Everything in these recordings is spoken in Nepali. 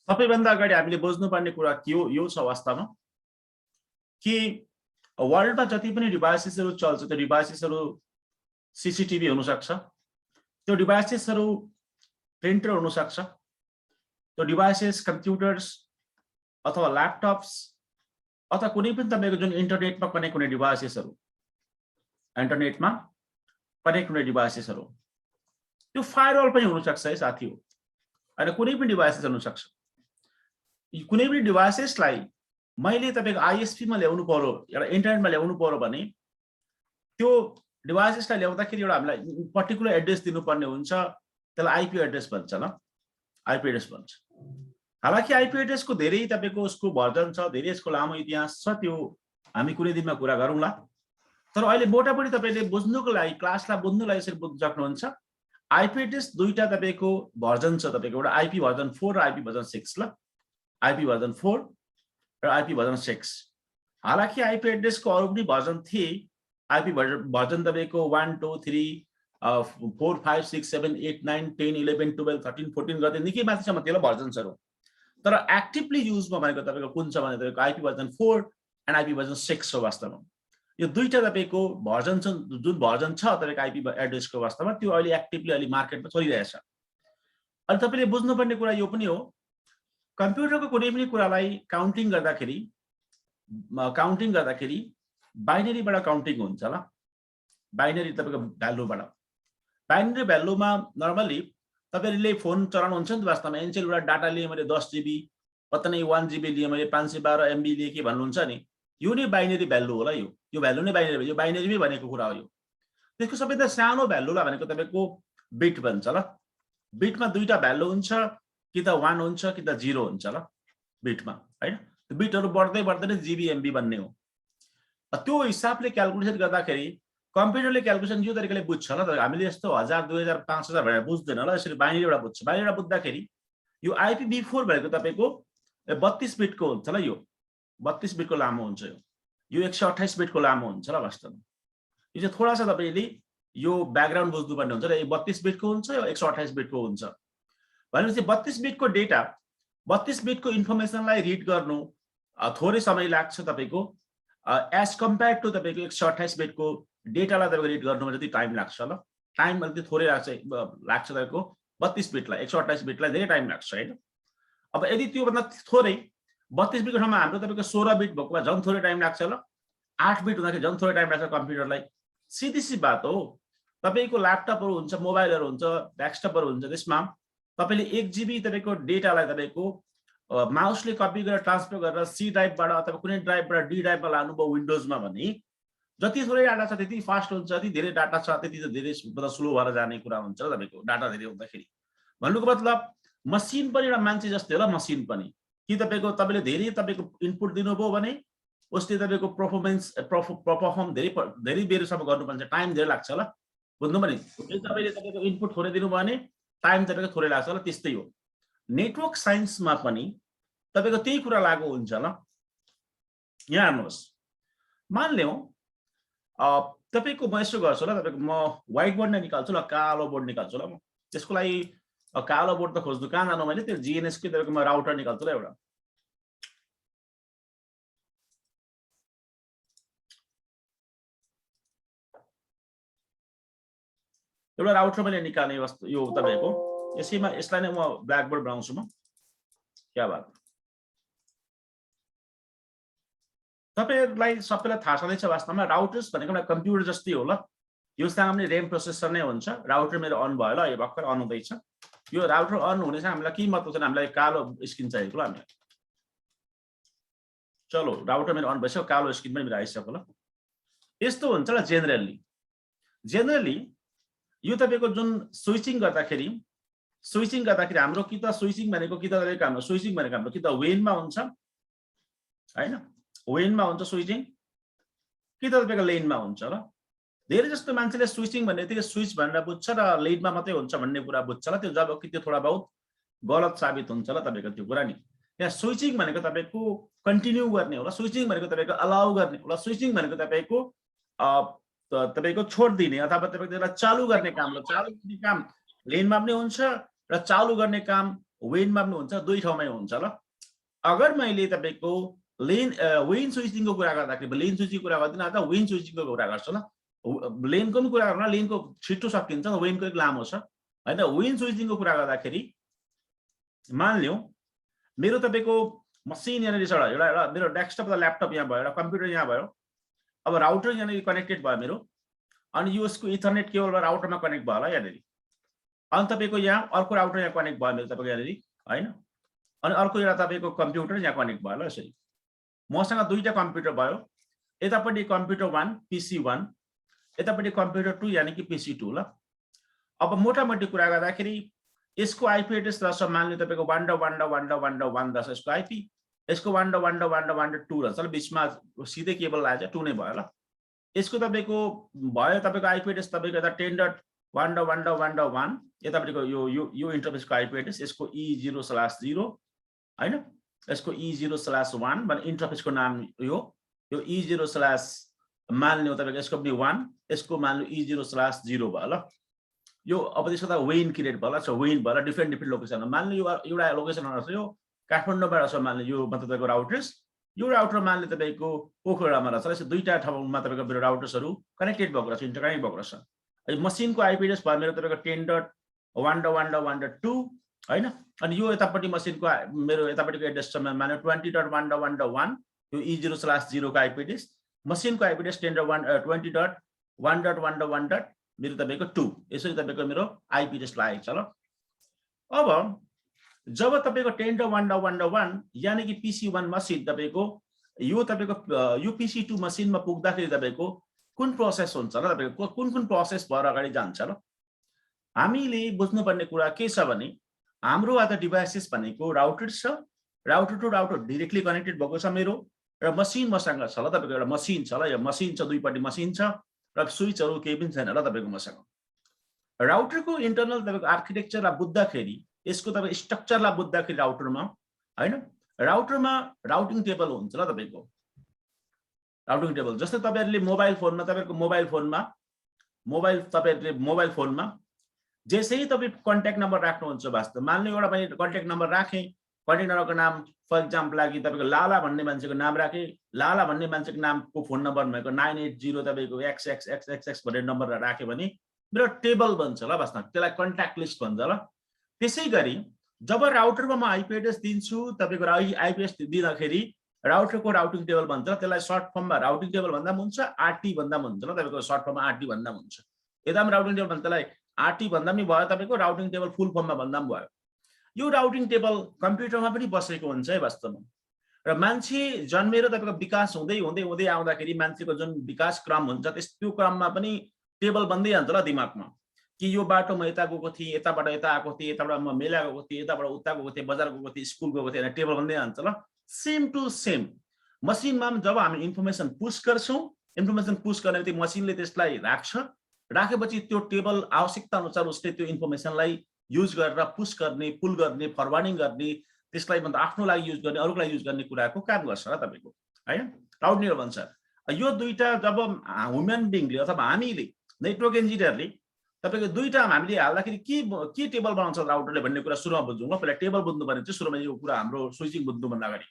सबैभन्दा अगाडि हामीले बुझ्नुपर्ने कुरा के हो यो छ वास्तवमा कि वर्ल्डमा जति पनि डिभाइसेसहरू चल्छ त्यो डिभाइसेसहरू सीसीटीभी हुन सक्छ, त्यो डिभाइसेसहरू प्रिन्टर हुन सक्छ, त्यो डिभाइसेस कम्प्युटर्स अथवा ल्यापटप्स अथवा कुनै पनि तपाईको जुन इन्टरनेटमा कनेक्ट हुने डिभाइसेसहरू, इन्टरनेटमा कनेक्ट हुने डिभाइसेसहरू, त्यो फायरवल पनि हुन सक्छ है साथीहरु, हैन कुनै पनि डिभाइसेस हुन सक्छ। कुनै पनि डिभाइसेसलाई मैले तपाईको आईएसपी मा ल्याउनु पर्यो, एउटा इन्टरनेटमा ल्याउनु पर्यो भने त्यो डिभाइसेसलाई ल्याउँदाखेरि एउटा हामीलाई पर्टिकुलर एड्रेस दिनुपर्ने हुन्छ, त्यसलाई आईपी एड्रेस भन्छ ल, आईपी एड्रेस भन्छ। हालाकि आईपी एड्रेसको धेरै तपाईको उसको भर्जन छ, धेरै यसको लामो इतिहास छ, त्यो हामी कुनै दिनमा कुरा गरौँला। तर अहिले मोटामोटी तपाईले बुझ्नुको लागि, क्लासलाई बुझ्नुलाई यसरी बुझ्न सक्नुहुन्छ। आईपी एड्रेस दुईटा तपाईको भर्जन छ, तपाईको एउटा आईपी भर्जन 4 र आईपी भर्जन 6 ल, आईपी भर्जन 4 र आईपी भर्जन 6। हालाकि आईपी एड्रेसको अरु पनि भर्जन थिए, आईपी भर्जन तपाईको 1 2 3 4 5 6 7 8 9 10 11 12 13 14 गर्दै निकै माथिसम्म त्यसले भर्जन्सहरु। तर एक्टिभली युजमा भनेको तपाईको कुन छ भने तपाईको IP version 4 and IP version 6 हो वास्तवमा। यो दुईटा तपाईको भर्जन छ, जुन भर्जन छ तपाईको आईपी एड्रेसको वास्तवमा त्यो अहिले एक्टिभली अहिले मार्केटमा चलिरहेछ। अनि तपाईले बुझ्नुपर्ने कुरा यो पनि हो, कम्प्युटरको कुनै पनि कुरालाई काउन्टिङ गर्दाखेरि बाइनरीबाट काउन्टिङ हुन्छ ल, बाइनरी तपाईको भ्यालुबाट। बाइनरी भ्यालुमा नर्मली तपाईले फोन चलाउनुहुन्छ नि वास्तवमा एनसेलबाट डाटा लिए मैले 10 GB, कतै 1 GB लिए मैले 512 MB लिए के भन्नुहुन्छ नि, यो नै बाइनरी भ्यालु होला। यो भ्यालु नै बाइनरी, यो बाइनरीमै भनेको कुरा हो। यो त्यसको सबैभन्दा सानो भ्यालुलाई भनेको तपाईको बिट भन्छ ल। बिटमा दुईटा भ्यालु हुन्छ, कि त 1 हुन्छ कि त 0 हुन्छ ल बिटमा, हैन। त्यो बिटहरु बढ्दै बढ्दै GB MB बन्ने हो। त्यो हिसाबले क्याल्कुलेसन गर्दाखेरि कम्प्युटरले क्याल्कुलेसन यो तरिकाले बुझ्छ ल। हामीले यस्तो 1000 2000 5000 भनेर बुझ्दैन ल, यसरी बाइनरीबाट बुझ्छ। बाइनरीबाट बुझ्दाखेरि यो IPv4 भनेको तपाईको 32 बिटको हुन्छ ल। यो 32 बिटको लामो हुन्छ। यो 128 बिटको लामो हुन्छ ल वास्तवमा। यो चाहिँ थोडा सा तपाईले यो ब्याकग्राउन्ड बुझ्नुपर्ने हुन्छ र। यो 32 बिटको हुन्छ, यो 128 बिटको हुन्छ। भनेपछि 32 बिटको डेटा, 32 बिटको इन्फर्मेसनलाई रिड गर्नु थोरै समय लाग्छ तपाईको, एज कम्पेयर टु तपाईको 128 बिटको डेटालाई तपाईको रिड गर्नुमा जति टाइम लाग्छ ल। टाइम अलिकति थोरै लाग्छ तपाईको 32 बिटलाई, 128 बिटलाई धेरै टाइम लाग्छ हैन। अब यदि त्यो भन्दा थोरै 32 बिटको ठाउँमा हाम्रो तपाईको 16 बिट भएकोमा झन् थोरै टाइम लाग्छ ल। 8 बिट हुँदाखेरि झन् थोरै टाइम लाग्छ कम्प्युटरलाई। सिधी बात हो। तपाईको ल्यापटपहरु हुन्छ, मोबाइलहरु हुन्छ, डेस्कटपहरु हुन्छ, त्यसमा तपाईले 1 GB तपाईको डेटालाई तपाईको माउसले कपी गरेर ट्रान्सफर गरेर सी ड्राइभबाट अथवा कुनै ड्राइभबाट डी ड्राइभमा लानुभयो विन्डोजमा भने जति थोरै डाटा छ त्यति फास्ट हुन्छ, जति धेरै डाटा छ त्यति धेरै स्लो भएर जाने कुरा हुन्छ ल तपाईको डाटा धेरै हुँदाखेरि। भन्नुको मतलब मसिन पनि एउटा मान्छे जस्तै हो ल। मसिन पनि कि तपाईले धेरै तपाईको इनपुट दिनुभयो भने उसले तपाईको परफर्म धेरै बेरसम्म गर्नुपर्छ, टाइम धेरै लाग्छ ल। बुझ्नु पनि यदि तपाईले तपाईको इनपुट थोरै दिनुभयो भने टाइम तपाईको थोरै लाग्छ ल। त्यस्तै हो नेटवर्क साइन्समा पनि तपाईको त्यही कुरा लागू हुन्छ ल। यहाँ हेर्नुहोस्, मानलियौ तपाईको म यसो गर्छु ल, तपाईको म व्हाइट बोर्ड नै निकाल्छु ल, कालो बोर्ड निकाल्छु ल। म त्यसको लागि कालो बोर्ड त खोज्नु कहाँ जानु, मैले त्यो जीएनएस को तपाईको म राउटर निकाल्छु ल। एउटा राउटर मैले निकाल्ने वस्तु यो तपाईको यसैमा, यसलाई नै म ब्ल्याक बोर्ड बनाउँछु म। क्या बात। तपाईहरुलाई सबैलाई थाहा छँदैछ वास्तवमा राउटर्स भनेको एउटा कम्प्युटर जस्तै हो ल। यो सामने रेम प्रोसेसर नै हुन्छ। राउटर मेरो अन भयो ल, यो भर्खर अन हुँदैछ। यो राउटर अन हुनेछ हामीलाई के मतलब छ, हामीलाई कालो स्क्रिन चाहिएको ल हामीलाई। चलो राउटर मेरो अन भइसक्यो, कालो स्क्रिन पनि मेरो आइसक्यो ल। यस्तो हुन्छ ल जेनरली यो तपाईको जुन स्विचिङ गर्दाखेरि हाम्रो कि त स्विचिङ भनेको कि त तपाईको हाम्रो स्विचिङ भनेको हाम्रो कि त वेनमा हुन्छ हैन, वेनमा हुन्छ स्विचिङ, कि त तपाईको लेनमा हुन्छ ल। धेरै जस्तो मान्छेले स्विचिङ भन्ने बित्तिकै स्विच भनेर बुझ्छ र लेनमा मात्रै हुन्छ भन्ने कुरा बुझ्छ ल। त्यो जब कि त्यो थोडा बहुत गलत साबित हुन्छ ल तपाईको त्यो कुरा नि। यहाँ स्विचिङ भनेको तपाईको कन्टिन्यू गर्ने होला, स्विचिङ भनेको तपाईको अलाउ गर्ने होला, स्विचिङ भनेको तपाईको छोड्दिने अथवा तपाईको त्यसलाई चालु गर्ने काम ल। चालु गर्ने काम लेनमा पनि हुन्छ र चालु गर्ने काम वेनमा पनि हुन्छ, दुई ठाउँमै हुन्छ ल। अगर मैले तपाईको लेन वेन स्विचिङको कुरा गर्दाखेरि लेन स्विचिङ कुरा गर्दिन, अथवा वेन स्विचिङको कुरा गर्छु ल। लेनको पनि कुरा गर्नु, लेनको छिटो सकिन्छ, वेनको एक लामो छ हैन। वेन स्विचिङको कुरा गर्दाखेरि मानिलिउँ मेरो तपाईको मसिन यहाँनिर छ, एउटा मेरो डेस्कटप र ल्यापटप यहाँ भयो, एउटा कम्प्युटर यहाँ भयो। अब राउटर यहाँनिर कनेक्टेड भयो मेरो, अनि यो यसको इथरनेट केबलबाट राउटरमा कनेक्ट भयो होला यहाँनिर। अनि तपाईको यहाँ अर्को राउटर यहाँ कनेक्ट भयो मेरो तपाईको यहाँनिर हैन। अनि अर्को एउटा तपाईको कम्प्युटर यहाँ कनेक्ट भयो ल। यसरी मसँग दुईटा कम्प्युटर भयो, यतापट्टि कम्प्युटर 1 PC 1, यतापट्टि कम्प्युटर 2 यानी कि PC 2 ल। अब मोटामोटी कुरा गर्दाखेरि यसको आईपी एड्रेस रहेछ मान्नु तपाईको 1.1.1.1.1 रहेछ यसको आईपी, यसको 1.1.1.1.2 रहेछ ल। बीचमा सिधै केबल लाग्छ 2 नै भयो ल। यसको तपाईको भयो तपाईको आईपी एड्रेस तपाईको यता 10.1.1.1.1, यतापट्टिको यो इन्टरफेसको आईपी एड्रेस यसको E0/0 हैन। यसको E0/1 भने इन्टरफेसको नाम यो E0/ मान्नु तपाईको यसको पनि 1, यसको मान्नु E0/0 भयो ल। यो अब त्यसको त वेन क्रिएट भयो ल। वेन भयो डिफरेन्ट लोकेसन मान्नु। यो एउटा लोकेसन रहेछ यो काठमाडौँमा रहेछ मान्नु, यो मतलब तपाईको राउटर्स। यो राउटर मान्नु तपाईको पोखरामा रहेछ। यसो दुईटा ठाउँमा तपाईको मेरो राउटर्सहरू कनेक्टेड भएको रहेछ, इन्टरकनेक्ट भएको रहेछ। मसिनको आईपी एड्रेस भयो मेरो तपाईको 10.1.1.1.2 हैन। अनि यो यतापट्टि मसिनको मेरो यतापट्टिको एड्रेस छ मान्नु 20.1.1.1, यो E0/0 को आईपी एड्रेस। मसिनको आईपी एड्रेस 20.1.1.1 मेरो तपाईको 2। यसरी तपाईको मेरो आईपी एड्रेस लागेको छ ल। अब जब तपाईको 10.1.1.1 यानी कि PC 1 मसिन तपाईको यो तपाईको यो PC 2 मसिनमा पुग्दाखेरि तपाईको कुन प्रोसेस हुन्छ ल, तपाईको कुन प्रोसेस भएर अगाडि जान्छ ल। हामीले बुझ्नुपर्ने कुरा के छ भने हाम्रो आज डिभाइसेस भनेको राउटर छ, router to router directly connected भएको छ मेरो, र मसिन मसँग छ ल। तपाईको एउटा मसिन छ ल, यो मसिन छ, दुईपट्टि मसिन छ र स्विचहरू केही पनि छैन ल तपाईको मसँग। राउटरको इन्टरनल तपाईको आर्किटेक्चरलाई बुझ्दाखेरि यसको तपाईको स्ट्रक्चरलाई बुझ्दाखेरि राउटरमा हैन, राउटरमा राउटिङ टेबल हुन्छ ल तपाईको। राउटिङ टेबल जस्तै तपाईहरुले मोबाइल फोनमा तपाईहरुको मोबाइल फोनमा जसै तपाई कन्ट्याक्ट नम्बर राख्नुहुन्छ वास्तव मान्नु एउटा मैले कन्ट्याक्ट नम्बर राखे, कन्ट्याक्ट नम्बरको नाम फर एक्जाम्पल लागि तपाईको लाला भन्ने मान्छेको नाम राखे, लाला भन्ने मान्छेको नामको फोन नम्बर भएको 980 तपाईको XXXXX भन्ने नम्बर राखे भने मेरो टेबल बन्छ ल वास्तव, त्यसलाई कन्ट्याक्ट लिस्ट भन्छ ल। त्यसैगरी जब राउटरमा म आईपी एड्रेस दिन्छु तपाईको आईपी एड्रेस दिँदाखेरि राउटरको राउटिङ टेबल भन्छ, त्यसलाई सर्ट फर्ममा राउटिङ टेबल भन्दा पनि हुन्छ, आरटी भन्दा पनि हुन्छ ल तपाईको। सर्ट फर्ममा आरटी भन्दा पनि हुन्छ, यतामा राउटिङ टेबल भन्छ, त्यसलाई आरटी भन्दा पनि भयो तपाईको, राउटिङ टेबल फुल फर्ममा भन्दा पनि भयो। यो राउटिङ टेबल कम्प्युटरमा पनि बसेको हुन्छ है वास्तवमा। र मान्छे जन्मेर तपाईको विकास हुँदै हुँदै हुँदै आउँदाखेरि मान्छेको जुन विकास क्रम हुन्छ त्यो क्रममा पनि टेबल बन्दै जान्छ ल दिमागमा, कि यो बाटो म यता गएको थिएँ, यताबाट यता आएको थिएँ, यताबाट म मेला गएको थिएँ, यताबाट उता गएको थिएँ, बजार गएको थिएँ, स्कुल गएको थिएँ, टेबल बन्दै जान्छ ल। सेम टु सेम मसिनमा जब हामी इन्फर्मेसन पुश गर्छौँ, इन्फर्मेसन पुश गर्ने बित्तिकै मसिनले त्यसलाई राख्छ, राखेपछि त्यो टेबल आवश्यकता अनुसार उसले त्यो इन्फर्मेसनलाई युज गरेर पुश गर्ने, पुल गर्ने, फरवार्डिङ गर्ने, त्यसलाई भन्दा आफ्नो लागि युज गर्ने, अरूको लागि युज गर्ने कुराको काम गर्छ ल तपाईको हैन। राउटिङ टेबल भन्छ। यो दुईटा जब ह्युमन बिङले अथवा हामीले नेटवर्क इन्जिनियरले तपाईको दुईटा हामीले हाल्दाखेरि के टेबल बनाउँछ राउटरले भन्ने कुरा सुरुमा बुझ्छौँ ल। पहिला टेबल बुझ्नु पर्ने चाहिँ सुरुमा यो कुरा हाम्रो स्विचिङ बुझ्नु भन्दा अगाडि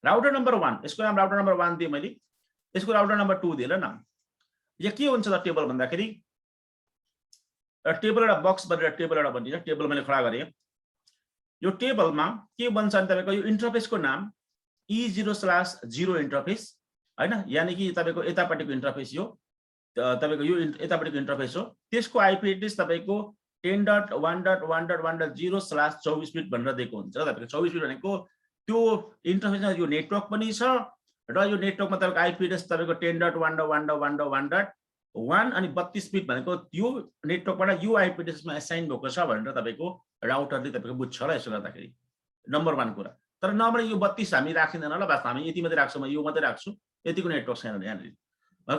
राउटर नम्बर 1, यसको नाम राउटर नम्बर 1 दिए मैले, यसको राउटर नम्बर 2 दिएँ ल नाम। यो के हुन्छ त टेबल भन्दाखेरि टेबल एउटा बक्स बनेर टेबल एउटा बनिन्छ, टेबल मैले खडा गरेँ। यो टेबलमा के बन्छ भने तपाईको यो इन्टरफेसको नाम E0/0 इन्टरफेस हैन, यानी कि तपाईको यतापट्टिको इन्टरफेस यो तपाईको यो यतापट्टिको इन्टरफेस हो। त्यसको आईपी एड्रेस तपाईको 10.1.1.1.0/24 बिट भनेर दिएको हुन्छ तपाईको। 24 बिट भनेको त्यो इन्टरफेसमा यो नेटवर्क पनि छ र यो नेटवर्कमा तपाईको आईपी एड्रेस तपाईको 10.1.1.1.1 अनि 32 बिट भनेको यो नेटवर्कबाट यो आईपी एड्रेसमा असाइन भएको छ भनेर तपाईको राउटरले तपाईको बुझ्छ ल। यसो गर्दाखेरि नम्बर 1 कुरा। तर नम्बर यो 32 हामी राखिदैन ल, बस हामी यति मात्रै राख्छौँ, यो मात्रै राख्छु, यतिको नेटवर्क छैन यहाँनिर।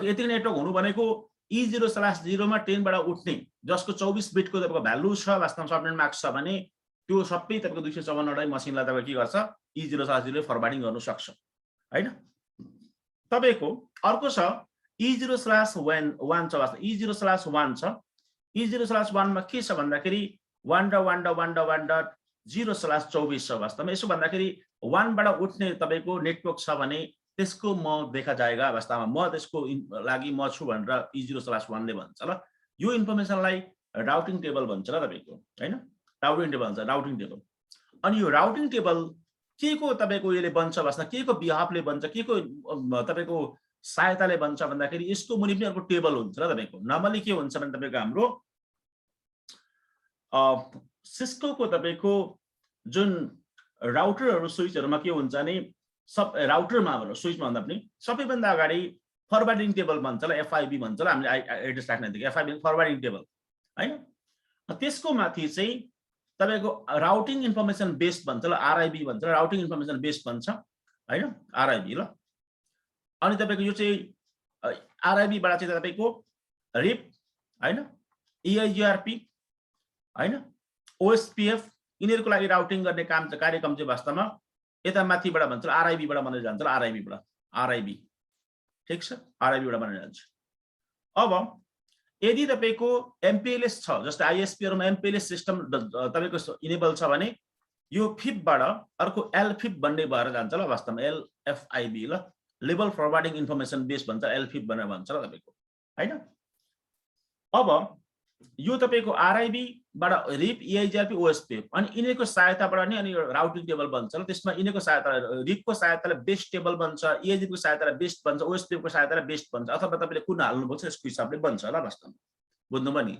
यतिको नेटवर्क हुनु भनेको E0/0 मा 10 बाट उठ्ने जसको 24 बिटको तपाईको भ्यालु छ वास्तवमा सबनेट मार्क्स छ भने त्यो सबै तपाईको 254 वटा मसिनलाई तपाईको के गर्छ E0/0 फरवार्डिङ गर्न सक्छ हैन। तपाईको अर्को छ E0/1 छ वास्तव E0/1 छ। E0/1 मा के छ भन्दाखेरि 1.1.1.1.0 0/24 छ वास्तवमा। यसो भन्दाखेरि 1 बाट उठ्ने तपाईको नेटवर्क छ भने त्यसको म देखा जाएगा वास्तवमा म त्यसको लागि म छु भनेर E0/1 ले भन्छ ल। यो इन्फर्मेसनलाई राउटिङ टेबल भन्छ ल तपाईको, हैन? राउटिङ टेबल भन्छ, राउटिङ टेबल। अनि यो राउटिङ टेबल के को तपाईको यसले बन्छ वास्तवमा, के को बिहाफले बन्छ, के को तपाईको सहायताले बन्छ भन्दाखेरि यसको मुनि पनि अर्को टेबल हुन्छ ल तपाईको। नर्मली के हुन्छ भने तपाईको हाम्रो सिस्को को तपाईको जुन राउटरहरु स्विचहरुमा के हुन्छ नि, सब राउटरमा भनौं, स्विचमा भन्दा पनि सबैभन्दा अगाडि फरवार्डिङ टेबल भन्छ ल, FIB भन्छ ल हामीले एड्रेस राख्नेदेखि, FIB फरवार्डिङ टेबल, हैन? त्यसको माथि चाहिँ तपाईको राउटिङ इन्फर्मेसन बेस भन्छ ल, RIB भन्छ, राउटिङ इन्फर्मेसन बेस भन्छ, हैन? RIB ल। अनि तपाईको यो चाहिँ RIB बाट चाहिँ तपाईको RIP, हैन? EIGRP, हैन? OSPF यिनीहरुको लागि राउटिङ गर्ने काम चाहिँ कार्यक्रम चाहिँ वास्तवमा यता माथिबाट भन्छ RIB बाट बनेर जान्छ ल, RIB बाट, RIB, ठीक छ? RIB बाट बनेर जान्छ। अब यदि तपाईको MPLS छ, जस्तै ISP हरुमा MPLS सिस्टम तपाईको इनेबल छ भने यो FIB बाट अर्को LFIB भन्ने भएर जान्छ ल वास्तवमा, LFIB ल, लेभल फरवार्डिङ इन्फर्मेसन बेस भन्छ, LFIB भनेर भन्छ ल तपाईको, हैन? अब यो तपाईको RIB बाट RIP, EIGRP, OSPF अनि यिनीहरुको सहायताबाट नि अनि राउटिङ टेबल बन्छ ल। त्यसमा यिनीहरुको सहायता, RIP को सहायताले बेस टेबल बन्छ, EIGRP को सहायताले बेस बन्छ, OSPF को सहायताले बेस बन्छ, अथवा तपाईले कुन हाल्नुपर्छ यसको हिसाबले बन्छ ल वास्तवमा। बुझ्नुभयो नि?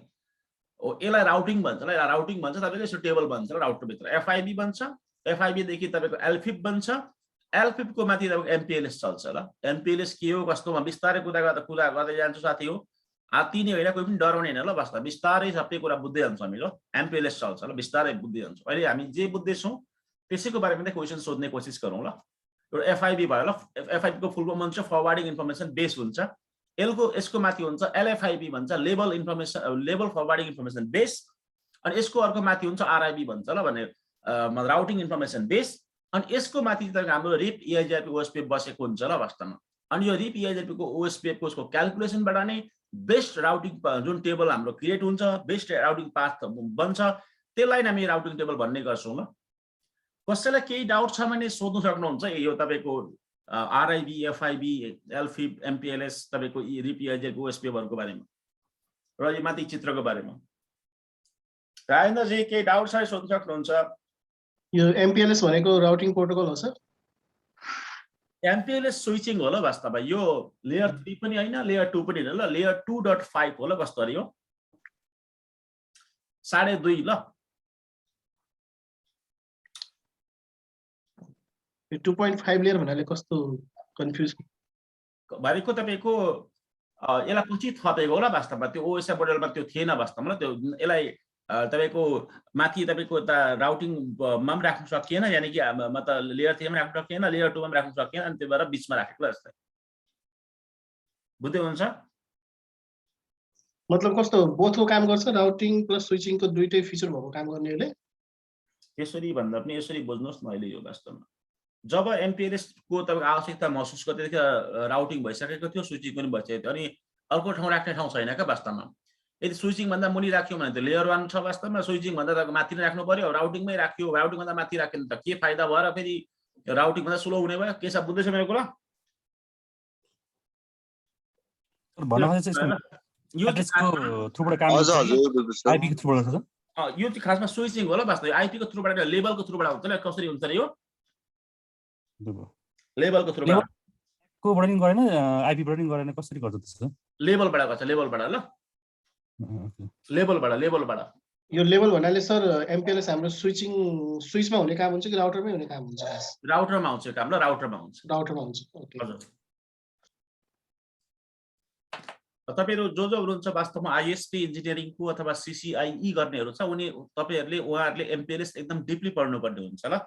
यसलाई राउटिङ भन्छ ल, राउटिङ भन्छ, तपाईको यसो टेबल बन्छ ल राउटर भित्र। FIB बन्छ, FIB देखि तपाईको LFIB बन्छ, LFIB को माथि तपाईको MPLS चल्छ ल। MPLS के हो कस्तोमा बिस्तारै कुरा गर्दै जान्छु साथी हो। हात्ती नै होइन, कोही पनि डराउने हैन ल वास्तवमा, बिस्तारै सबै कुरा बुझ्दै जान्छौँ हामी ल। MPLS चल्छ ल, बिस्तारै बुझ्दै जान्छौँ। अहिले हामी जे बुझ्दै छौँ त्यसैको बारेमा चाहिँ क्वेशन सोध्ने कोसिस गरौँ ल। यो FIB भयो ल, FIB को फुल फर्म हुन्छ फरवार्डिङ इन्फर्मेसन बेस हुन्छ। यसको माथि हुन्छ LFIB भन्छ, level information, level forwarding information base. अनि यसको अर्को माथि हुन्छ RIB भन्छ ल भने राउटिङ इन्फर्मेसन बेस। अनि यसको माथि चाहिँ हाम्रो RIP, EIGRP, OSPF बसेको हुन्छ ल वास्तवमा। अनि यो RIP, EIGRP को OSPF को उसको क्याल्कुलेसनबाट नै बेस्ट राउटिङ जुन टेबल हाम्रो क्रिएट हुन्छ, बेस्ट राउटिङ पाथ बन्छ, त्यसलाई हामी राउटिङ टेबल भन्ने गर्छौं ल। कसैलाई केही डाउट छ भने सोध्न सक्नुहुन्छ यो तपाईको RIB, FIB, LFIB, MPLS, तपाईको RIP, EIGRP, OSPF हरुको बारेमा र यो माथि चित्रको बारेमा। राजेन्द्र जी केही डाउट छ सोध्न सक्नुहुन्छ। यो MPLS भनेको राउटिङ प्रोटोकल हो सर? MPLS स्विचिङ हो ल वास्तवमा। यो लेयर 3 पनि हैन, लेयर 2 पनि हैन ल, लेयर 2.5 हो ल। कस्तो अरे यो 2.5 ल। यो 2.5 लेयर भन्नाले कस्तो कन्फ्युज भनेको तपाईको यसलाई पछि थपेको हो ल वास्तवमा। त्यो OSI मोडलमा त्यो थिएन वास्तवमा ल। त्यो यसलाई तपाईको माथि तपाईको त राउटिङमा पनि राख्न सकिएन, यानी कि म त लेयर 3 मा राख्न सकिएन, लेयर 2 मा राख्न सकिएन, अनि त्यो भएर बीचमा राखेको ल जस्तै। बुझ्दै हुन्छ? मतलब कस्तो बोथको काम गर्छ, राउटिङ प्लस स्विचिङको दुईटै फिचर भएको काम गर्ने यसले? यसरी भन्दा पनि यसरी बुझ्नुस् न। अहिले यो वास्तवमा जब MPLS को तपाईको आवश्यकता महसुस गर्दै राउटिङ भइसकेको थियो, स्विचिङ पनि भइसकेको थियो, अनि अर्को ठाउँ राख्ने ठाउँ छैन का वास्तवमा। यदि स्विचिङ भन्दा मुनि राख्यो भने त लेयर 1 छ वास्तवमा, स्विचिङ भन्दा त माथि नै राख्नु पर्यो। राउटिङमै राख्यो, राउटिङ भन्दा माथि राख्यो त के फाइदा भयो र फेरि राउटिङ भन्दा स्लो हुने भयो? के सब बुझ्दैछ मेरो कुरा? भन्न खोजेको चाहिँ यो एड्रेसको थ्रुबाट काम गर्छ, आईपी को थ्रुबाट हुन्छ। यो चाहिँ खासमा स्विचिङ हो ल वास्तवमा। आईपी को थ्रुबाट, लेभलको थ्रुबाट हुन्छ ल। कसरी हुन्छ र यो? लेभलको थ्रुबाट को बाट नि गरेन, आईपी बाट नि गरेन, कसरी गर्छ त्यसो? लेभलबाट गर्छ, लेभलबाट ल। लेभलबाट। यो लेभल भन्नाले सर MPLS हाम्रो स्विचमा हुने काम हुन्छ कि राउटरमै हुने काम हुन्छ? राउटरमा आउँछ काम ल, राउटरमा हुन्छ। राउटरमा हुन्छ, ओके। हजुर। तपाईहरु जो हुनुहुन्छ वास्तवमा ISP इन्जिनियरिङको अथवा CCIE गर्नेहरु छ, उहाँहरुले MPLS एकदम डिपली पढ्नुपर्ने हुन्छ ल।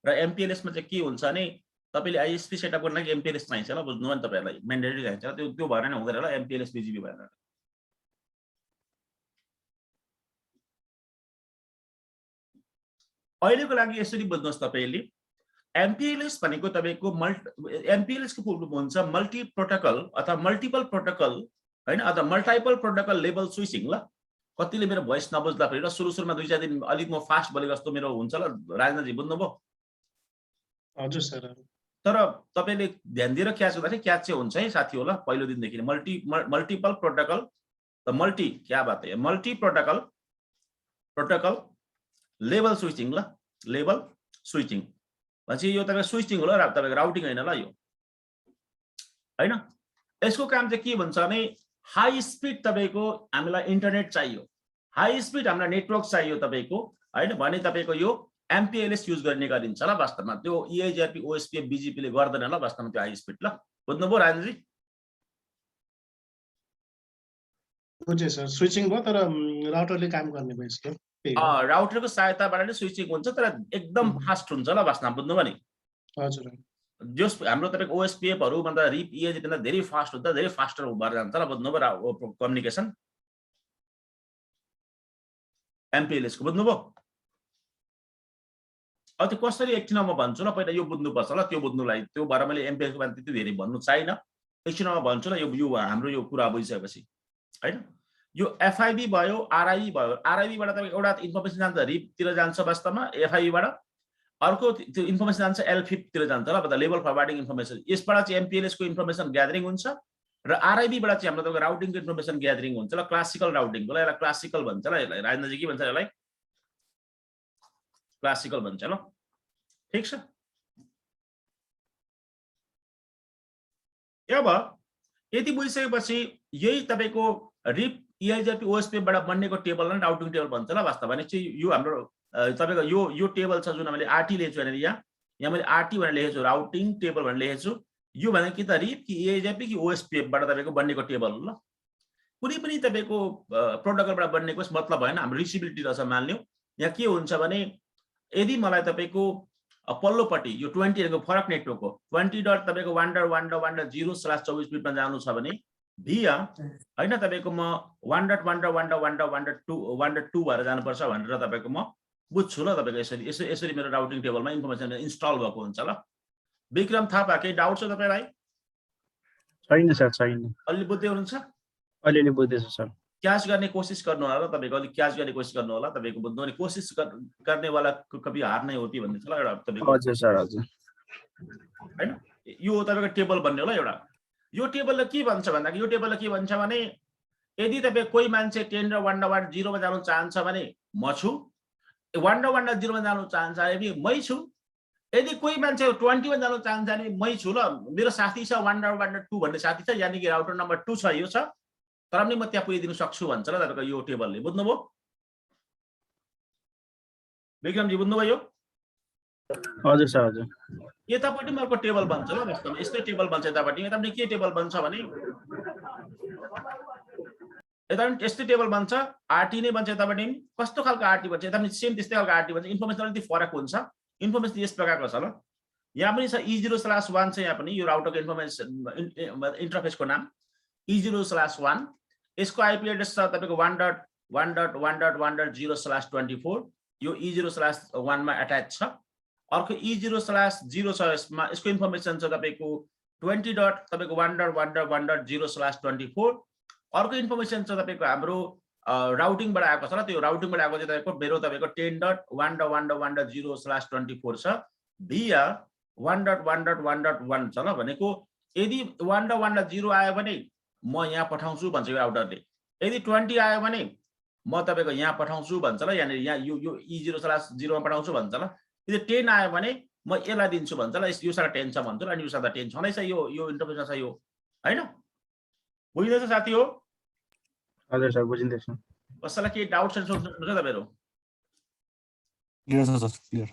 र MPLS मा चाहिँ के हुन्छ भने तपाईले ISP सेटअप गर्न लागि MPLS चाहिन्छ ल। बुझ्नु भयो नि तपाईहरुलाई, म्यान्डेटरी चाहिन्छ। त्यो भएर नै हुँदैन ल, MPLS BGP भएर। अहिलेको लागि यसरी बुझ्नुस् तपाईले, MPLS भनेको तपाईको MPLS को फुल फर्म हुन्छ मल्टी प्रोटोकल अथवा मल्टिपल प्रोटोकल, हैन? अथवा मल्टिपल प्रोटोकल लेभल स्विचिङ ल। कतिले मेरो भोइस नबुझ्दा फेरि र सुरुमा 2-4 दिन अलिक म फास्ट बोलेको जस्तो मेरो हुन्छ ल राजेन्द्रजी, बुझ्नुभयो? हजुर सर। तर तपाईले ध्यान दिएर क्याच गर्दाखेरि क्याच चाहिँ हुन्छ है साथी होला। पहिलो दिनदेखि मल्टिपल प्रोटोकल, द मल्टी, क्या बात है, मल्टी प्रोटोकल लेभल स्विचिङ ल, लेभल स्विचिङ भनेपछि यो तपाईको स्विचिङ होला, तपाईको राउटिङ हैन ल यो, हैन। यसको काम चाहिँ के भन्छ भने हाई स्पिड तपाईको हामीलाई इन्टरनेट चाहियो, हाई स्पिड हामीलाई नेटवर्क चाहियो तपाईको, हैन भने तपाईको यो एमपीएलएस युज गर्ने गरिन्छ ल वास्तवमा। त्यो EIGRP OSPF BGP ले गर्दैन ल वास्तवमा त्यो हाई स्पिड ल, बुझ्नुभयो राजेन्द्रजी? बुझे सर, स्विचिङ भयो तर राउटरले काम गर्ने भयो यसको। राउटरको सहायताबाट नै स्विचिङ हुन्छ तर एकदम फास्ट हुन्छ ल वास्तवमा, बुझ्नुभयो नि? हजुर। जस हाम्रो तपाईको OSPF हरु भन्दा रिप EIGRP भन्दा धेरै फास्ट हुन्छ, धेरै फास्टर भएर जान्छ ल, बुझ्नुभयो? कम्युनिकेसन एमपीएलएस को, बुझ्नुभयो? अब त्यो कसरी एकछिनमा म भन्छु ल, पहिला यो बुझ्नुपर्छ ल, त्यो बुझ्नुलाई त्यो भएर मैले एमपीएलएस को बारेमा त्यति धेरै भन्नु चाहिन, एकछिनमा भन्छु ल। यो हाम्रो यो कुरा बुझिसकेपछि, हैन, यो FIB भयो, RIB भयो। RIB बाट तपाईको एउटा इन्फर्मेसन जान्छ रिपतिर जान्छ वास्तवमा, FIB बाट अर्को त्यो इन्फर्मेसन जान्छ LFIP तिर जान्छ ल, मतलब लेभल फरवार्डिङ इन्फर्मेसन। यसबाट चाहिँ एमपीएलएस को इन्फर्मेसन ग्यादरिङ हुन्छ र RIB बाट चाहिँ हाम्रो तपाईको राउटिङको इन्फर्मेसन ग्यादरिङ हुन्छ ल, क्लासिकल राउटिङ को ल, यसलाई क्लासिकल भन्छ ल, यसलाई राजेन्द्रजी के भन्छ, यसलाई क्लासिकल भन्छ ल, ठीक छ। अब यति बुझिसकेपछि यही तपाईको रिप EIGRP OSPF बाट बन्नेको टेबललाई राउटिङ टेबल भन्छ ल वास्तवमा। भने चाहिँ यो हाम्रो तपाईको यो टेबल छ जुन मैले RT लेखेछु हैन, यहाँ मैले RT भनेर लेखेछु, राउटिङ टेबल भनेर लेखेछु। यो भने कि त रिप कि EIGRP कि OSPF बाट तपाईको बन्नेको टेबल हो ल। कुनै पनि तपाईको प्रोटोकलबाट बन्नेको मतलब भएन, हाम्रो रिसिबिलिटी रहेछ मान्लियौ। यहाँ के हुन्छ भने यदि मलाई तपाईको पल्लोपट्टि यो 20 को फरक नेटवर्क हो, 20.1.1.0/24 बिटमा जानु छ भने भिया हैन तपाईको म 1.1.1.1.2 भएर जानुपर्छ भनेर तपाईको म बुझ्छु ल। तपाईको यसरी मेरो राउटिङ टेबलमा इन्फर्मेसन इन्स्टल भएको हुन्छ ल। विक्रम थापा, केही डाउट छ तपाईलाई? छैन सर, छैन। अलि बुझ्दै हुनुहुन्छ? अलिअलि बुझ्दैछु सर। क्याच गर्ने कोसिस गर्नु होला ल, तपाईको अलि क्याच गर्ने कोसिस गर्नु होला। तपाईको बुझ्नु भने कोसिस गर्ने वाला कभी हार नै होती भन्ने छ ल एउटा तपाईको। हजुर सर, हजुर। हैन, यो तपाईको टेबल बन्ने होला एउटा। यो टेबलले के भन्छ भन्दा यो टेबलले के भन्छ भने यदि तपाई कोही मान्छे 10 र 1.0 मा जानु चाहन्छ भने म छु, 1.1.0 मा जानु चाहन्छ भने मै छु, यदि कोही मान्छे 20 मा जानु चाहन्छ भने मै छु ल। मेरो साथी छ 1.1.2 भन्ने साथी छ, यानी कि राउटर नम्बर 2 छ, यो छ, तर पनि म त्यहाँ पुगिदिन सक्छु भन्छ ल तपाईको यो टेबलले। बुझ्नुभयो विक्रमजी, बुझ्नुभयो? हजुर सर, हजुर। यतापट्टि अर्को टेबल बन्छ ल वास्तवमा, यस्तै टेबल बन्छ यतापट्टि। यतापट्टि के टेबल बन्छ भने यतापट्टि यस्तै टेबल बन्छ, RT नै बन्छ यतापट्टि। कस्तो खालको RT बन्छ? यतापट्टि सेम त्यस्तै खालको RT बन्छ। इन्फर्मेसन अलिकति फरक हुन्छ। इन्फर्मेसन यस प्रकारको छ ल। यहाँ पनि छ E0/1 छ, यहाँ पनि यो राउटरको इन्फर्मेसन इन्टरफेसको नाम E0/1। यसको IP एड्रेस छ तपाईको 1.1.1.0/24, यो E0/1 मा अट्याच छ। अर्को E0/0 छ, यसमा यसको इन्फर्मेसन छ तपाईको 20.1.1.0/24। अर्को इन्फर्मेसन छ तपाईको हाम्रो राउटिङबाट आएको छ ल। त्यो राउटिङबाट आएको चाहिँ तपाईको मेरो तपाईको 10.1.1.0/24 छ, भिया 1.1.1.1 छ ल। भनेको यदि 1.1.0 आयो भने म यहाँ पठाउँछु भन्छ यो राउटरले, यदि 20 आयो भने म तपाईको यहाँ पठाउँछु भन्छ ल, यानी यहाँ यो E0/0 मा पठाउँछु भन्छ ल। यदि 10 आयो भने म यसलाई दिन्छु भन्छ ल, यो सारा 10 छ भन्छ ल, अनि यो सारा 10 छँदै छ, यो इन्टरफेसमा छ यो, हैन? बुझ्दैछ साथी हो? हजुर सर, बुझिँदैछ। कसैलाई केही डाउट छ तपाईहरु? क्लियर छ सर, क्लियर।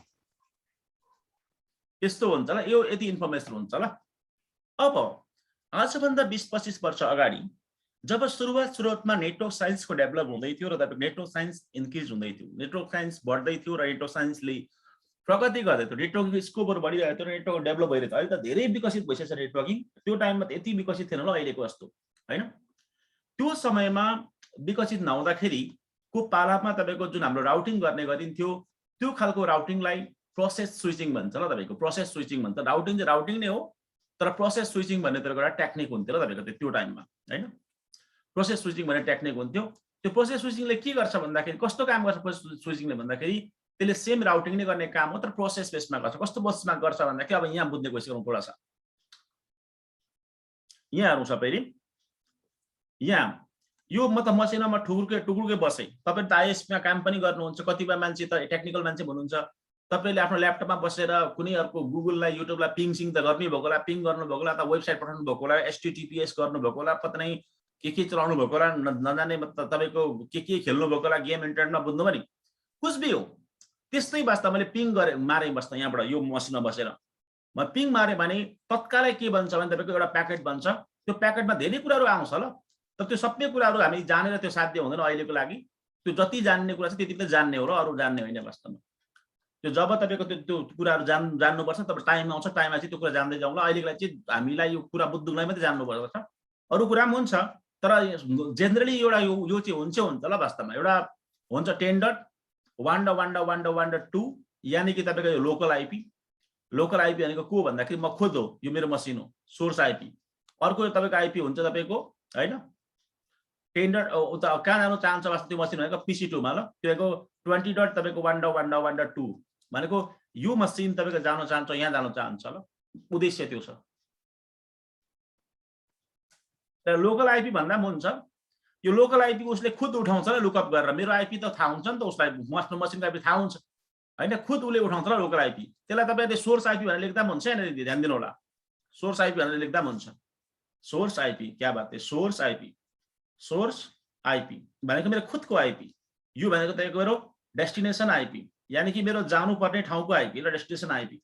यस्तो हुन्छ ल, यो यति इन्फर्मेसन हुन्छ ल। अब आजभन्दा 20-25 वर्ष अगाडि जब सुरुवातमा नेटवर्क साइन्सको डेभलप हुँदै थियो र तपाईको नेटवर्क साइन्स इन्क्रिज हुँदै थियो, नेटवर्क साइन्स बढ्दै थियो र नेटवर्क साइन्सले प्रगति गर्दै थियो, नेटवर्किङ स्कोपहरु बढिरहेको थियो, नेटवर्क डेभलप भइरहेको थियो। अहिले त धेरै विकसित भइसकेछ नेटवर्किङ। त्यो टाइममा त यति विकसित थिएन ल अहिलेको जस्तो, हैन? त्यो समयमा विकसित नहुँदाखेरि को पालामा तपाईको जुन हाम्रो राउटिङ गर्ने गरिन्थ्यो, त्यो खालको राउटिङलाई प्रोसेस स्विचिङ भन्छ ल। तपाईको प्रोसेस स्विचिङ भन्छ। राउटिङ चाहिँ राउटिङ नै हो, तर प्रोसेस स्विचिङ भन्ने एउटा टेक्निक हुन्थ्यो ल तपाईको त्यो टाइममा, हैन? प्रोसेस स्विचिङ भन्ने टेक्निक हुन्थ्यो। त्यो प्रोसेस स्विचिङले के गर्छ भन्दाखेरि कस्तो काम गर्छ प्रोसेस स्विचिङले भन्दाखेरि त्यसले सेम राउटिङ नै गर्ने काम हो तर प्रोसेस बेसमा गर्छ। कस्तो बेसमा गर्छ भन्दाखेरि अब यहाँ बुझ्ने कोसिस गरौँ थोडा सा। यहाँ हेरौँ सबैले, यहाँ यो म त मसिनामा टुक्रुके बसेँ। तपाईँ त आइएसपीमा काम पनि गर्नुहुन्छ, कतिपय मान्छे त टेक्निकल मान्छे हुनुहुन्छ, तपाईँले आफ्नो ल्यापटपमा बसेर कुनै अर्को गुगललाई युट्युबलाई पिङ त गर्नुभएको होला, पिङ गर्नुभएको होला, त वेबसाइट पठाउनु भएको होला, HTTPS गर्नुभएको होला, पत्ता नै के चलाउनु भएको होला, नजाने तपाईँको के खेल्नु भएको होला, गेम इन्टरनेटमा बुझ्नु पनि कुछ भी हो। त्यस्तै वास्ता मैले पिङ गरेँ मारेँ वास्ता यहाँबाट यो मसिनमा बसेर म पिङ मारेँ भने तत्कालै के बन्छ भने तपाईँको एउटा प्याकेट बन्छ। त्यो प्याकेटमा धेरै कुराहरू आउँछ ल, तर त्यो सबै कुराहरू हामी जानेर त्यो साध्य हुँदैन अहिलेको लागि। त्यो जति जान्ने कुरा छ त्यति त जान्ने हो र अरू जान्ने होइन वास्तवमा। त्यो जब तपाईँको त्यो कुराहरू जान्नुपर्छ तब टाइम आउँछ, टाइममा चाहिँ त्यो कुरा जान्दै जाउँला। अहिलेको लागि चाहिँ हामीलाई यो कुरा बुझ्नुलाई मात्रै जान्नुपर्छ, अरू कुरा पनि हुन्छ तर जेनरली एउटा यो चाहिँ हुन्छ ल वास्तवमा। एउटा हुन्छ 10.1.1.1.1.2 यानि कि तपाईँको यो लोकल आइपी। लोकल आइपी भनेको को भन्दाखेरि म खुद हो, यो मेरो मसिन हो, सोर्स आइपी। अर्को तपाईँको आइपी हुन्छ तपाईँको होइन 10. कहाँ जानु चाहन्छ वास्तव त्यो मसिन भनेको PC2 मा ल, त्यो 20.1.1.1.2 भनेको यो मसिन तपाईँको जान चाहन्छ, यहाँ जान चाहन्छ ल, उद्देश्य त्यो छ। तर लोकल आइपी भन्दा पनि हुन्छ, यो लोकल आइपी उसले खुद उठाउँछ ल लुकअप गरेर। मेरो आइपी त थाहा हुन्छ नि त उसलाई, आफ्नो मसिनको आइपी थाहा हुन्छ होइन, खुद उसले उठाउँछ ल लोकल आइपी। त्यसलाई तपाईँले सोर्स आइपी भनेर लेख्दा पनि हुन्छ, यहाँनिर ध्यान दिनु होला, सोर्स आइपी भनेर लेख्दा पनि हुन्छ। सोर्स आइपी क्या बात है, सोर्स आइपी। सोर्स आइपी भनेको मेरो खुदको आइपी, यो भनेको तपाईँको मेरो डेस्टिनेसन आइपी, यानि कि मेरो जानुपर्ने ठाउँको आइपी र डेस्टिनेसन आइपी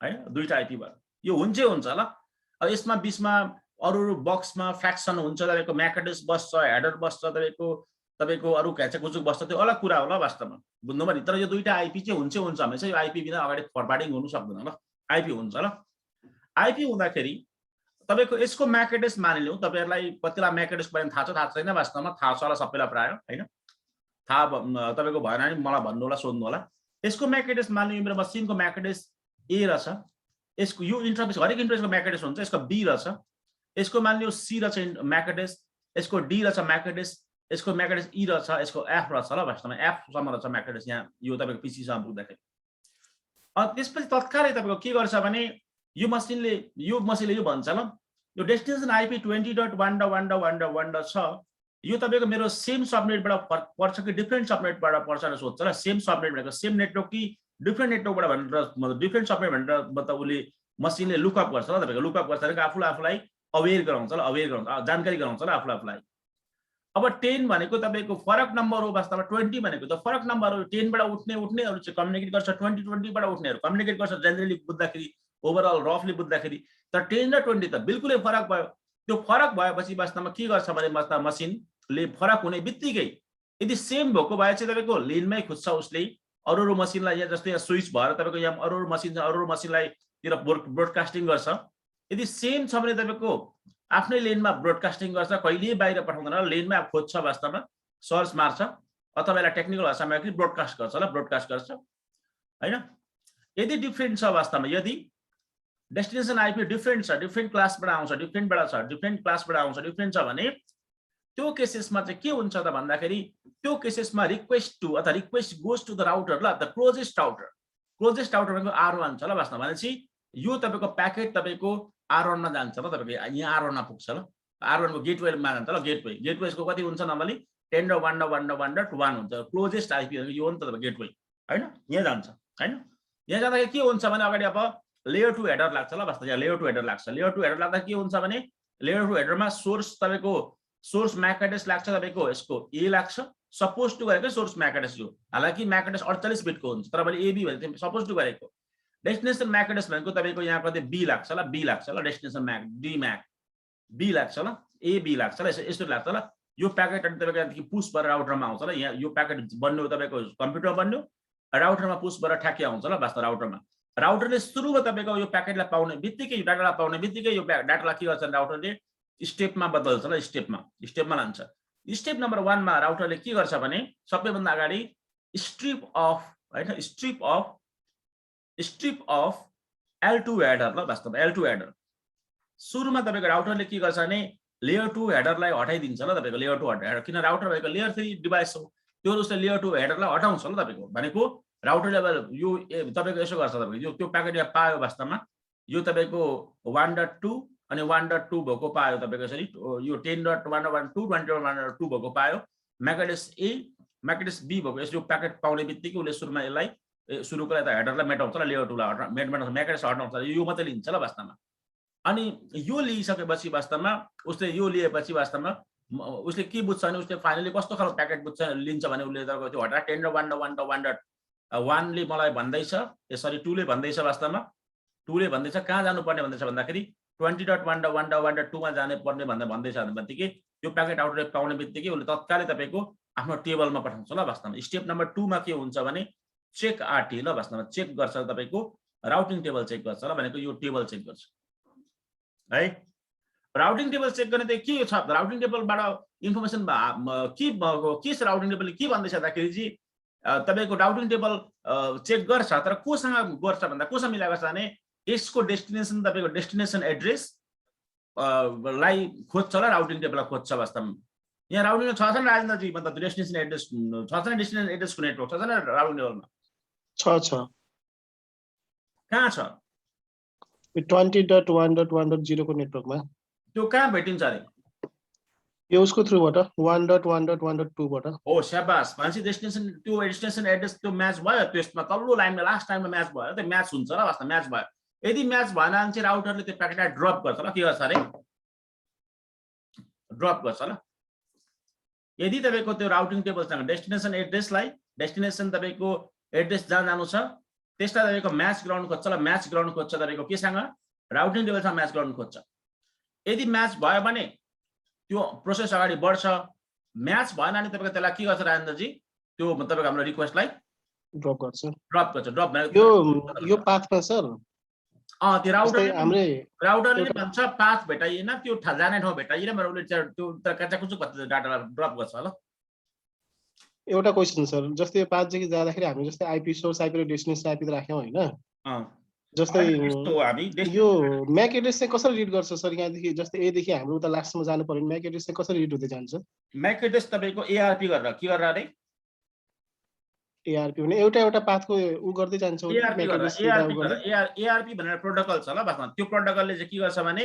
होइन, दुईटा आइपी भयो। यो हुन्छ ल। अब यसमा बिचमा अरू बक्समा फ्र्याक्सन हुन्छ, तपाईँको म्याक एड्रेस बस्छ, हेडर बस्छ, तपाईँको अरू घ्याचेकुचुक बस्छ, त्यो अलग कुरा हो ल वास्तवमा, बुझ्नु पनि। तर यो दुईटा आइपी चाहिँ हुन्छ हमेसा। यो आइपी बिना अगाडि फरवार्डिङ हुनु सक्दैन ल, आइपी हुन्छ ल। आइपी हुँदाखेरि तपाईँको यसको म्याक एड्रेस मानिलिउँ, तपाईँहरूलाई कतिलाई म्याक एड्रेस बारेमा थाहा छैन वास्तवमा, थाहा छ होला सबैलाई प्राय होइन, थाहा तपाईँको भएन भने मलाई भन्नु होला, सोध्नु होला। यसको म्याक एड्रेस मानिलिउँ मेरो मसिनको म्याक एड्रेस A रहेछ, यसको यो इन्टरफेस हरेक इन्टरफेसको म्याक एड्रेस हुन्छ, यसको B रहेछ, यसको मानिलिउँ C रहेछ म्याक एड्रेस, यसको D रहेछ म्याक एड्रेस, यसको म्याक एड्रेस E रहेछ, यसको F रहेछ ल वास्तवमा, F सम्म रहेछ म्याक एड्रेस यहाँ यो तपाईँको PC सम्म पुग्दाखेरि। त्यसपछि तत्कालै तपाईँको के गर्छ भने यो मसिनले यो भन्छ ल, यो डेस्टिनेसन आइपी 20.1.1.1.1 छ, यो तपाईँको मेरो सेम सबनेटबाट पर्छ कि डिफ्रेन्ट सबनेटबाट पर्छ भनेर सोध्छ ल। सेम सबनेट भनेको सेम नेटवर्क कि डिफ्रेन्ट नेटवर्कबाट भनेर, डिफ्रेन्ट सबनेट भनेर मतलब उसले मसिनले लुकअप गर्छ ल। तपाईँको लुकअप गर्छ भनेको आफूलाई अवेर गराउँछ ल, अवेर गराउँछ, जानकारी गराउँछ ल आफूलाई। अब 10 भनेको तपाईँको फरक नम्बर हो वास्तवमा, 20 भनेको त फरक नम्बर हो। 10 बाट उठ्नेहरू चाहिँ कम्युनिकेट गर्छ, 20 बाट उठ्नेहरू कम्युनिकेट गर्छ जेनरली बुझ्दाखेरि, ओभरअल रफली बुझ्दाखेरि। तर 10 र 20 त बिल्कुलै फरक भयो। त्यो फरक भएपछि वास्तवमा के गर्छ भने मसिनले फरक हुने बित्तिकै यदि सेम भएको भए चाहिँ तपाईँको लेनमै खुज्छ उसले, अरू मसिनलाई यहाँ जस्तै यहाँ स्विच भएर तपाईँको यहाँ अरू मसिनलाई तिर ब्रोडकास्टिङ गर्छ। यदि सेम छ भने तपाईँको आफ्नै लेनमा ब्रोडकास्टिङ गर्छ, कहिले बाहिर पठाउँदैन, लेनमै खोज्छ वास्तवमा, सर्च मार्छ, अथवा यसलाई टेक्निकल भाषामा कि ब्रोडकास्ट गर्छ ल, ब्रोडकास्ट गर्छ होइन। यदि डिफ्रेन्ट छ वास्तवमा, यदि डेस्टिनेसन आइपी डिफ्रेन्ट छ, डिफ्रेन्ट क्लासबाट आउँछ, डिफ्रेन्ट क्लासबाट आउँछ, डिफ्रेन्ट छ भने त्यो केसेसमा चाहिँ के हुन्छ त भन्दाखेरि त्यो केसेसमा रिक्वेस्ट टु अथवा request goes to the router ल, द क्लोजेस्ट राउटर भनेको R1 छ ल वास्तवमा। भनेपछि यो तपाईँको प्याकेट तपाईँको R1 मा जान्छ ल, तपाईँको यहाँ R1 मा पुग्छ ल, R1 को गेटवेमा जान्छ ल। गेटवेको कति हुन्छ नर्मली 10.1.1.1 हुन्छ, क्लोजेस्ट आइपी भनेको यो हो नि त तपाईँको गेटवे होइन, यहाँ जान्छ होइन। यहाँ जाँदाखेरि के हुन्छ भने अगाडि अब लेयर 2 हेडर लाग्छ ल वास्तवमा, यहाँ लेयर 2 हेडर लाग्छ। लेयर 2 हेडर लाग्दा के हुन्छ भने लेयर 2 हेडरमा सोर्स तपाईँको सोर्स म्याक एड्रेस लाग्छ, तपाईँको यसको A लाग्छ, सपोज टु गरेको सोर्स म्याक एड्रेस यो, हालाकि म्याक एड्रेस 48 बिटको हुन्छ तर मैले AB भनेको सपोज टु गरेको। डेस्टिनेसन म्याक एड्रेस भनेको तपाईँको यहाँ कतै B लाग्छ ल, डेस्टिनेसन म्याक B लाग्छ ल, AB लाग्छ ल, यस्तो लाग्छ ल। यो प्याकेट तपाईँको यहाँदेखि पुश भएर राउटरमा आउँछ ल, यहाँ यो प्याकेट बन्यो तपाईँको कम्प्युटरमा बन्यो, राउटरमा पुश भएर ठ्याक्कै आउँछ ल वास्तव राउटरमा। राउटरले सुरुमा तपाईँको यो प्याकेटलाई पाउने बित्तिकै, यो डाटालाई पाउने बित्तिकै यो डाटालाई के गर्छ राउटरले स्टेपमा बदल्छ ल, स्टेपमा लान्छ। स्टेप नम्बर 1 मा राउटरले के गर्छ भने सबैभन्दा अगाडि स्ट्रिप अफ L2 हेडर ल वास्तवमा, L2 हेडर सुरुमा तपाईँको राउटरले के गर्छ भने लेयर 2 हेडरलाई हटाइदिन्छ ल तपाईको लेयर 2 हेडर किन राउटर भएको लेयर 3 डिभाइस हो त्यो उसले लेयर 2 हेडरलाई हटाउँछ ल तपाईको भनेको राउटर लेभल यो तपाईको यसो गर्छ तपाईको यो त्यो प्याकेट पायो वास्तवमा यो तपाईको 1.2 अनि 1.2 भएको पायो तपाईको यसरी यो 10.1.1.2 20.1.2 भएको पायो म्याकेडेस ए म्याकेडेस बी भएको यसो प्याकेट पाउने बित्तिकै उसले सुरुमा यसलाई सुरुको त हेडरलाई मेटाउँछ ल लेयर 2 लाई म्याकेडेस हटाउँछ यो मात्रै लिन्छ ल वास्तवमा अनि यो लिइसकेपछि वास्तवमा उसले यो लिएपछि वास्तवमा उसले के बुझ्छ भने उसले फाइनली कस्तो खालको प्याकेट बुझ्छ लिन्छ भने उसले त त्यो हटा 10.1.1.1 ले मलाई भन्दैछ सरी 2 ले भन्दैछ वास्तवमा 2 ले भन्दैछ कहाँ जानुपर्ने भन्दैछ भन्दाखेरि 20.1.1.1.2 मा जाने पर्ने भन्दैछ भनेदेखि यो प्याकेट आउटले पाउने बित्तिकै उसले तत्कालै तपाईको आफ्नो टेबलमा पठाउँछ ल वास्तवमा स्टेप नम्बर 2 मा के हुन्छ भने चेक आरटी ल वास्तवमा चेक गर्छ तपाईको राउटिङ टेबल चेक गर्छ ल भनेको यो टेबल चेक गर्छ है राउटिङ टेबल चेक गर्ने त के छ राउटिङ टेबलबाट इन्फर्मेसन के छ राउटिङ टेबलले के भन्दैछ भन्दाखेरि जी तपाईको राउटिङ टेबल चेक गर्छ तर कोसँग गर्छ भन्दा कोसँग मिलाएको छ भने यसको डेस्टिनेसन तपाईको डेस्टिनेसन एड्रेस लाई खोज्छ ल राउटिङ टेबललाई खोज्छ वास्तवमा यहाँ राउटिङ छ छैन राजेन्द्रजी मतलब डेस्टिनेसन एड्रेस छ छैन डेस्टिनेसन एड्रेसको नेटवर्क छ छैन राउटिङ टेबलमा छ कहाँ छ 20.1.1.0 को नेटवर्कमा त्यो कहाँ भेटिन्छ अरे यो उसको थ्रुबाट 1.1.1.2 बाट हो शाबास भनेपछि डेस्टिनेसन त्यो डेस्टिनेसन एड्रेस त्यो म्याच भयो त्यसमा तल्लो लाइनमा लास्ट टाइममा म्याच भयो त्यो म्याच हुन्छ र वास्तवमा म्याच भयो यदि म्याच भएन भने चाहिँ राउटरले त्यो प्याकेटलाई ड्रप गर्छ ल के गर्छ अरे ड्रप गर्छ ल यदि तपाईको त्यो राउटिङ टेबलसँग डेस्टिनेसन एड्रेसलाई डेस्टिनेसन तपाईको एड्रेस जहाँ जानु छ त्यसलाई तपाईको म्याच गराउनु खोज्छ ल म्याच गराउनु खोज्छ तपाईको केसँग राउटिङ टेबलसँग म्याच गराउनु खोज्छ यदि म्याच भयो भने त्यो प्रोसेस अगाडि बढ्छ म्याच भएन भने तपाईको त्यसलाई के गर्छ राजेन्द्रजी त्यो तपाईको हाम्रो रिक्वेस्टलाई ड्रप गर्छ ड्रप यो यो पाथमा सर त्यो राउटरले भन्छ पाथ भेटाइएन त्यो जाने ठाउँ भेटाइएन मेरो उसले त्यो कच्चाकुचुक डाटा ड्रप गर्छ ल एउटा क्वेशन सर जस्तै यो पाथदेखि जाँदाखेरि हामी जस्तै आइपी सोर्स आइपी र डेस्टिनेसन आइपी राख्यौं हैन जस्तै यो म्याक एड्रेस चाहिँ कसरी रिड गर्छ सर यहाँदेखि जस्तै ए देखि हाम्रो उता लास्टमा जानु पर्यो म्याक एड्रेस चाहिँ कसरी रिड हुँदै जान्छ म्याक एड्रेस तपाईको एआरपी गरेर के गरेर अरे एआरपी भने एउटा पाथको उ गर्दै जान्छ एआरपी भनेर प्रोटोकल छ ल वास्तवमा त्यो प्रोटोकलले चाहिँ के गर्छ भने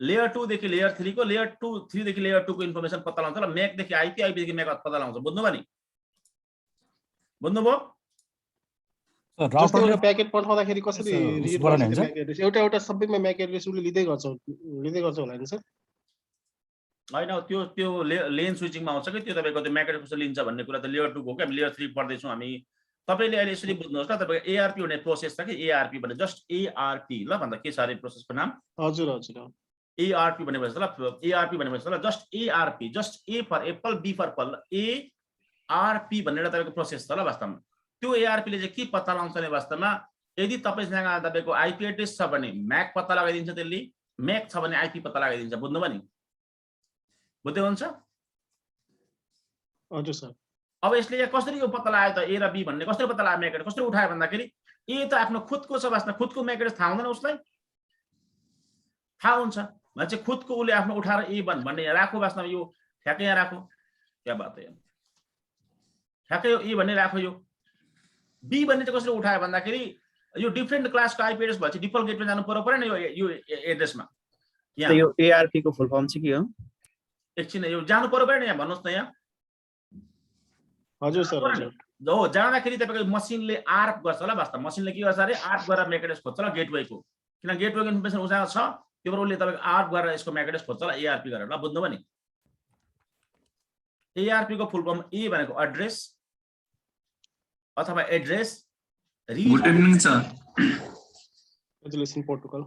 लेयर 2 देखि लेयर 3 को लेयर 2 3 देखि लेयर 2 को इन्फर्मेसन पत्ता लगाउँछ ल म्याक देखि आइपी आइपी देखि म्याक पत्ता लगाउँछ बुझ्नुभयो नि बुझ्नुभयो राउटरले प्याकेट पठाउँदाखेरि कसरी रिड गर्छ म्याक एड्रेस एउटा सबैमा म्याक एड्रेस उले लिँदै गर्छ होला नि सर हैन त्यो लेन स्विचिङमा आउँछ कि त्यो तपाईको त्यो म्याक एड्रेस कसरी लिन्छ भन्ने कुरा त लेयर 2 को हो कि हामी लेयर 3 पढ्दै छौं हामी तपाईले अहिले यसरी बुझ्नुहोस् ल तपाईको एआरपी भन्ने प्रोसेस छ कि एआरपी भने जस्ट एआरपी ल भन्दा के छ अरे प्रोसेसको नाम हजुर एआरपी भनेपछि ल एआरपी भनेपछि ल just ARP just A for apple B for पल एआरपी भन्ने एउटा तपाईको प्रोसेस छ ल वास्तवमा त्यो एआरपी ले चाहिँ के पत्ता लगाउँछ भने वास्तवमा यदि तपाईसँग तपाईको आइपी एड्रेस छ भने म्याक पत्ता लगाइदिन्छ त्यसले म्याक छ भने आइपी पत्ता लगाइदिन्छ बुझ्नुभयो नि बुझ्दै हुन्छ हजुर सर अब यसले यहाँ कसरी यो पत्ता लगायो त ए र बी भन्ने कसरी पत्ता लगायो म्याक एड्रेस कसरी उठायो भन्दाखेरि ए त आफ्नो खुदको छ वास्तवमा खुदको म्याक एड्रेस थाहा हुँदैन उसलाई थाहा हुन्छ भने चाहिँ खुदको उले आफ्नो उठाएर ए भन्ने यहाँ राखो वास्तवमा यो ठ्याक्कै यहाँ राखो क्या बात हो ठ्याक्कै यो ए भन्ने राखो यो बी भन्ने चाहिँ कसरी उठायो भन्दाखेरि यो डिफरेन्ट क्लासको आइपी एड्रेस भएपछि डिफल्ट गेटमा जानु परेन यो एड्रेसमा यहाँ यो एआरपी को फुल फर्म चाहिँ के हो एकछिन यो जानु परेन यहाँ भन्नुस् न यहाँ हजुर सर हो जाँदाखेरि तपाईको मसिनले आर्प गर्छ ल वास्तव मसिनले के गर्छ अरे आर्प गरेर म्याक एड्रेस खोज्छ ल गेटवेको किन गेटवेको इन्फर्मेसन उसँग छ त्यो भएर उसले तपाईको आर्प गरेर यसको म्याक एड्रेस खोज्छ ल एआरपी गरेर ल बुझ्नुभयो नि एआरपी को फुल फर्म ए भनेको एड्रेस अथवा address good evening sir resolution protocol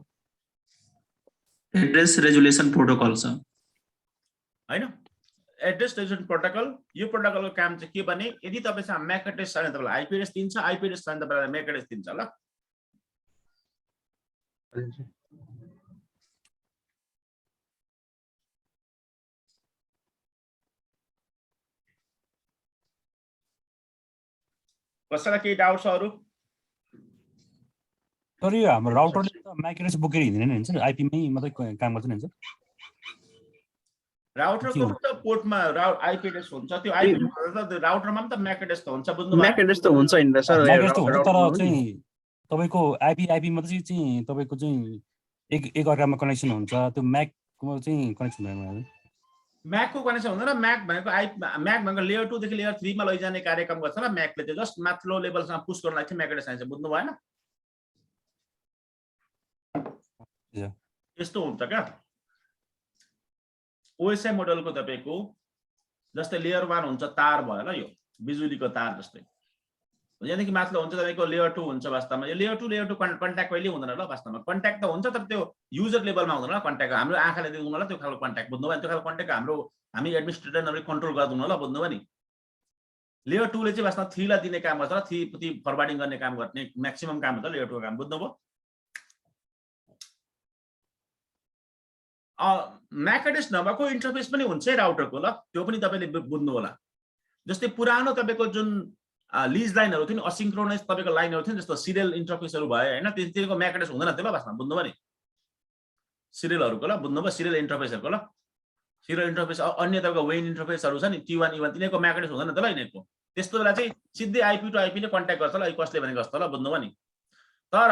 address resolution protocol छ हैन एड्रेस रेजुलेसन प्रोटोकल यो प्रोटोकलको काम चाहिँ के भने यदि तपाईसँग म्याक एड्रेस छ भने तपाईलाई आइपी एड्रेस दिन्छ आइपी एड्रेस छ भने तपाईलाई म्याक एड्रेस दिन्छ ल कसैलाई केही डाउट छ अरु तर यो हाम्रो राउटरले त म्याक एड्रेस बोकेर हिँड्दैन नि हुन्छ आइपी मै मात्रै काम गर्छ नि हुन्छ राउटरको त पोर्टमा आइपी एड्रेस हुन्छ, त्यो आइपी राउटरमा पनि त म्याक एड्रेस त हुन्छ, बुझ्नुभयो? म्याक एड्रेस त हुन्छ नि सर, म्याक एड्रेस त हुन्छ, तर चाहिँ तपाईको आइपी मात्रै चाहिँ तपाईको चाहिँ एक अर्कामा कनेक्सन हुन्छ, त्यो म्याकको चाहिँ कनेक्सन हुँदैन। म्याकको कनेक्सन हुँदैन। म्याक भनेको लेयर 2 देखि लेयर 3 मा लैजाने कार्यक्रम गर्छ र म्याकले चाहिँ जस्ट माथिल्लो लेभलसम्म पुश गर्न लागि म्याक एड्रेस चाहिन्छ, बुझ्नु भएन? यस्तो हुन्छ क्या ओएसआई मोडलको तपाईको। जस्तै लेयर 1 हुन्छ तार भयो ल, यो बिजुलीको तार जस्तै, यहाँदेखि माथिल्लो हुन्छ तपाईको लेयर 2 हुन्छ। वास्तवमा यो लेयर 2 कन्ट्याक्ट कहिले हुँदैन ल, वास्तवमा कन्ट्याक्ट त हुन्छ तर त्यो युजर लेभलमा हुँदैन ल कन्ट्याक्ट। हाम्रो आँखाले देख्दैन ल त्यो खालको कन्ट्याक्ट, बुझ्नु भयो? त्यो खालको कन्ट्याक्ट हामी एडमिनिस्ट्रेटरले कन्ट्रोल गर्दैन ल, बुझ्नु भयो नि? लेयर 2 ले चाहिँ वास्तवमा 3 लाई दिने काम गर्छ र 3 फरवार्डिङ गर्ने काम गर्ने म्याक्सिमम काम हुन्छ लेयर 2 को काम, बुझ्नु भयो? म्याक एड्रेस नभएको इन्टरफेस पनि हुन्छ राउटरको ल, त्यो पनि तपाईले बुझ्नु होला। जस्तै पुरानो तपाईको जुन लिज लाइनहरु थियो नि, असिंक्रोनस तपाईको लाइनहरु थियो नि, जस्तो सिरियल इन्टरफेसहरु भयो हैन, त्यसको म्याक एड्रेस हुँदैन त्यो ल, वास्तवमा बुझ्नु भयो नि? सिरियलहरुको ल, बुझ्नु भयो? सिरियल इन्टरफेसहरुको ल, सिरियल इन्टरफेस अन्य तपाईको वेन इन्टरफेसहरु छ नि, T1 E1 तिनीहरुको म्याक एड्रेस हुँदैन त्यो ल यिनीहरुको। त्यस्तो बेला चाहिँ सिधै आइपी टु आइपी ले कन्ट्याक्ट गर्छ ल, कसले भनेको जस्तो ल, बुझ्नु भयो नि? तर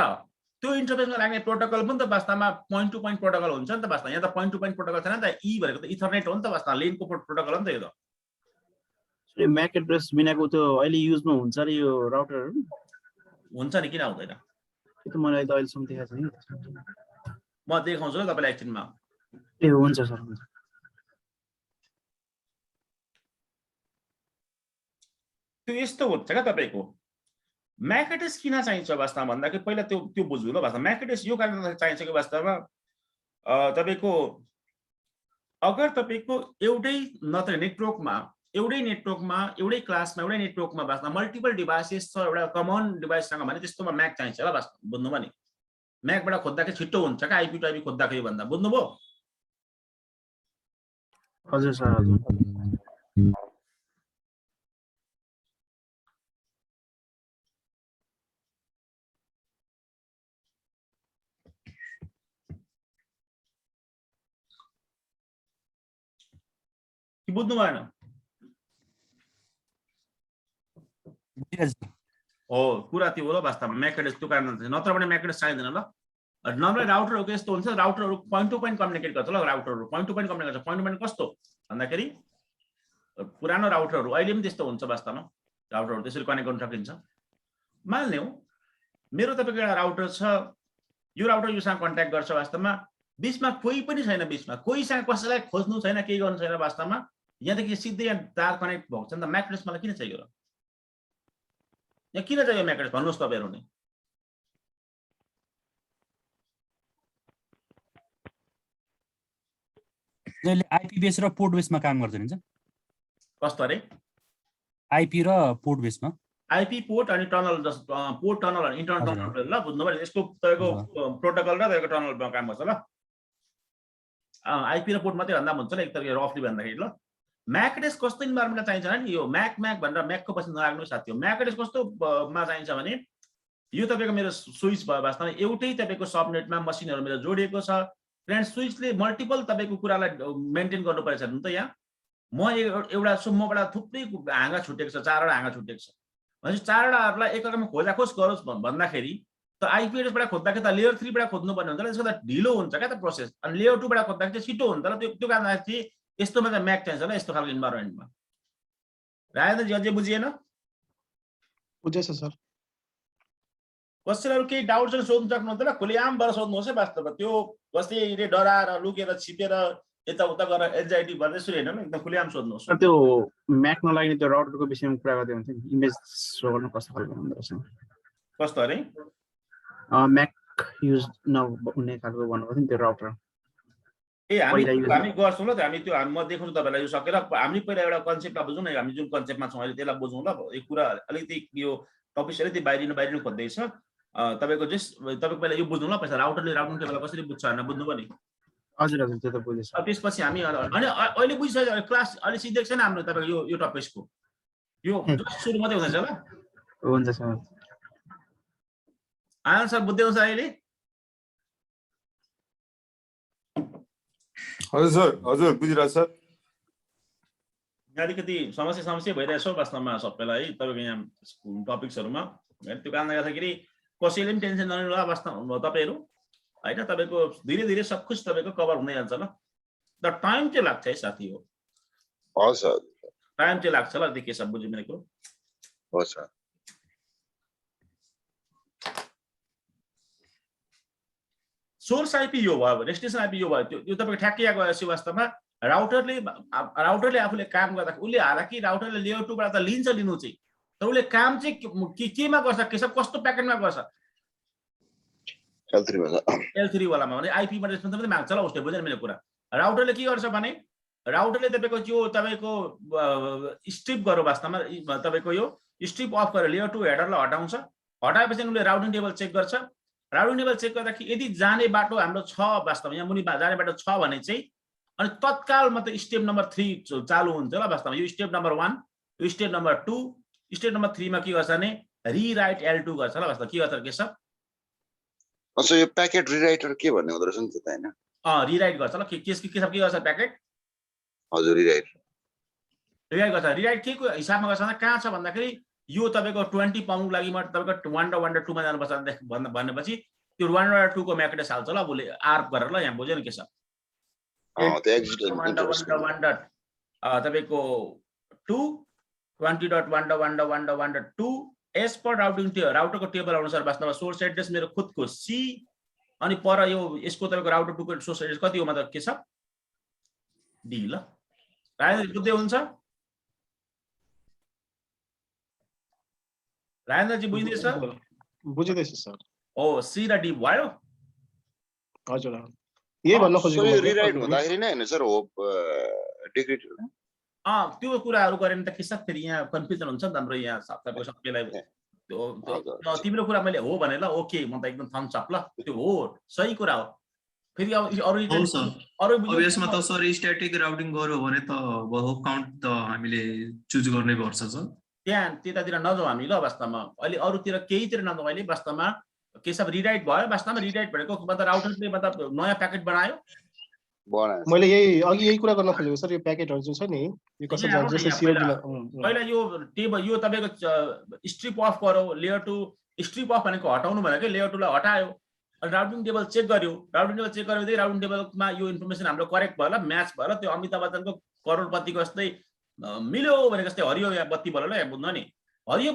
त्यो इन्टरफेसमा लाग्ने प्रोटोकल पनि त वास्तवमा पोइन्ट टु पोइन्ट प्रोटोकल हुन्छ नि त वास्तवमा। यहाँ त पोइन्ट टु पोइन्ट प्रोटोकल छैन नि त, ई भनेको त इथरनेट हो नि त वास्तवमा, लेनको प्रोटोकल हो नि त यो त। म्याक एड्रेस बिनाको त्यो अहिले युजमा हुन्छ र यो राउटरहरु हुन्छ नि, किन हुँदैन? त्यो त मलाई त अहिले सम्म देखाएको छैन। म देखाउँछु ल तपाईलाई एकछिनमा। ए हुन्छ सर। त्यो यस्तो हुन्छ क्या तपाईको। म्याक एड्रेस किन चाहिन्छ वास्तवमा भन्दाखेरि पहिला त्यो बुझ्नु ल। वास्तवमा म्याक एड्रेस यो कारण चाहिन्छ कि वास्तवमा तपाईको अगर तपाईको एउटै नत्र नेटवर्कमा एउटै क्लासमा एउटै नेटवर्कमा वास्तवमा मल्टिपल डिभाइसेस छ एउटा कमन डिभाइससँग भने त्यस्तोमा म्याक चाहिन्छ ल वास्तवमा, बुझ्नु भयो नि? म्याकबाट खोज्दाखेरि छिट्टो हुन्छ क्या आइपी टु आइपी खोज्दाखेरि भन्दा, बुझ्नुभयो? हजुर सर, हजुर। बुझ्नु भएन? हो, कुरा त्यो हो ल वास्तवमा। म्याक एड्रेस त्यो कारण नत्र भने म्याक एड्रेस चाहिँदैन ल। नर्मली राउटरहरुको यस्तो हुन्छ, राउटरहरु पोइन्ट टु पोइन्ट कम्युनिकेट गर्छ ल। राउटरहरु पोइन्ट टु पोइन्ट कम्युनिकेट गर्छ। पोइन्ट टु पोइन्ट कस्तो भन्दाखेरि पुरानो राउटरहरु अहिले पनि त्यस्तो हुन्छ वास्तवमा। राउटरहरु त्यसरी कनेक्ट गर्न सकिन्छ। मान्यौ मेरो तपाईको एउटा राउटर छ, यो राउटर योसँग कन्ट्याक्ट गर्छ वास्तवमा, बीचमा कोही पनि छैन, बीचमा कोहीसँग कसैलाई खोज्नु छैन, केही गर्नु छैन वास्तवमा। यहाँदेखि सिधै यहाँ तार कनेक्ट भएको छ नि त, म्याक एड्रेस मलाई किन चाहियो र? यहाँ किन चाहियो म्याक एड्रेस भन्नुहोस् तपाईहरु नै? जहिले आइपी बेस र पोर्ट बेसमा काम गर्छ नि? कस्तो अरे? आइपी र पोर्ट बेसमा? आइपी पोर्ट अनि टनल, पोर्ट टनल अनि इन्टरनल टनल ल, बुझ्नु भयो? यसको तपाईको प्रोटोकल र तपाईको टनलमा काम गर्छ ल। आइपी र पोर्ट मात्रै भन्दा हुन्छ ल, एक तरिकाले रफली भन्दाखेरि ल। म्याक एड्रेस कस्तो इन्भाइरोमेन्टमा चाहिन्छ भने यो म्याक भनेर म्याकको पछि नलाग्नु साथी हो। म्याक एड्रेस कस्तो मा चाहिन्छ भने यो तपाईको मेरो स्विच भयो वास्तवमा, एउटै तपाईको सबनेटमा मसिनहरु मेरो जोडिएको छ। फ्रेन्ड्स, स्विचले मल्टिपल तपाईको कुरालाई मेन्टेन गर्नु पर्छ नि त। यहाँ म एउटा मबाट थुप्रै हाँगा छुटेको छ, 4 वटा हाँगा छुटेको छ भनेपछि 4 वटाहरुलाई एकअर्कामा खोजाखोज गरोस् भन्दाखेरि त आइपी एड्रेसबाट खोज्दाखेरि त लेयर 3 बाट खोज्नु पर्ने हुन्छ ल। त्यसको त ढिलो हुन्छ क्या त प्रोसेस। अनि लेयर 2 बाट खोज्दाखेरि चाहिँ छिटो हुन्छ ल। त्यो कारणले चाहिँ यस्तोमा चाहिँ म्याक चाहिन्छ ल, यस्तो खालको इन्भाइरोमेन्टमा। राजेन्द्र जी अझै बुझिएन? बुझेछ सर। कसैले केही डाउट छ सोध्न सक्नुहुन्छ ल, खुलेआम भएर सोध्नुहोस् है वास्तवमा। त्यो कसैले डराएर लुकेर छिपेर यताउता गरेर एन्जाइटी भर्दै सुरु हैन, एकदम खुलेआम सोध्नुहोस्। त्यो म्याक नलाग्ने त्यो राउटरको विषयमा कुरा गर्दै हुन्थ्यो नि, इमेज शो गर्न कस्तो खालको हुँदो रहेछ? कस्तो अरे? म्याक युज नहुने खालको भन्नुभएको थियो नि त्यो राउटर। हामी गर्छौँ ल, हामी त्यो म देखाउँछु तपाईलाई यो सकेर। हामी पहिला एउटा कन्सेप्टलाई बुझौँ न, हामी जुन कन्सेप्टमा छौँ अहिले त्यसलाई बुझौँ ल। यो कुरा अलिकति यो टपिक अलिकति बाहिरिनु खोज्दैछ तपाईको। जस्ट तपाईको पहिला यो बुझौँ ल, पैसा राउटरले राउटिङ टेबल कसरी बुझ्छ भनेर बुझ्नु भयो नि? हजुर हजुर, त्यो त बुझेछ। त्यसपछि हामी अनि अहिले बुझिसक्यो क्लास अहिले सिधै छैन हाम्रो तपाईको यो टपिक्सको यो सुरु मात्रै हुँदैछ ल। हुन्छ सर। आनन्द सर बुझ्दै हुन्छ अहिले? हजुर सर, हजुर बुझिरहेको छ। अलिकति समस्या भइरहेछ वास्तवमा सबैलाई है तपाईँको यहाँ टपिक्सहरुमा हैन। त्यो कारणले गर्दाखेरि कसैले पनि टेन्सन नलिनु होला वास्तवमा तपाईहरु हैन। तपाईको धीरे धीरे सब कुछ तपाईको कभर हुँदै जान्छ ल। द टाइम चाहिँ लाग्छ है साथी हो। हस् सर, टाइम चाहिँ लाग्छ ल। देखिए सब बुझ्यो मेरो कुरो। हस् सर। सोर्स आइपी यो भयो, डेस्टिनेसन आइपी यो भयो। त्यो तपाईको ठ्याक्कै गएपछि वास्तवमा राउटरले आफूले काम गर्दा उले हालाकि राउटरले लेयर 2 बाट त लिन्छ लिनु चाहिँ, तर उले काम चाहिँ केमा गर्छ, के सब कस्तो प्याकेटमा गर्छ L3 वालामा भने आइपी मा रेस्पोन्स पनि माग्छ ल उसले। बुझ्दैन मेरो कुरा। राउटरले के गर्छ भने राउटरले तपाईको त्यो तपाईको स्ट्रिप गर्यो वास्तवमा तपाईको यो स्ट्रिप अफ गरेर लेयर 2 हेडरलाई हटाउँछ। हटाएपछि उले राउटिङ टेबल चेक गर्छ। राउटिङ टेबल चेक गर्दाखेरि यदि जाने बाटो हाम्रो छ वास्तवमा यहाँ मुनि जाने बाटो छ भने चाहिँ अनि तत्काल मतलब स्टेप नम्बर 3 चालु हुन्छ ल वास्तवमा। यो स्टेप नम्बर 1, यो स्टेप नम्बर 2, स्टेप नम्बर 3 मा के गर्छ भने रिराइट L2 गर्छ ल वास्तवमा। के गर्छ के सब अच्छा यो प्याकेट रिराइटर के भन्ने हुँदो रहेछ नि त हैन? रिराइट गर्छ ल। के सब के गर्छ प्याकेट? हजुर रिराइट गर्छ। रिराइट के को हिसाबमा गर्छ भने कहाँ छ भन्दाखेरि यो तपाईको 20 पाउन्डको लागि म तपाईको 1 र 2 मा जानुपर्छ भनेपछि त्यो 1 र 2 को म्याकेडेस हाल्छ ल उसले आर्प गरेर ल। यहाँ बुझ्यो नि के छ? त्यो एक्जिट तपाईको 2 20.1.1.1.1.2 एज पर राउटरको टेबल अनुसार वास्तवमा सोर्स एड्रेस मेरो खुदको सी अनि पर यो यसको तपाईको राउटर 2 को सोर्स एड्रेस कति हो मतलब के छ डी ल। राजेन्द्र बुझ्दै हुन्छ? राजेन्द्र जी बुझ्दैछ? बुझिदैछ सर। ओ सी र डी भयो। हजुर यही भन्न खोजेको। रिराइट हुँदाखेरि नै हैन सर हो डिक्रिट। त्यो कुराहरु गरेन त के सब फेरि यहाँ कन्फ्युजन हुन्छ नि हाम्रो यहाँ सबैको सबैलाई। तिम्रो कुरा मैले हो भने ल ओके म त एकदम थम्स अप ल। त्यो हो सही कुरा हो। फेरि अब अब यसमा त सर स्ट्याटिक राउटिङ गर्यो भने त होप काउन्ट त हामीले चुज गर्नै पर्छ सर। त्यतातिर नजाऊ हामी ल वास्तवमा। अहिले अरूतिर केहीतिर नजाऊ अहिले वास्तवमा। के सब रिराइट भयो वास्तवमा। रिराइट भनेको मतलब राउटरले मतलब नयाँ प्याकेट बनायो। मैले अघि यही कुरा गर्न खोजेको सर। यो प्याकेटहरु जुन छ नि यो कसरी जान्छ जस्तो सीओडी मा पहिला यो टेबल यो तपाईको स्ट्रिप अफ गरो लेयर 2 स्ट्रिप अफ भनेको हटाउनु भनेको लेयर 2 लाई हटायो अनि राउटिङ टेबल चेक गर्यो। राउटिङ टेबल चेक गरेपछि राउटिङ टेबलमा यो इन्फर्मेसन हाम्रो करेक्ट भयो ल, म्याच भयो ल। त्यो अमिताभ बच्चनको करोडपतिको जस्तै मिल्यो भनेको जस्तै हरियो या बत्ती भयो ल। यहाँ बुझ्नु नि हरियो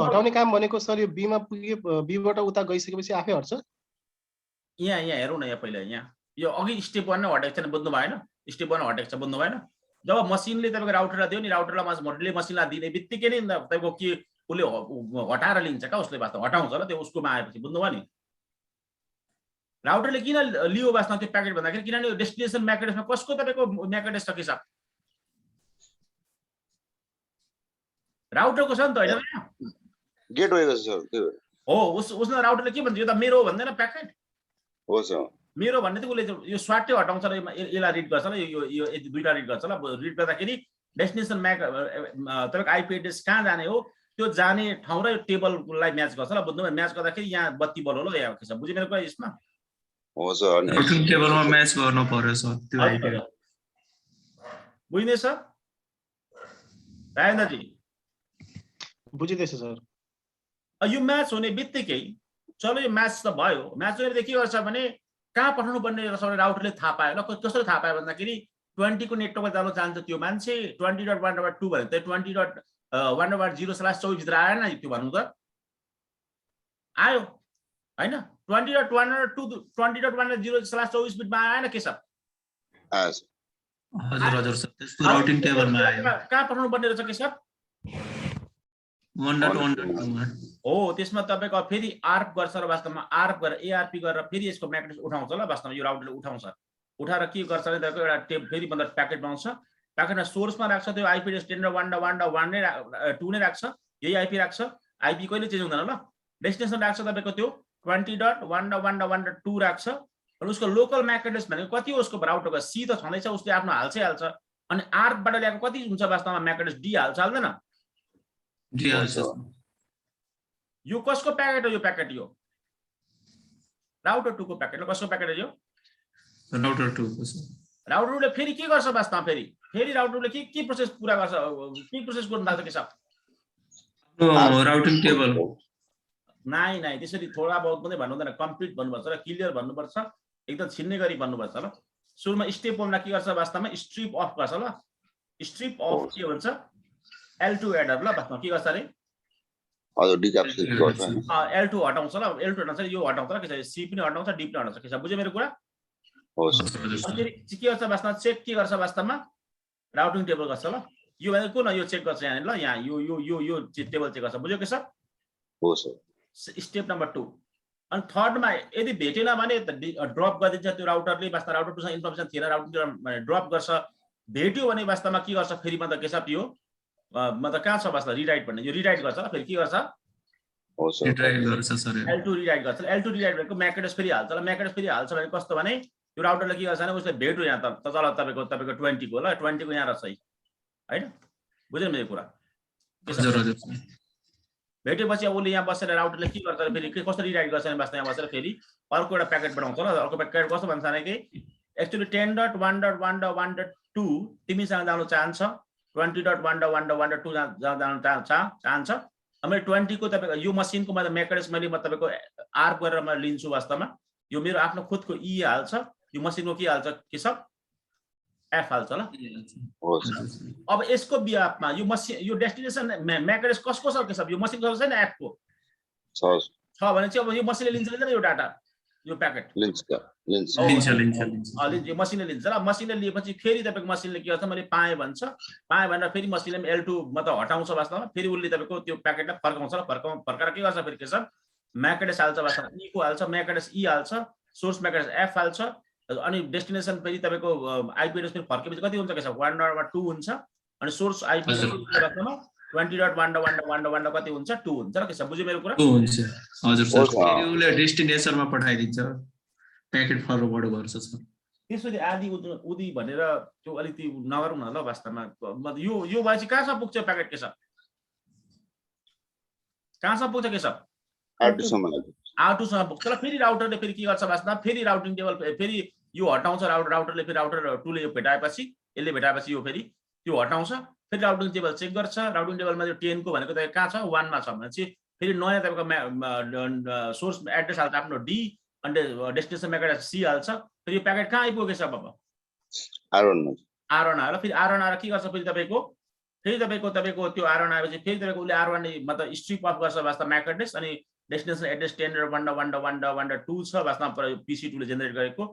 हटाउने काम भनेको सर यो बी मा पुगे बी बाट उता गइसकेपछि आफै हट्छ। यहाँ हेरौँ न। यहाँ पहिला यहाँ यो अघि स्टेप 1 नै हटेको छैन बुझ्नु भएन? स्टेप 1 हटेको छ बुझ्नु भएन? जब मसिनले तपाईको राउटरलाई दियो नि राउटरलाई मोडले मसिनलाई दिने बित्तिकै नै तपाईको के उले हटाएर लिन्छ का उसले वास्तव हटाउँछ ल त्यो उसकोमा आएपछि बुझ्नु भयो नि? राउटरले किन लियो वास्तवमा त्यो प्याकेट भन्दाखेरि किनभने डेस्टिनेसन म्याकेडेसमा कसको तपाईको म्याकेडेस छ के छ राउटरको छ नि त हैन? गेटवेको छ सर त्यो हो। उसले राउटरले के भन्छ यो त मेरो भन्दैन प्याकेट हो सर। मेरो भन्ने त उसले यो स्वाटै हटाउँछ र यसलाई रिड गर्छ ल। यो दुईटा रिड गर्छ ल। रिड गर्दाखेरि डेस्टिनेसन तपाईको आइपी एड्रेस कहाँ जाने हो त्यो जाने ठाउँ र टेबललाई म्याच गर्छ ल। बुझ्नु भयो? म्याच गर्दाखेरि यहाँ बत्ती बल हो ल। यहाँ के छ बुझ्नु मेरो कुरा यसमा? हो सर। राउटिङ टेबलमा म्याच गर्न पर्यो सर त्यो आइपी। बुझ्दैछ राजेन्द्र जी? बुझिदैछ सर। यो म्याच हुने बित्तिकै चलो यो म्याच त भयो। म्याच हुने के गर्छ भने कहाँ पठाउनु पर्ने राउटरले थाहा पायो ल। कसरी थाहा पायो भन्दाखेरि 20 को नेटवर्कमा जान चाहन्छ त्यो मान्छे 20.1.2 भने त 20.1.0/24 भित्र आएन त्यो भन्नु त आयो हैन? 20.1.2 20.1.0/24 बिटमा आएन के छ? हजुर हजुर सर त्यसको राउटिङ टेबलमा आयो। कहाँ पठाउनु पर्ने रहेछ के छ? 1.1.2 मा हो। त्यसमा तपाईको फेरि आर्प गर्छ र वास्तवमा आर्प गरेर एआरपी गरेर फेरि यसको म्याकेडेस उठाउँछ ल। वास्तवमा यो राउटरले उठाउँछ। उठाएर के गर्छ भने तपाईको एउटा टेब फेरि मतलब प्याकेट बनाउँछ। प्याकेटमा सोर्समा राख्छ त्यो आइपी एड्रेस 10.1.1.1 नै 2 नै राख्छ। यही आइपी राख्छ। आइपी कहिले चेन्ज हुँदैन ल। डेस्टिनेसन राख्छ तपाईको त्यो 20.1.1.1.2 राख्छ र उसको लोकल म्याकेडेस भनेको कति हो उसको राउटरको सी त छँदैछ उसले आफ्नो हाल्छै हाल्छ। अनि आर्पबाट ल्याएको कति हुन्छ वास्तवमा म्याकेडेस डी हाल्छ हाल्दैन? डी हाल्छ। यो कसको प्याकेट हो? यो प्याकेट यो राउटर 2 को प्याकेट हो। कसको प्याकेट हो यो? राउटर 2 को सर। राउटरले फेरि के गर्छ वास्तवमा फेरि राउटरले के प्रोसेस पुरा गर्छ के प्रोसेस गर्नु थाल्छ के सब राउटिङ टेबल नाइ त्यसरी थोडा बहुत पनि भन्नु हुँदैन कम्प्लिट भन्नुपर्छ र क्लियर भन्नुपर्छ एकदम छिन्ने गरी भन्नुपर्छ ल सुरुमा स्टेप 1 मा के गर्छ वास्तवमा स्ट्रिप अफ गर्छ ल स्ट्रिप अफ के भन्छ L2 एडर ल वास्तवमा के गर्छ रे हजुर डिक्याप्सुलेट गर्छ L2 हटाउँछ ल L2 हटाउँछ यो हटाउँछ के छ C पनि हटाउँछ D पनि हटाउँछ के छ बुझ्यो मेरो कुरा हो फेरि के गर्छ वास्तवमा चेक के गर्छ वास्तवमा राउटिङ टेबल गर्छ ल यो भनेको कुन यो चेक गर्छ यहाँ ल यहाँ यो टेबल चेक गर्छ बुझ्यो के सर हो सर स्टेप नम्बर 2 अनि थर्डमा यदि भेटेन भने ड्रप गरिदिन्छ त्यो राउटरले वास्तवमा राउटर टुसँग इन्फर्मेसन थिएन राउटर ड्रप गर्छ भेट्यो भने वास्तवमा के गर्छ फेरि मतलब के छ यो मतलब कहाँ छ वास्तवमा रिराइट भन्ने यो रिराइट गर्छ फेरि के गर्छ हो सर रिट्राइभ गर्छ सर L2 रिराइट गर्छ L2 रिराइट भनेको म्याक एड्रेस फेरि हाल्छ ल म्याक एड्रेस फेरि हाल्छ भने कस्तो भने यो राउटरले के गर्छ भने उसले भेट्यो यहाँ त तल तपाईको 20 को ल 20 को यहाँ रहेछ हैन बुझ्नु मेरो कुरा भेटेपछि उसले यहाँ बसेर राउटरले के गर्छ फेरि कस्तो रिराइट गर्छ भने वास्तवमा यहाँ बसेर फेरि अर्को एउटा प्याकेट बनाउँछ ल अर्को प्याकेट कस्तो भन्छ भने कि एक्चुअली 10.1.1.1.2 तिमीसँग जानु चाहन्छ 20.1.1.1.2 जानु चाहन्छ मैले 20 को तपाईको यो मसिनको मतलब म्याक एड्रेस मैले तपाईको आर गरेर म लिन्छु वास्तवमा यो मेरो आफ्नो खुदको ई हाल्छ यो मसिनको के हाल्छ के सब एफ हाल्छ ल अब यसको बिहाफमा यो मसिन यो डेस्टिनेसन म्याक एड्रेस कसको छ के सब यो मसिनको छ नि एफ को छ भने चाहिँ अब यो मसिनले लिन्छ नि यो डाटा यो प्याकेट लिन्छ यो मसिनले लिन्छ ल मसिनले लिएपछि फेरि तपाईको मसिनले के गर्छ मैले पाएँ भन्छ पाएँ भनेर फेरि मसिनले L2 मतलब हटाउँछ वास्तवमा फेरि उसले तपाईको त्यो प्याकेटलाई फर्काउँछ ल फर्काएर के गर्छ फेरि के छ म्याक एड्रेस हाल्छ वास्तवमा ई को हाल्छ म्याक एड्रेस ई हाल्छ सोर्स म्याक एड्रेस एफ हाल्छ अनि डेस्टिनेसन फेरि तपाईको आईपी एड्रेस फेरि फर्केपछि कति हुन्छ के छ 1.2 हुन्छ अनि सोर्स आईपी वास्तवमा 20.1.1.1 कति हुन्छ 2 हुन्छ र के छ बुझ्यो मेरो कुरा 2 हुन्छ हजुर सर फेरि उले डेस्टिनेसनमा पठाइदिन्छ प्याकेट फरवर्ड गर्छ सर त्यसरी आदि उदी भनेर त्यो अलिकति नगरौँ न ल वास्तवमा यो भएपछि कहाँसम्म पुग्छ प्याकेट के छ कहाँसम्म पुग्छ के छ R2 सम्म पुग्छ र फेरि राउटरले फेरि के गर्छ वास्तवमा फेरि राउटिङ टेबल फेरि यो हटाउँछ राउटरले फेरि राउटर 2 ले यो भेटाएपछि यसले भेटाएपछि यो फेरि त्यो हटाउँछ फेरि राउटिङ टेबल चेक गर्छ राउटिङ टेबलमा यो 10 को भनेको त कहाँ छ 1 मा छ भने चाहिँ फेरि नयाँ तपाईको सोर्स एड्रेस हाल्छ आफ्नो डी अनि डेस्टिनेसन म्याक एड्रेस सी हाल्छ फेरि यो प्याकेट कहाँ आइपुगेछ अब R1 आएर फेरि R1 आएर के गर्छ फेरि तपाईको त्यो R1 आएपछि फेरि तपाईको उसले R1 मतलब स्ट्रिप अफ गर्छ वास्तवमा म्याक एड्रेस अनि डेस्टिनेसन एड्रेस 10.1.1.1.2 छ वास्तवमा PC2 ले जेनेरेट गरेको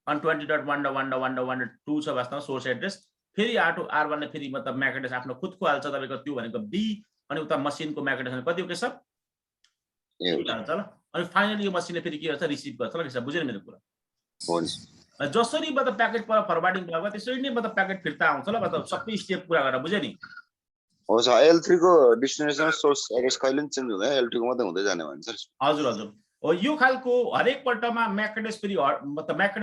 अनि 20.1.1.1.2 छ वास्तवमा सोर्स एड्रेस फेरि R1 ले फेरि मतलब म्याक एड्रेस आफ्नो खुदको हाल्छ तपाईको त्यो भनेको बी अनि उता मसिनको म्याक एड्रेस कति हो के छ हाल्छ ल अनि फाइनली यो मसिनले फेरि के गर्छ रिसिभ गर्छ ल के छ बुझ्यो मेरो कुरा हुन्छ जसरी मतलब प्याकेट पर फरवार्डिङ भयो त्यसरी नै मतलब प्याकेट फिर्ता आउँछ ल मतलब सबै स्टेप पुरा गरेर बुझ्यो नि हो सर L3 को डेस्टिनेसन सोर्स एड्रेस कहिले चेन्ज हुँदैन L2 को मात्रै हुँदै जाने भन्छ हजुर हो यो खालको हरेक पल्टमा म्याक एड्रेस फेरि मतलब म्याक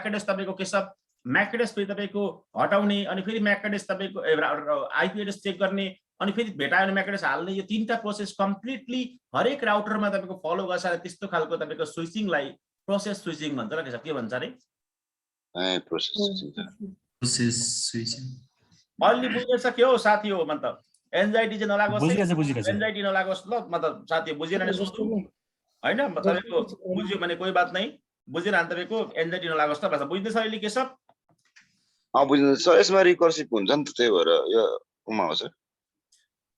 एड्रेस तपाईको के छ म्याक एड्रेस फेरि तपाईको हटाउने अनि फेरि म्याक एड्रेस तपाईको आईपी एड्रेस चेक गर्ने अनि फेरि भेटायो भने म्याक एड्रेस हाल्ने यो तीनटा प्रोसेस कम्प्लिटली हरेक राउटरमा तपाईको फलो गर्छ त्यस्तो खालको तपाईको स्विचिङलाई प्रोसेस स्विचिङ भन्छ र के भन्छ रे प्रोसेस स्विचिङ अलि बुझ्दैछ के हो साथी हो मतलब एन्जाइटी चाहिँ नलागोस् एन्जाइटी नलागोस् ल मतलब साथी बुझेन नि सोच्नु हैन तपाईको बुझ्यो भने कोही बात नै बुझेन अनि तपाईको एन्जाइटी नलागोस् त भाषा बुझ्दैछ अहिले के सब बुझ्दैछ यसमा रिकर्सिभ हुन्छ नि त त्यही भएर यो उमा हो सर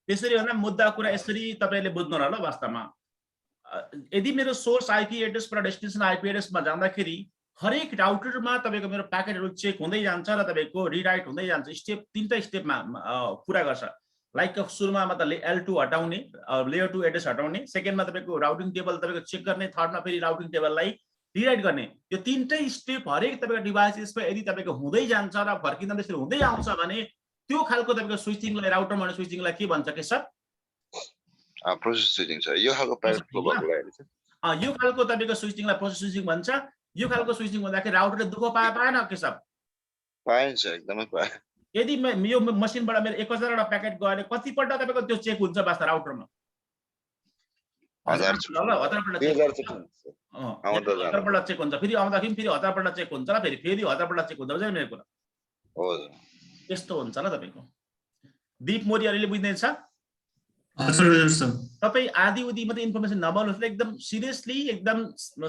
त्यसरी भन्दा मुद्दा कुरा यसरी तपाईले बुझ्नु न ल वास्तवमा यदि मेरो सोर्स आईपी एड्रेस र डेस्टिनेसन आईपी एड्रेसमा जाँदाखेरि हरेक राउटरमा तपाईको मेरो प्याकेटहरु चेक हुँदै जान्छ र तपाईको रिराइट हुँदै जान्छ स्टेप तीनटा स्टेपमा पुरा गर्छ लाइक सुरुमा मतलब L2 हटाउने लेयर 2 एड्रेस हटाउने सेकेन्डमा तपाईको राउटिङ टेबल तपाईको चेक गर्ने थर्डमा फेरि राउटिङ टेबललाई रिराइट गर्ने यो तीनटै स्टेप हरेक तपाईको डिभाइसेसमा यदि तपाईको हुँदै जान्छ र फर्किँदा त्यसरी हुँदै आउँछ भने त्यो खालको तपाईको स्विचिङलाई राउटर माने स्विचिङलाई के भन्छ के सर प्रोसेस स्विचिङ छ यो खालको प्याकेट फ्लो भएको लागि यो खालको तपाईको स्विचिङलाई प्रोसेस स्विचिङ भन्छ यो खालको स्विचिङ भन्दाखेरि राउटरले दुःख पाएन के सब पाइन्छ एकदमै पाए यदि यो मसिनबाट मेरो 1000 वटा प्याकेट गएर कतिपल्ट तपाईको त्यो चेक हुन्छ वास्तव राउटरमा 1000 1000 2000 चेक हुन्छ आउँदा जाँदा 1000 पल्ट चेक हुन्छ, फेरि आउँदाखेरि फेरि 1000 पल्ट चेक हुन्छ, फेरि 1000 पल्ट चेक हुन्छ, बुझ्यो मेरो कुरा? हजुर यस्तो हुन्छ ल तपाईको। दीप मोरी अलिअलि बुझ्दैछ? हजुर हजुर सर। तपाईँ आधी उधी मात्रै इन्फर्मेसन नभन्नुहोस्, एकदम सिरियसली एकदम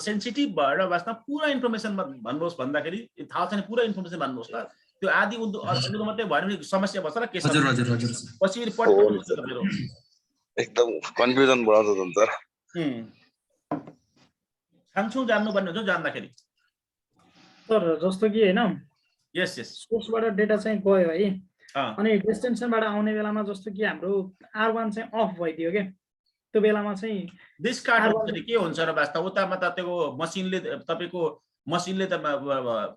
सेन्सिटिभ भएर बस्न पुरा इन्फर्मेसन भन्नुहोस्, भन्दाखेरि थाहा छैन पुरा इन्फर्मेसन भन्नुहोस् ल। त्यो आधी उधो मात्रै भयो भने समस्या बस्छ र के छ हजुर हजुर हजुर सर। पछि रिपोर्ट गर्नुहुन्छ तपाईहरु। एकदम कन्फ्युजन बढाउँछ सर। छान्छौ जान्नुपर्ने हुन्छ जान्दाखेरि। सर जस्तो कि हैन, यस यस सोर्सबाट डेटा चाहिँ गयो है, अनि डेस्टिनेसनबाट आउने बेलामा जस्तो कि हाम्रो R1 चाहिँ अफ भइदियो के, त्यो बेलामा चाहिँ डिस्कार्ड हुन्छ नि के हुन्छ र वास्तव उतामा त त्यो मसिनले तपाईको मसिनले त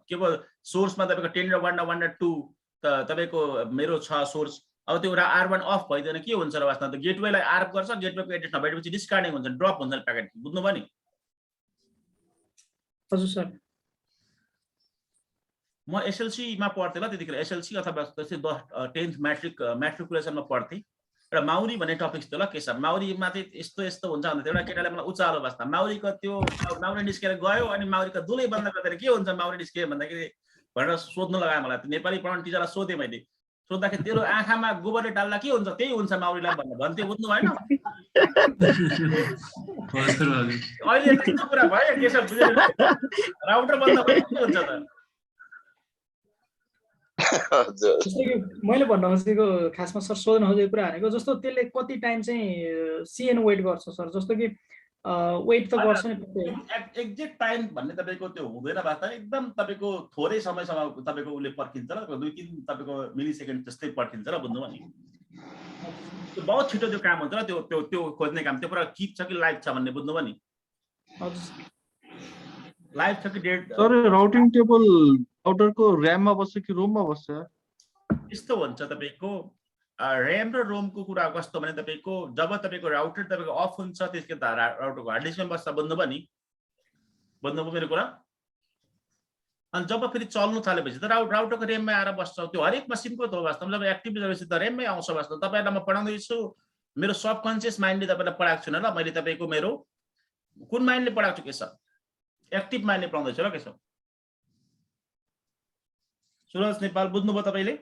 के भो सोर्समा तपाईको 10 र 1 र 1 र 2 त तपाईको मेरो छ सोर्स, अब त्यो R1 अफ भइदिएन के हुन्छ र वास्तव त गेटवेलाई आर्प गर्छ, गेटवेको एड्रेस नभएपछि डिस्कार्डिङ हुन्छ, ड्रप हुन्छ प्याकेट, बुझ्नु भयो नि? हजुर सर। म एसएलसी मा पढ्थे ल त्यतिखेर, एसएलसी अथवा त्यसै 10th म्याट्रिकुलेसनमा पढ्थे। र माउरी भन्ने टपिक थियो ल के छ माउरीमा चाहिँ यस्तो यस्तो हुन्छ भन्दा एउटा केटाले मलाई उचालो बस्दा माउरीको त्यो माउरी निस्केर गयो, अनि माउरीको दुलै बन्द गर्दा के हुन्छ माउरी निस्के भन्दाखेरि भनेर सोध्नु लगायो मलाई। नेपाली पढाउने टिचरलाई सोधेँ मैले, सोद्धाखेरि तेरो आँखामा गोबरले डाल्दा के हुन्छ त्यही हुन्छ माउरीलाई भन्थे, बुझ्नु भएन? अहिले त्यस्तो कुरा भयो के छ राउटर बन्द भयो के हुन्छ त? मैले भन्न खोजेको खासमा सर सोध्न खोजेको कुरा भनेको जस्तो त्यसले कति टाइम चाहिँ सिएन वेट गर्छ सर, जस्तो कि वेट त गर्छ नि एक्ज्याक्ट टाइम भन्ने तपाईको त्यो हुँदैन वास्ता, एकदम तपाईको थोरै समयसम्म तपाईको उसले पर्खिन्छ र 2-3 तपाईको मिली सेकेन्ड जस्तै पर्खिन्छ र बुझ्नु भयो नि? त्यो बहुत छिटो त्यो काम हुन्छ र त्यो त्यो त्यो खोज्ने काम त्यो पुरा किप छ कि लाइभ छ भन्ने बुझ्नु भयो नि? हजुर लाइभ छ कि डेड? सर राउटिङ टेबल राउटरको र्याममा बस्छ कि रोममा बस्छ? यस्तो हुन्छ तपाईको र्याम र रोमको कुरा कस्तो भने तपाईको जब तपाईको राउटर तपाईको अफ हुन्छ त्यसको राउटरको हार्ड डिस्कमा बस्छ, बुझ्नु भयो नि? बुझ्नुभयो मेरो कुरा? अनि जब फेरि चल्नु थालेपछि त राउटरको र्याममै आएर बस्छ, त्यो हरेक मसिनको त हो वास्तवमा। जब एक्टिभ गरेपछि त र्याममै आउँछ वास्तव। तपाईलाई म पढाउँदैछु, मेरो सबकन्सियस माइन्डले तपाईलाई पढाएको छैन ल, मैले तपाईको मेरो कुन माइन्डले पढाएको छु के छ, एक्टिभ माइन्डले पढाउँदैछु ल के छ। सुरज नेपाल बुझ्नुभयो तपाईले?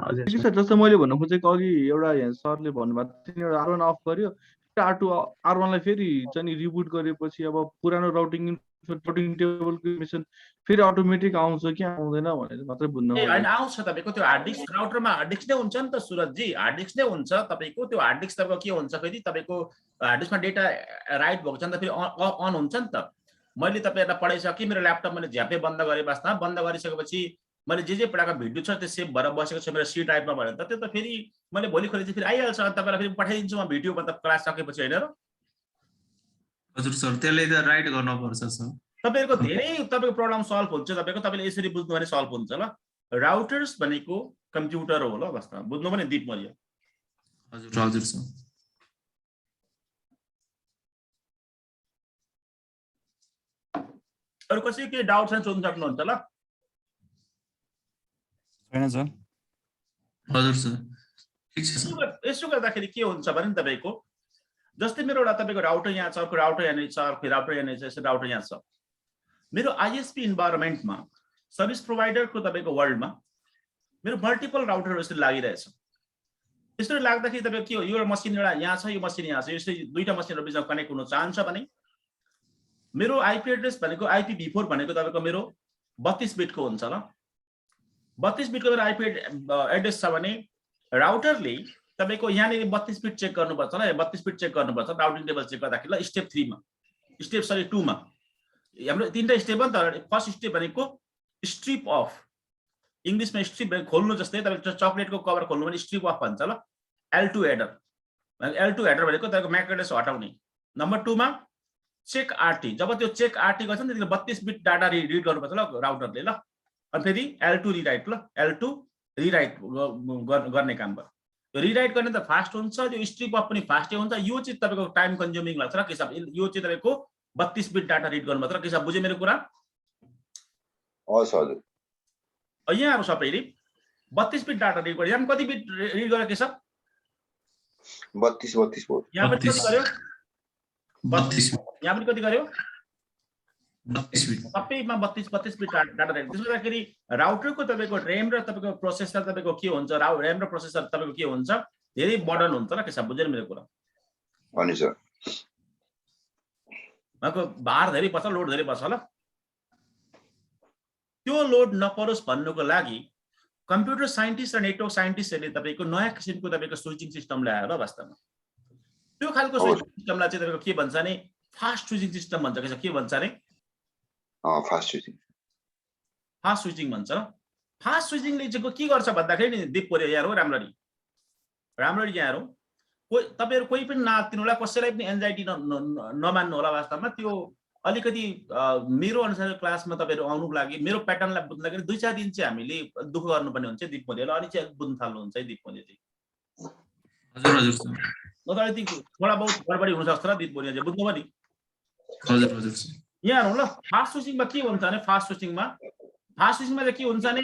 हजुर सर। जस्तो मैले भन्न खोजेको अघि एउटा सरले भन्नुभएको थियो एउटा R1 अफ गर्यो, R2 R1 लाई फेरि चाहिँ रिबुट गरेपछि अब पुरानो राउटिङ टेबलको इन्फर्मेसन फेरि अटोमेटिक आउँछ कि आउँदैन भनेर मात्रै बुझ्नु ए हैन आउँछ तपाईको त्यो हार्ड डिस्क राउटरमा हार्ड डिस्क नै हुन्छ नि त सुरज जी, हार्ड डिस्क नै हुन्छ तपाईको। त्यो हार्ड डिस्क तपाईको के हुन्छ फेरि तपाईको हार्ड डिस्कमा डेटा राइट भएको छ नि त फेरि अन हुन्छ नि त। मैले तपाईहरुलाई पढाइसके मेरो ल्यापटप मैले झ्यापै बन्द गरे वास्ता बन्द गरिसकेपछि मैले जे पढाएको भिडियो छ त्यो सेभ भएर बसेको छ मेरो सी ड्राइभमा भने त त्यो त फेरि मैले भोलि खोले चाहिँ फेरि आइहाल्छ, तपाईलाई फेरि पठाइदिन्छु म भिडियो मतलब क्लास सकेपछि हैन र? हजुर सर त्यसले त राइट गर्न पर्छ सर। तपाईहरुको धेरै तपाईको प्रब्लम सल्भ हुन्छ, तपाईले यसरी बुझ्नु भने सल्भ हुन्छ ल। राउटर्स भनेको कम्प्युटर हो ल वास्तवमा, बुझ्नु भने दीप मरिया? हजुर हजुर सर। अरु कसै के डाउट छ सोध्न सक्नुहुन्छ ल? छैन सर। हजुर सर ठीक छ सर। यसो गर्दाखेरि के हुन्छ भने तपाईको जस्तै मेरो एउटा तपाईको राउटर यहाँ छ, अर्को राउटर यहाँ छ, अर्को राउटर यहाँ छ, यसो राउटर यहाँ छ। मेरो आईएसपी इन्भाइरोमेन्टमा सर्भिस प्रोवाइडरको तपाईको वर्ल्डमा मेरो मल्टिपल राउटरहरु यसरी लागिरहेछ। यसरी लाग्दाखेरि तपाईको के हो, यो मसिन एउटा यहाँ छ, यो मसिन यहाँ छ, यसरी दुईटा मसिनहरु बिचमा कनेक्ट हुन चाहन्छ भने मेरो आईपी एड्रेस भनेको IPv4 भनेको तपाईको मेरो 32 बिटको हुन्छ ल। 32 बिटको मेरो आईपी एड्रेस छ भने राउटरले तपाईको यहाँनिर 32 बिट चेक गर्नुपर्छ ल, 32 बिट चेक गर्नुपर्छ राउटिङ टेबल चेक गर्दाखेरि ल। स्टेप 3 मा स्टेप सरी 2 मा हाम्रो तीनटा स्टेप हो नि त। फर्स्ट स्टेप भनेको स्ट्रिप अफ, इंग्लिशमा स्ट्रिप खोल्नु जस्तै तपाईको चकलेटको कभर खोल्नु भने स्ट्रिप अफ भन्छ ल। L2 हेडर, L2 हेडर भनेको तपाईको म्याक एड्रेस हटाउने। नम्बर 2 मा चेक RT, जब त्यो चेक RT गर्छ नि त्यतिखेर 32 बिट डाटा रिड गर्नुपर्छ ल राउटरले ल। अनि फेरि L2 रिराइट ल, L2 रिराइट गर्ने काम भयो। यो रिराइट गर्ने त फास्ट हुन्छ, त्यो स्ट्रिप अफ पनि फास्टै हुन्छ। यो चाहिँ तपाईको टाइम कन्ज्युमिङ लाग्छ र के छ यो चाहिँ तपाईको 32 बिट डाटा रिड गर्नु मात्र। के छ बुझे मेरो कुरा? हस् हजुर। यहाँहरु सबैले 32 बिट डाटा रिड गर्यो, यहाँ कति बिट रिड गरे के छ? 32 भयो। यहाँ पनि कति गर्यो 32 यहाँ पनि कति गर्यो 32 बिट सबैमा 32 बिट डाटा रेट। त्यसो गर्दाखेरि राउटरको तपाईको र्याम र तपाईको प्रोसेसर तपाईको के हुन्छ, र्याम र प्रोसेसर तपाईको के हुन्छ, धेरै बर्डन हुन्छ ल। के छ बुझ्नु मेरो कुरा? अनि सर उहाँको भार धेरै पर्छ, लोड धेरै पर्छ ल। त्यो लोड नपरोस् भन्नुको लागि कम्प्युटर साइन्टिस्ट र नेटवर्क साइन्टिस्टहरूले तपाईको नयाँ किसिमको तपाईको स्विचिङ सिस्टम ल्याएर वास्तवमा त्यो खालको स्विचिङ सिस्टमलाई चाहिँ तपाईको के भन्छ भने फास्ट स्विचिङ सिस्टम भन्छ। के भन्छ अरे फास्ट स्विचिङ भन्छ र। फास्ट स्विचिङले चाहिँ के गर्छ भन्दाखेरि नि दिप पर्यो यहाँ हो, राम्ररी यहाँ हो। तपाईहरु कोही पनि नातिनु होला, कसैलाई पनि एन्जाइटी नमान्नु होला। वास्तवमा त्यो अलिकति मेरो अनुसार क्लासमा तपाईहरु आउनुको लागि मेरो प्याटर्नलाई बुझ्न लागि 2-4 दिन चाहिँ हामीले दुःख गर्नुपर्ने हुन्छ दिपमोले, अनि चाहिँ बुझ्न थाल्नुहुन्छ है दिपमोले चाहिँ। हजुर हजुर सर। नत्र थोडा बहुत गडबडी हुन सक्छ र दिपमोले चाहिँ बुझ्नु पनि। हजुर हजुर सर। यहाँ हेर्नु ल, फास्ट स्विचिङमा के हुन्छ भने फास्ट स्विचिङमा चाहिँ के हुन्छ भने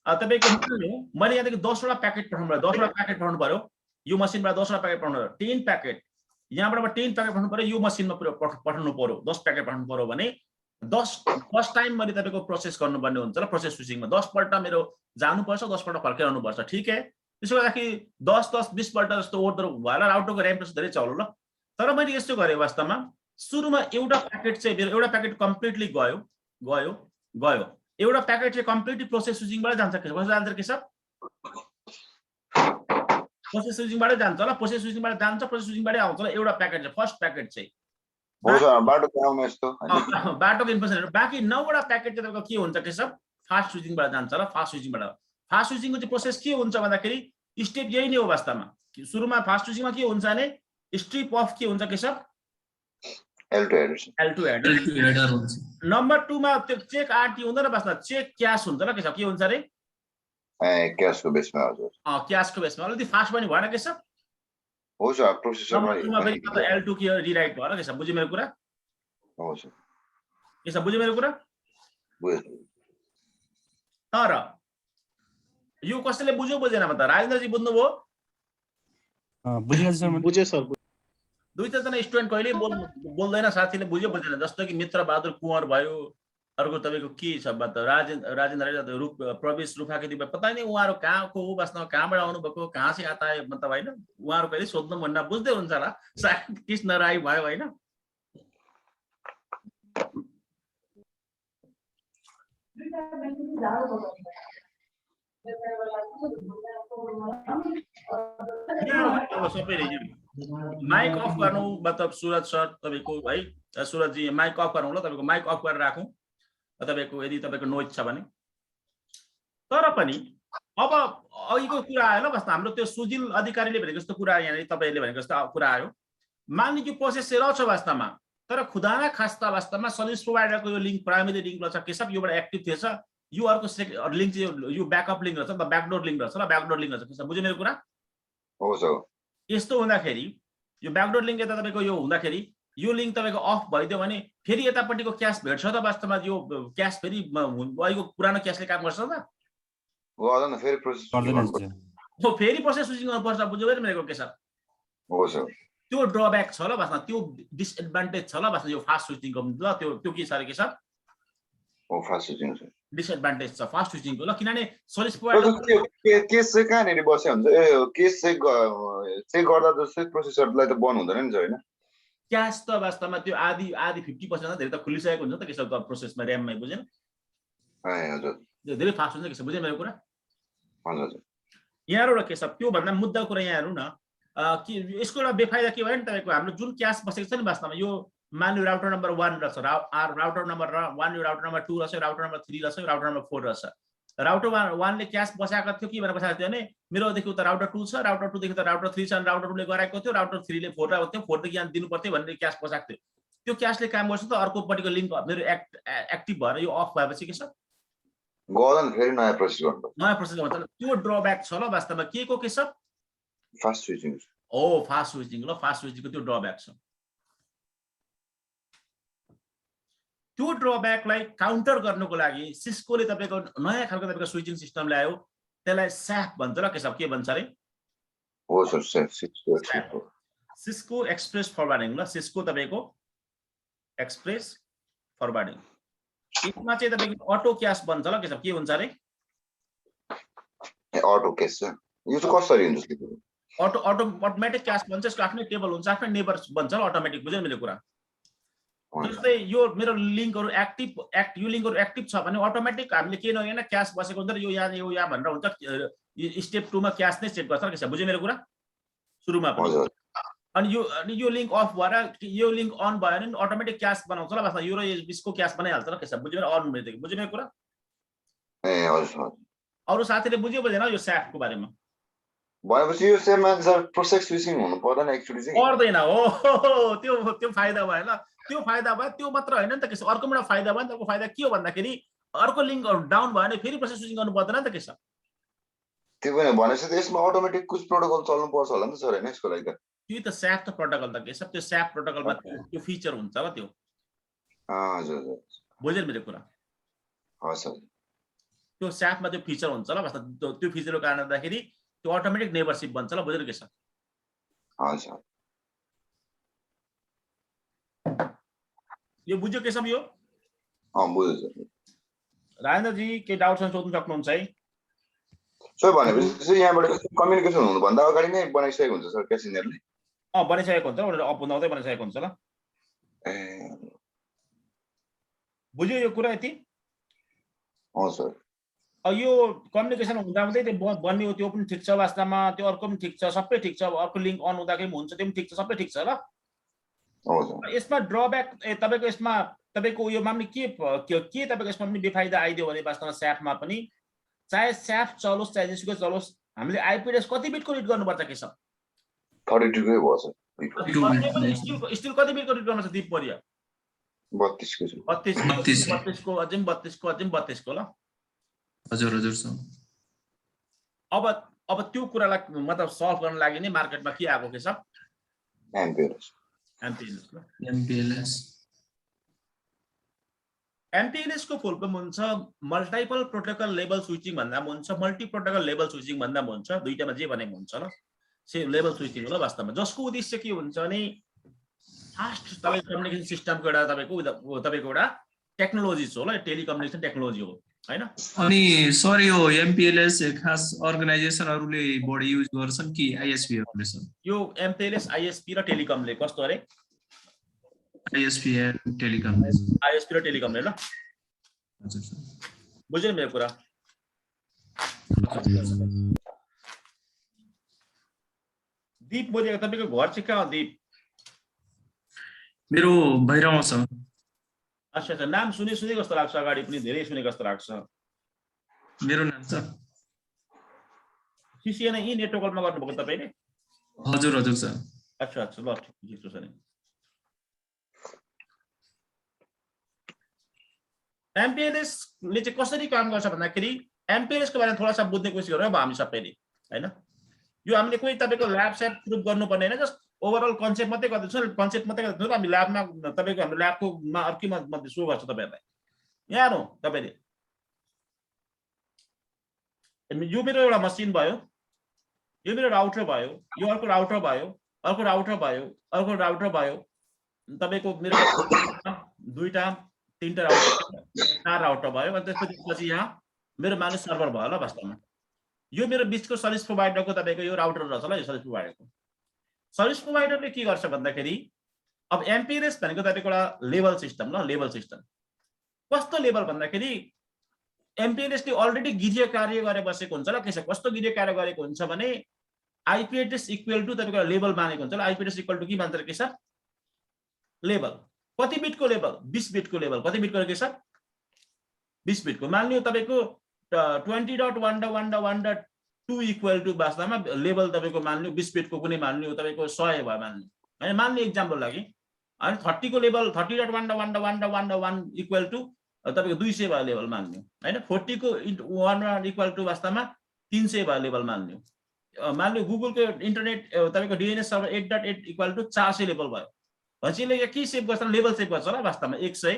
तपाईको मैले यहाँदेखि 10 वटा प्याकेट पठाउनु पर्यो, 10 वटा प्याकेट पठाउनु पर्यो। यो मसिनबाट 10 वटा प्याकेट पठाउनु पर्यो, 10 प्याकेट यहाँबाट 10 प्याकेट पठाउनु पर्यो, यो मसिनमा पठाउनु पर्यो 10 प्याकेट पठाउनु पर्यो भने 10 टाइम मैले तपाईको प्रोसेस गर्नुपर्ने हुन्छ र। प्रोसेस स्विचिङमा 10 पल्ट मेरो जानुपर्छ, 10 पल्ट फर्केर आउनुपर्छ। ठिक है, त्यसो गर्दाखेरि 10-20 पल्ट जस्तो ओर्दर भएर राउटरको र्याम प्रोसेस धेरै चल्यो ल। तर मैले यस्तो गरेँ वास्तवमा सुरुमा एउटा प्याकेट चाहिँ मेरो एउटा प्याकेट कम्प्लिटली गयो एउटा प्याकेट चाहिँ कम्प्लिटली प्रोसेस स्विचिङबाट जान्छ। के छ प्रोसेस स्विचिङबाट जान्छ ल, प्रोसेस स्विचिङबाट जान्छ, प्रोसेस स्विचिङबाटै आउँछ ल। एउटा प्याकेट चाहिँ फर्स्ट प्याकेट चाहिँ बाटोको इन्फर्मेसनहरु बाँकी 9 वटा प्याकेट चाहिँ तपाईको के हुन्छ के छ फास्ट स्विचिङबाट जान्छ र। फास्ट स्विचिङको चाहिँ प्रोसेस के हुन्छ भन्दाखेरि स्टेप यही नै हो वास्तवमा। सुरुमा फास्ट स्विचिङमा के हुन्छ भने स्ट्रिप अफ के हुन्छ के छ L2 हेडर हुन्छ। नम्बर 2 मा त्यो चेक आरटी हुँदैन वास्तवमा, चेक क्याश हुन्छ र। के हुन्छ अरे क्याशको बेसमा। हजुर क्याशको बेसमा अलिकति फास्ट पनि भएन के छ हो सर। प्रोसेसरमा L2 के रिराइट भएर के छ बुझ्यो मेरो कुरा? हो सर। के छ बुझ्यो मेरो कुरा? बुझ्यो। तर यो कसैले बुझ्यो बुझेन म त? राजेन्द्रजी बुझ्नुभयो? बुझ्यो सर। 2-4 जना स्टुडेन्ट कहिले बोल्दैन, साथीले बुझ्यो बुझेन। जस्तो कि मित्र बहादुर कुँवर भयो, अर्को तपाईको के छ बात राजेन्द्र प्रवेश रुफाकेती पता नहीं उहाँहरु कहाँको हो, वास्तवमा कहाँबाट आउनु भएको, कहाँ से आता है मतलब हैन। उहाँहरु कहिले सोध्नु भन्दा बुझ्दै हुन्छ होला, सायद कृष्ण राई भयो हैन। माइक अफ गर्नु मतलब सुरज सर तपाईको है, सुरज जी माइक अफ गर्नु ल, तपाईको माइक अफ गरेर राखौं तपाईको यदि तपाईको नोइज छ भने। तर पनि अब अघिको कुरा आयो ल, वास्तवमा हाम्रो त्यो सुजिल अधिकारीले भनेको जस्तो कुरा यहाँ तपाईले भनेको जस्तो कुरा आयो। मान्ने कि प्रोसेस चाहिँ रहछ वास्तवमा, तर खुदाना खास्ता वास्तवमा सर्भिस प्रोवाइडरको यो लिंक प्राइमरी लिंक रहेछ के सब योबाट एक्टिभ थिएछ, यो अर्को लिंक चाहिँ यो ब्याकअप लिंक रहेछ, ब्याकडोर लिंक रहेछ ल। ब्याकडोर लिंक रहेछ के सब बुझ्यो मेरो कुरा? हो सर। यस्तो हुँदाखेरि यो ब्याकडोर लिंक यता तपाईको यो हुँदाखेरि यो लिंक तपाईको अफ भइदियो भने फेरि यतापट्टिको क्याश भेट्छ त वास्तवमा। यो क्याश फेरि अहिलेको पुरानो क्याशले काम गर्छ त? गर्दैन, फेरि प्रोसेस गर्नुपर्छ। हो फेरि प्रोसेस स्विचिङ गर्नुपर्छ, बुझ्यो भने मेरो के छ? हो सर। त्यो ड्रब्याक छ ल वास्तवमा, त्यो डिसएडभान्टेज छ ल वास्तवमा यो फास्ट स्विचिङको ल। त्यो के छ रे के छ? हो फास्ट स्विचिङ छ, डिसएडभान्टेज छ फास्ट स्विचिङको ल। किनभने सर्भिस प्रोवाइडर केस चाहिँ कहाँनेरि बसे हुन्छ, केस चाहिँ गर्दा जस्तै प्रोसेसरलाई त बन्द हुँदैन नि हैन? क्याश त वास्तवमा त्यो आधी 50% धेरै त खुलिसकेको हुन्छ त के छ प्रोसेसमा, र्याममा, बुझेन? हजुर धेरै फास्ट हुन्छ के छ, बुझेन मेरो कुरा? हजुर। यहाँबाट के छ त्यो भन्दा मुद्दा कुरा यहाँ हेर्नु न कि यसको एउटा बेफाइदा के भयो नि तपाईको हाम्रो जुन क्याश बसेको छ नि वास्तवमा, यो मान्यो राउटर नम्बर 1 रहेछ, राउटर नम्बर 1, यो राउटर नम्बर 2 रहेछ, राउटर नम्बर 3 रहेछ, राउटर नम्बर 4 रहेछ। राउटर 1 ले क्याश बसाएको थियो के भनेर बसाएको थियो भने मेरोदेखि उता राउटर 2 छ, राउटर 2 देखि त राउटर 3 छ, राउटर 2 ले गराएको थियो, राउटर 3 ले 4 राखेको थियो, 4 देखि यहाँ दिनु पर्थ्यो भनेर क्याश बसाएको थियो। त्यो क्याशले काम गर्छ त अर्कोपट्टिको लिंक मेरो एक्टिभ भएर यो अफ भएपछि के छ गर्दैन, फेरि नयाँ प्रोसेस गर्नु, नयाँ प्रोसेस गर्नु। त्यो ड्रब्याक छ ल वास्तवमा। के छ? Fast switching. ओ फास्ट स्विचिङ ल, फास्ट स्विचिङको त्यो ड्रब्याक छ। त्यो ड्रब्याकलाई काउन्टर गर्नको लागि सिस्कोले तपाईको नयाँ खालको तपाईको स्विचिङ सिस्टम ल्यायो, त्यसलाई स्याप भन्छ र के भन्छ रे हो सर सिस्को एक्सप्रेस फरवार्डिङ ल सिस्को तपाईको एक्सप्रेस फरवार्डिङ यसमा चाहिँ तपाईको अटो क्याश बन्छ ल के हुन्छ रे अटो क्यास यो चाहिँ कसरी हुन्छ अटोमेटिक क्यास बन्छ यसको आफ्नै टेबल हुन्छ आफ्नै नेबर बन्छ ल अटोमेटिक बुझ्यो मेरो कुरा जस्तै यो मेरो लिङ्कहरु यो लिङ्कहरु एक्टिभ छ भने अटोमेटिक हामीले के नगर्ने क्याश बसेको हुन्छ यो यहाँ भनेर हुन्छ स्टेप 2 मा क्याश नै सेट गर्छ के छ बुझ्यो मेरो कुरा सुरुमा पनि अनि यो लिङ्क अफ भएर यो लिङ्क अन भयो भने अटोमेटिक क्याश बनाउँछ ल बस यो र यसको क्याश बनाइहाल्छ ल के छ बुझ्यो मेरो अन भइदिएको बुझ्यो मेरो कुरा ए हजुर अरु साथीले बुझ्यो बुझेन यो स्याफ को बारेमा भनेपछि यो सेममा सर प्रोसेस स्विचिङ हुनु पर्दैन एक्चुअली चाहिँ पर्दैन हो त्यो फाइदा भयो ल त्यो फाइदा भयो त्यो मात्र हैन नि त के छ अर्को एउटा फाइदा भयो नि त फाइदा के हो भन्दाखेरि अर्को लिङ्क डाउन भयो भने फेरि प्रोसेस स्विचिङ गर्नु पर्दैन नि त के छ त्यो पनि भनेपछि त यसमा अटोमेटिक कुछ प्रोटोकल चल्नु पर्छ होला नि त सर हैन यसको लागि त त्यो त स्याप त प्रोटोकल त के छ त्यो स्याप प्रोटोकलमा त्यो फिचर हुन्छ ल त्यो हजुर बुझ्यो मेरो कुरा हजुर त्यो स्यापमा त्यो फिचर हुन्छ ल बस त्यो फिचरको कारणले गर्दाखेरि त्यो अटोमेटिक नेबरशिप बन्छ ल बुझ्यो के छ हजुर यो बुझ्यो के सब यो बुझ्यो सर राजेन्द्र जी के डाउट छ सोध्न सक्नुहुन्छ है सो भनेपछि यहाँबाट कम्युनिकेसन हुनु भन्दा अगाडि नै बनाइसकेको हुन्छ सर क्यासिनरले बनाइसकेको हुन्छ उनीहरुले अप बनाउँदै बनाइसकेको हुन्छ ल बुझ्यो यो कुरा यति सर यो कम्युनिकेसन हुँदा हुँदै त्यो बन्ने हो त्यो पनि ठिक छ वास्तवमा त्यो अर्को पनि ठिक छ सबै ठिक छ अर्को लिङ्क अन हुँदाखेरि हुन्छ त्यो पनि ठिक छ सबै ठिक छ ल यसमा ड्रब्याक तपाईको यसमा तपाईको यो मामले के तपाईको यसमा पनि बेफाइदा आइदियो भने वास्तवमा स्याफमा पनि चाहे स्याफ चलोस् चाहे जेसुकै चलोस् हामीले आइपी एड्रेस कति बिटको रिड गर्नुपर्छ के छ 32 कै भयो सर स्टिल कति बिटको रिड गर्नुपर्छ दिप परिया 32 को 32 को अझै 32 को अझै 32 को ल हजुर हजुर सर अब त्यो कुरालाई मतलब सल्भ गर्न लागि नै मार्केटमा के आएको के छ एमपीएलएस को फुल फर्म हुन्छ मल्टिपल प्रोटोकल लेभल स्विचिङ भन्दा पनि हुन्छ मल्टी प्रोटोकल लेभल स्विचिङ भन्दा पनि हुन्छ दुईटामा जे भनेको हुन्छ ल से लेभल स्विचिङ हो ल वास्तवमा जसको उद्देश्य के हुन्छ भने फास्ट तपाईको कम्युनिकेसन सिस्टमको एउटा तपाईको एउटा टेक्नोलोजी हो ल टेलिकम्युनिकेसन टेक्नोलोजी हो हैन अनि सर यो एमपीएलएस खास अर्गनाइजेसनहरुले बढी युज गर्छन् कि आईएसपी हरुले सर यो एमपीएलएस आईएसपी र टेलिकमले कस्तो अरे आईएसपी एन्ड टेलिकम आईएसपी र टेलिकमले ल हजुर सर बुझ्यो नि मेरो कुरा दीप बोलेको तपाईको घर चाहिँ कहाँ हो दीप मेरो भैरवमा छ अच्छा अच्छा नाम सुने कस्तो लाग्छ अगाडि पनि धेरै सुने कस्तो लाग्छ मेरो नाम छ सीसीएन इ नेटवर्कमा गर्नुभएको तपाईले हजुर हजुर सर अच्छा अच्छा ल ठिक छ नि एमपीएलएस ले चाहिँ कसरी काम गर्छ भन्दाखेरि एमपीएलएस को बारेमा थोडा सा बुझ्ने कोसिस गरौँ अब हामी सबैले हैन यो हामीले कोही तपाईको ल्याब सेट प्रुफ गर्नुपर्ने हैन जस्ट ओभरअल कन्सेप्ट मात्रै गर्दैछौँ कन्सेप्ट मात्रै गर्दैछौँ हामी ल्याबमा तपाईको हाम्रो ल्याबको मा अर्कै मध्ये सो गर्छ तपाईहरुलाई यहाँ हो तपाईले यो मेरो एउटा मसिन भयो यो मेरो राउटर भयो यो अर्को राउटर भयो अर्को राउटर भयो अर्को राउटर भयो तपाईको मेरो दुईटा तीनटा राउटर चार राउटर भयो अनि त्यसपछि यहाँ मेरो मानव सर्भर भयो ल वास्तवमा यो मेरो बिचको सर्भिस प्रोवाइडरको तपाईको यो राउटर रहेछ ल यो सर्भिस प्रोवाइडरको सर्भिस प्रोवाइडरले के गर्छ भन्दाखेरि अब एमपीएलएस भनेको तपाईको एउटा लेभल सिस्टम ल लेभल सिस्टम कस्तो लेभल भन्दाखेरि एमपीएलएस ले अलरेडी गिरिय कार्य गरे बसेको हुन्छ ल के छ कस्तो गिरिय कार्य गरेको हुन्छ भने आईपी एड्रेस इक्वल टु तपाईको लेभल मानेको हुन्छ ल आईपी एड्रेस इक्वल टु के भन्छ के छ लेभल कति बिटको लेभल 20 बिटको लेभल कति बिटको के छ 20 बिटको मान्नु तपाईको 20.1.1.1.2 इक्वल टु वास्तवमा लेभल तपाईको मान्नु 20 बिटको कुनै मान्नु तपाईको 100 भयो मान्नु हैन मान्नु एक्जाम्पल लागि अनि 30 को लेभल 30.1.1.1.1 इक्वल टु तपाईको 200 भयो लेभल मान्नु हैन 40 को 1 इक्वल टु वास्तवमा 300 भयो लेभल मान्नु मान्नु गुगल को इन्टरनेट तपाईको DNS server 8.8 equal to 400 level भयो भन्छले के सेभ गर्छ लेभल सेभ गर्छ ल वास्तवमा 100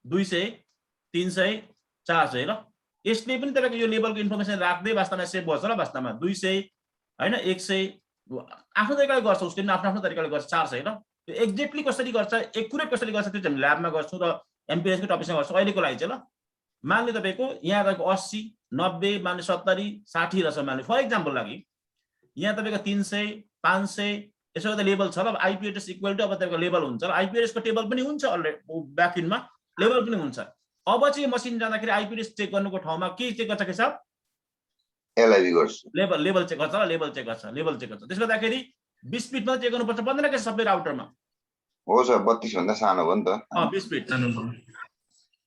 200 300 400 ल यसले पनि तपाईको यो लेभलको इन्फर्मेसन राख्दै वास्तवमा सेभ गर्छ ल वास्तवमा 200 हैन 100 आफ्नो तरिकाले गर्छ, उसले पनि आफ्नो तरिकाले गर्छ, 400 ल। त्यो एक्ज्याक्टली कसरी गर्छ, एक्युरेट कसरी गर्छ त्यो चाहिँ हामी ल्याबमा गर्छौँ र एमपिएसको टपिकमा गर्छौँ अहिलेको लागि चाहिँ ल। मान्ने तपाईँको यहाँ तपाईँको 80, 90, मान्ने 70, 60 रहेछ मान्ने फर इक्जाम्पल लागि, यहाँ तपाईँको 300, 500 यसो त लेभल छ ल। आइपी एड्रेस इक्वल टु अब तपाईँको लेभल हुन्छ र आइपी एड्रेसको टेबल पनि हुन्छ अलरेडी ब्याकइन्डमा, लेभल पनि हुन्छ। अब चाहिँ मसिन जाँदाखेरि आइपी एड्रेस चेक गर्नुको ठाउँमा के चेक गर्छ के छ, एलआइबी गर्छ, लेभल चेक गर्छ, लेभल चेक गर्छ। त्यसले गर्दाखेरि 20 फिटमा चेक गर्नुपर्छ, बन्दैन के सबै राउटरमा। हो सर, 32 भन्दा सानो हो नि त। 20 फिट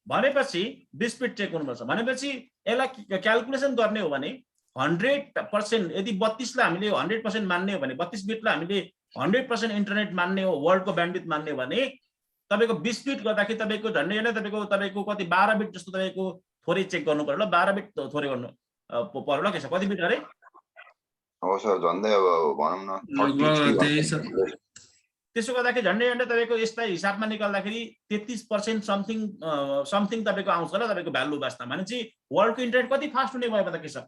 भनेपछि 20 फिट चेक गर्नुपर्छ भनेपछि यसलाई क्याल्कुलेसन गर्ने हो भने 100% यदि 32 लाई हामीले 100% मान्ने हो भने, 32 बिटलाई हामीले 100% इन्टरनेट मान्ने हो, वर्ल्डको ब्यान्डविड्थ मान्ने हो भने तपाईको 20 बिट गर्दाखेरि तपाईको झन्डै हैन तपाईको कति 12 बिट जस्तो तपाईको थोरै चेक गर्नु पर्यो ल। 12 बिट थोरै गर्नु पर्यो ल। के छ कति बिट अरे? हो सर, झन्डै अब भनौँ न त्यसो गर्दाखेरि झन्डै तपाईको यसलाई हिसाबमा निकाल्दाखेरि 33% समथिङ तपाईको आउँछ ल तपाईको भ्यालु वास्ता भने चाहिँ वर्ल्डको इन्टरनेट कति फास्ट हुने भयो भन्दा के छ?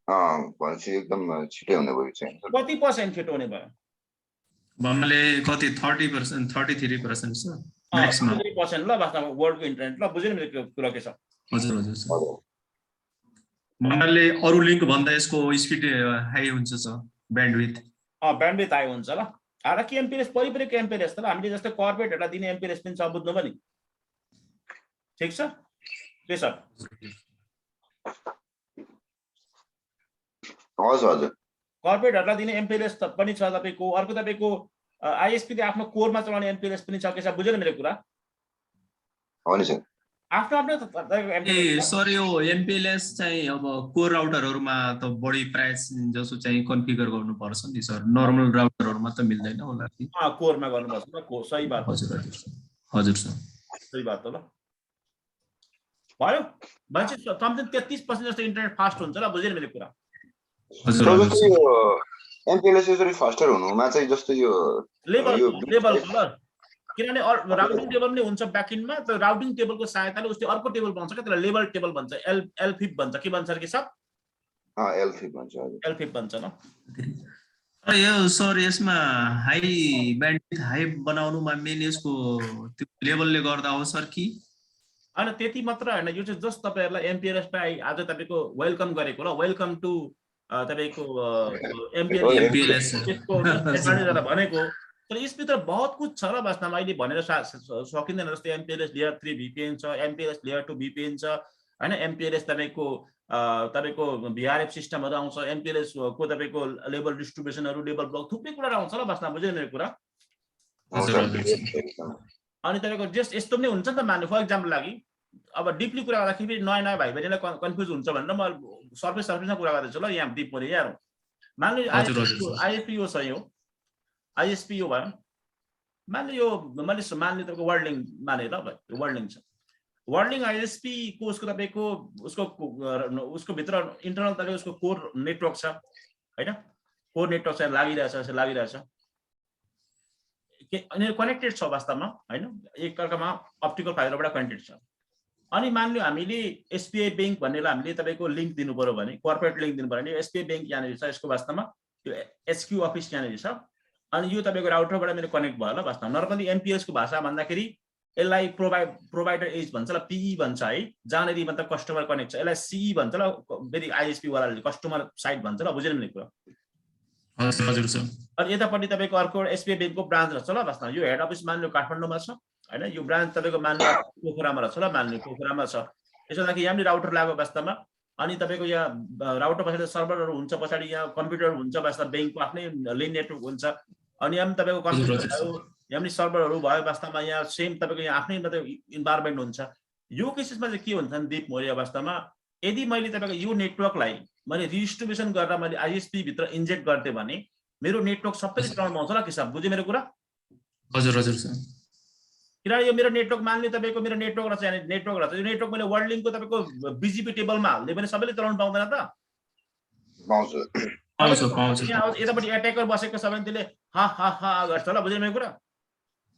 भनेपछि एकदम छिटै हुने भयो चाहिँ। कति पर्सेन्ट छिटो हुने भयो भन्नाले कति 30%, 33% छ म्याक्सिमम 33% ल वास्तवमा वर्ल्डको इन्टरनेट ल। बुझ्नु मेरो कुरा के छ? हजुर हजुर सर। भन्नाले अरु लिंक भन्दा यसको स्पिड हाई हुन्छ सर, ब्यान्डविड्थ ब्यान्डविड्थ हाई हुन्छ ल। आधा के एमपिएस परिपरिको एमपिएस त हामीले जस्तै कर्पोरेटहरुलाई दिने एमपिएस पनि छ, बुझ्नु पनि ठीक छ के सर? हजुर हजुर, कर्पोरेटहरुलाई दिने एमपिएस पनि छ तपाईको। अर्को तपाईको आईएसपी ले आफ्नो कोरमा चलाउने एमपिएस पनि छ के सर? बुझ्नु मेरो कुरा? हो नि सर। आफ्नो सर यो एमपिएलएस चाहिँ अब कोर राउटरहरुमा त बढी प्राइस जसो चाहिँ कन्फिगर गर्नु पर्छ नि सर, नर्मल राउटरहरुमा त मिल्दैन होला कि? कोरमा गर्नुपर्छ ल। सही बात। हजुर हजुर हजुर सर, सही बात हो ल। भयो भनेपछि समथिङ 33% जस्तो इन्टरनेट फास्ट हुन्छ ल। बुझ्नु मेरो कुरा? हजुर जस्तो यो एमपिएलएस यसरी फास्टर हुनुमा चाहिँ जस्तो यो लेभल ल, किनभने राउटिङ टेबल पनि हुन्छ ब्याकइन्डमा, त राउटिङ टेबलको सहायताले उसले अर्को टेबल भन्छ के, त्यसलाई लेभल टेबल भन्छ, एलफिप भन्छ के भन्छ के सब? एलफिप भन्छ। हजुर एलफिप भन्छ ल। यो सर यसमा हाई ब्यान्डविड्थ हाई बनाउनुमा मेन यसको त्यो लेभलले गर्दा हो सर कि? हैन त्यति मात्र हैन, यो चाहिँ जस्ट तपाईहरुलाई एमपिएलएस लाई आज तपाईको वेलकम गरेको ल। वेलकम टु तपाईको एमपिएलएस भनेको। तर यसभित्र बहुत कुछ छ र वास्तवमा अहिले भनेर सकिँदैन। जस्तै एमपिएलएस लेयर 3 भिपिएन छ, एमपिएलएस लेयर 2 भिपिएन छ हैन, एमपिएलएस तपाईको भिआरएफ सिस्टमहरु आउँछ, एमपिएलएस को तपाईको लेभल डिस्ट्रिब्युसनहरु, लेभल ब्लक थुप्रै कुरा आउँछ ल वास्तवमा। बुझ्नु मेरो कुरा? अनि तपाईको जस्ट यस्तो पनि हुन्छ नि त, मान्नु फर एक्जाम्पल लागि अब डिपली कुरा गर्दाखेरि नयाँ नयाँ भाइ बहिनीलाई कन्फ्युज हुन्छ भनेर म सर्फेसमा कुरा गर्दैछु ल। यहाँ डिप परे यार मान्नु आईएसपी छ, यो आईएसपी यो भयो। मान्नु यो मैले मान्ने तपाईको वर्ल्डिङ माने ल, वर्ल्डिङ छ। वर्ल्डिङ आईएसपी को उसको तपाईको उसको भित्र इन्टरनल तपाईको उसको कोर नेटवर्क छ हैन, कोर नेटवर्क चाहिँ लागिरहेछ के अनि कनेक्टेड छ वास्तवमा हैन, एकअर्कामा अप्टिकल फाइबरबाट कनेक्टेड छ। अनि मान्नु हामीले एसबीआई बैंक भन्नेलाई हामीले तपाईको लिंक दिनु पर्यो भने, कर्पोरेट लिंक दिनु पर्यो भने एसबीआई बैंक यहाँनिर छ, यसको वास्तवमा यो एचक्यू अफिस यहाँनिर छ। अनि यो तपाईको राउटरबाट मेरो कनेक्ट भयो ल वास्तवमा। नर्मली एमपिएस को भाषा भन्दाखेरि यसलाई प्रोवाइडर एज भन्छ ल, पीई भन्छ है, जहाँनेरि मतलब कस्टमर कनेक्ट छ, यसलाई सीई भन्छ ल, फेरि आईएसपी वालाले कस्टमर साइड भन्छ ल। बुझ्नु नि कुरा? हजुर सर। अनि यतापट्टि तपाईको अर्को एसबीआई बैंकको ब्रान्च रहेछ ल वास्तवमा। यो हेड अफिस मान्नु काठमाडौँमा छ हैन, यो ब्रान्च तपाईको मान्नु पोखरामा रहेछ ल, मान्नु पोखरामा छ। यसो लागि यहाँ पनि राउटर लाग्यो वास्तवमा। अनि तपाईको यहाँ राउटर पछाडि सर्भरहरु हुन्छ, पछाडि यहाँ कम्प्युटर हुन्छ वास्तवमा, बैंकको आफ्नै लेन नेटवर्क हुन्छ। अनि यहाँ पनि तपाईको कम्प्युटरहरु, यहाँ पनि सर्भरहरु भयो वास्तवमा। यहाँ सेम तपाईको यहाँ आफ्नै मतलब इन्भाइरोमेन्ट हुन्छ। यो केसमा चाहिँ के हुन्छ नि दीप मोरिया वास्तवमा, यदि मैले तपाईको यो नेटवर्कलाई मैले रिडिस्ट्रिब्युसन गरेर मैले आईएसपी भित्र इन्जेक्ट गर्थे भने मेरो नेटवर्क सबैले चलाउनु आउँछ ल के सब? बुझ्यो मेरो कुरा? हजुर हजुर सर। किनभने यो मेरो नेटवर्क मान्ने तपाईको मेरो नेटवर्क रहेछ, नेटवर्क रहेछ, यो नेटवर्क मैले वर्ल्ड लिंकको तपाईको बीजीपी टेबलमा हाल्दै भने सबैले चलाउनु पाउँदैन त? पाउँछ। यतापट्टि एट्याकर बसेको छ भने त्यसले हा हा हा गर्छ ल। बुझ्नु मेरो कुरा?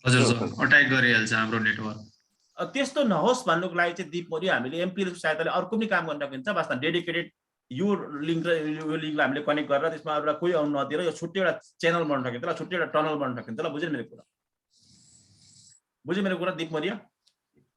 हजुर सर, अट्याक गरिहाल्छ हाम्रो नेटवर्क। त्यस्तो नहोस् भन्नुको लागि चाहिँ दीप मोरी हामीले एमपिएलएस को सहायताले अर्को पनि काम गर्न सकिन्छ वास्तवमा। डेडिकेटेड यो लिङ्क र यो लिङ्कलाई हामीले कनेक्ट गरेर त्यसमा एउटा कोही आउनु नदिएर यो छुट्टै एउटा च्यानल बनाउन सकिन्छ ल, छुट्टै एउटा टनल बनाउन सकिन्छ ल। बुझ्यो मेरो कुरा दिप मरिया?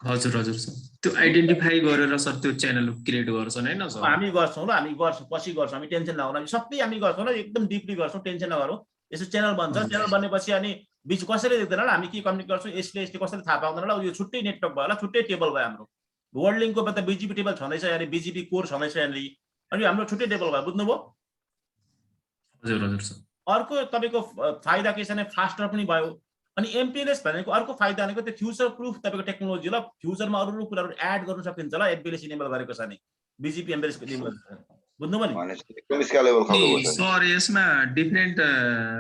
हजुर हजुर सर, त्यो आइडेन्टिफाई गरेर सर त्यो च्यानल क्रिएट गर्छन् हैन सर? हामी गर्छौँ ल, हामी गर्छौँ, पछि गर्छौँ, हामी टेन्सन नगरौँ, हामी सबै हामी गर्छौँ ल, एकदम डिपली गर्छौँ, टेन्सन नगरौँ। यसो च्यानल बन्छ, च्यानल बनेपछि अनि बिच कसैले देख्दैन ल, हामी के कम्युनिकेट गर्छौँ, यसले कसैले थाहा पाउँदैन ल, यो छुट्टै नेटवर्क भयो ल, छुट्टै टेबल भयो हाम्रो। वर्ल्ड लिङ्कको त बिजिपी टेबल छँदैछ, यानी बिजिपी कोर छँदैछ यहाँनिर, अनि हाम्रो छुट्टै टेबल भयो। बुझ्नुभयो? हजुर हजुर सर। अर्को तपाईँको फाइदा के छ भने फास्टर पनि भयो। अनि एमपिएलएस भनेको अर्को फाइदा भनेको त्यो फ्युचर प्रुफ तपाईँको टेक्नोलोजी ल, फ्युचरमा अरू कुराहरू एड गर्न सकिन्छ ल, एमपिएलएस इनेबल गरेको छ नि, बिजिपी एमपिएलएसको इनेबल। बुझ्नुभयो नि? सर यसमा डिफरेन्ट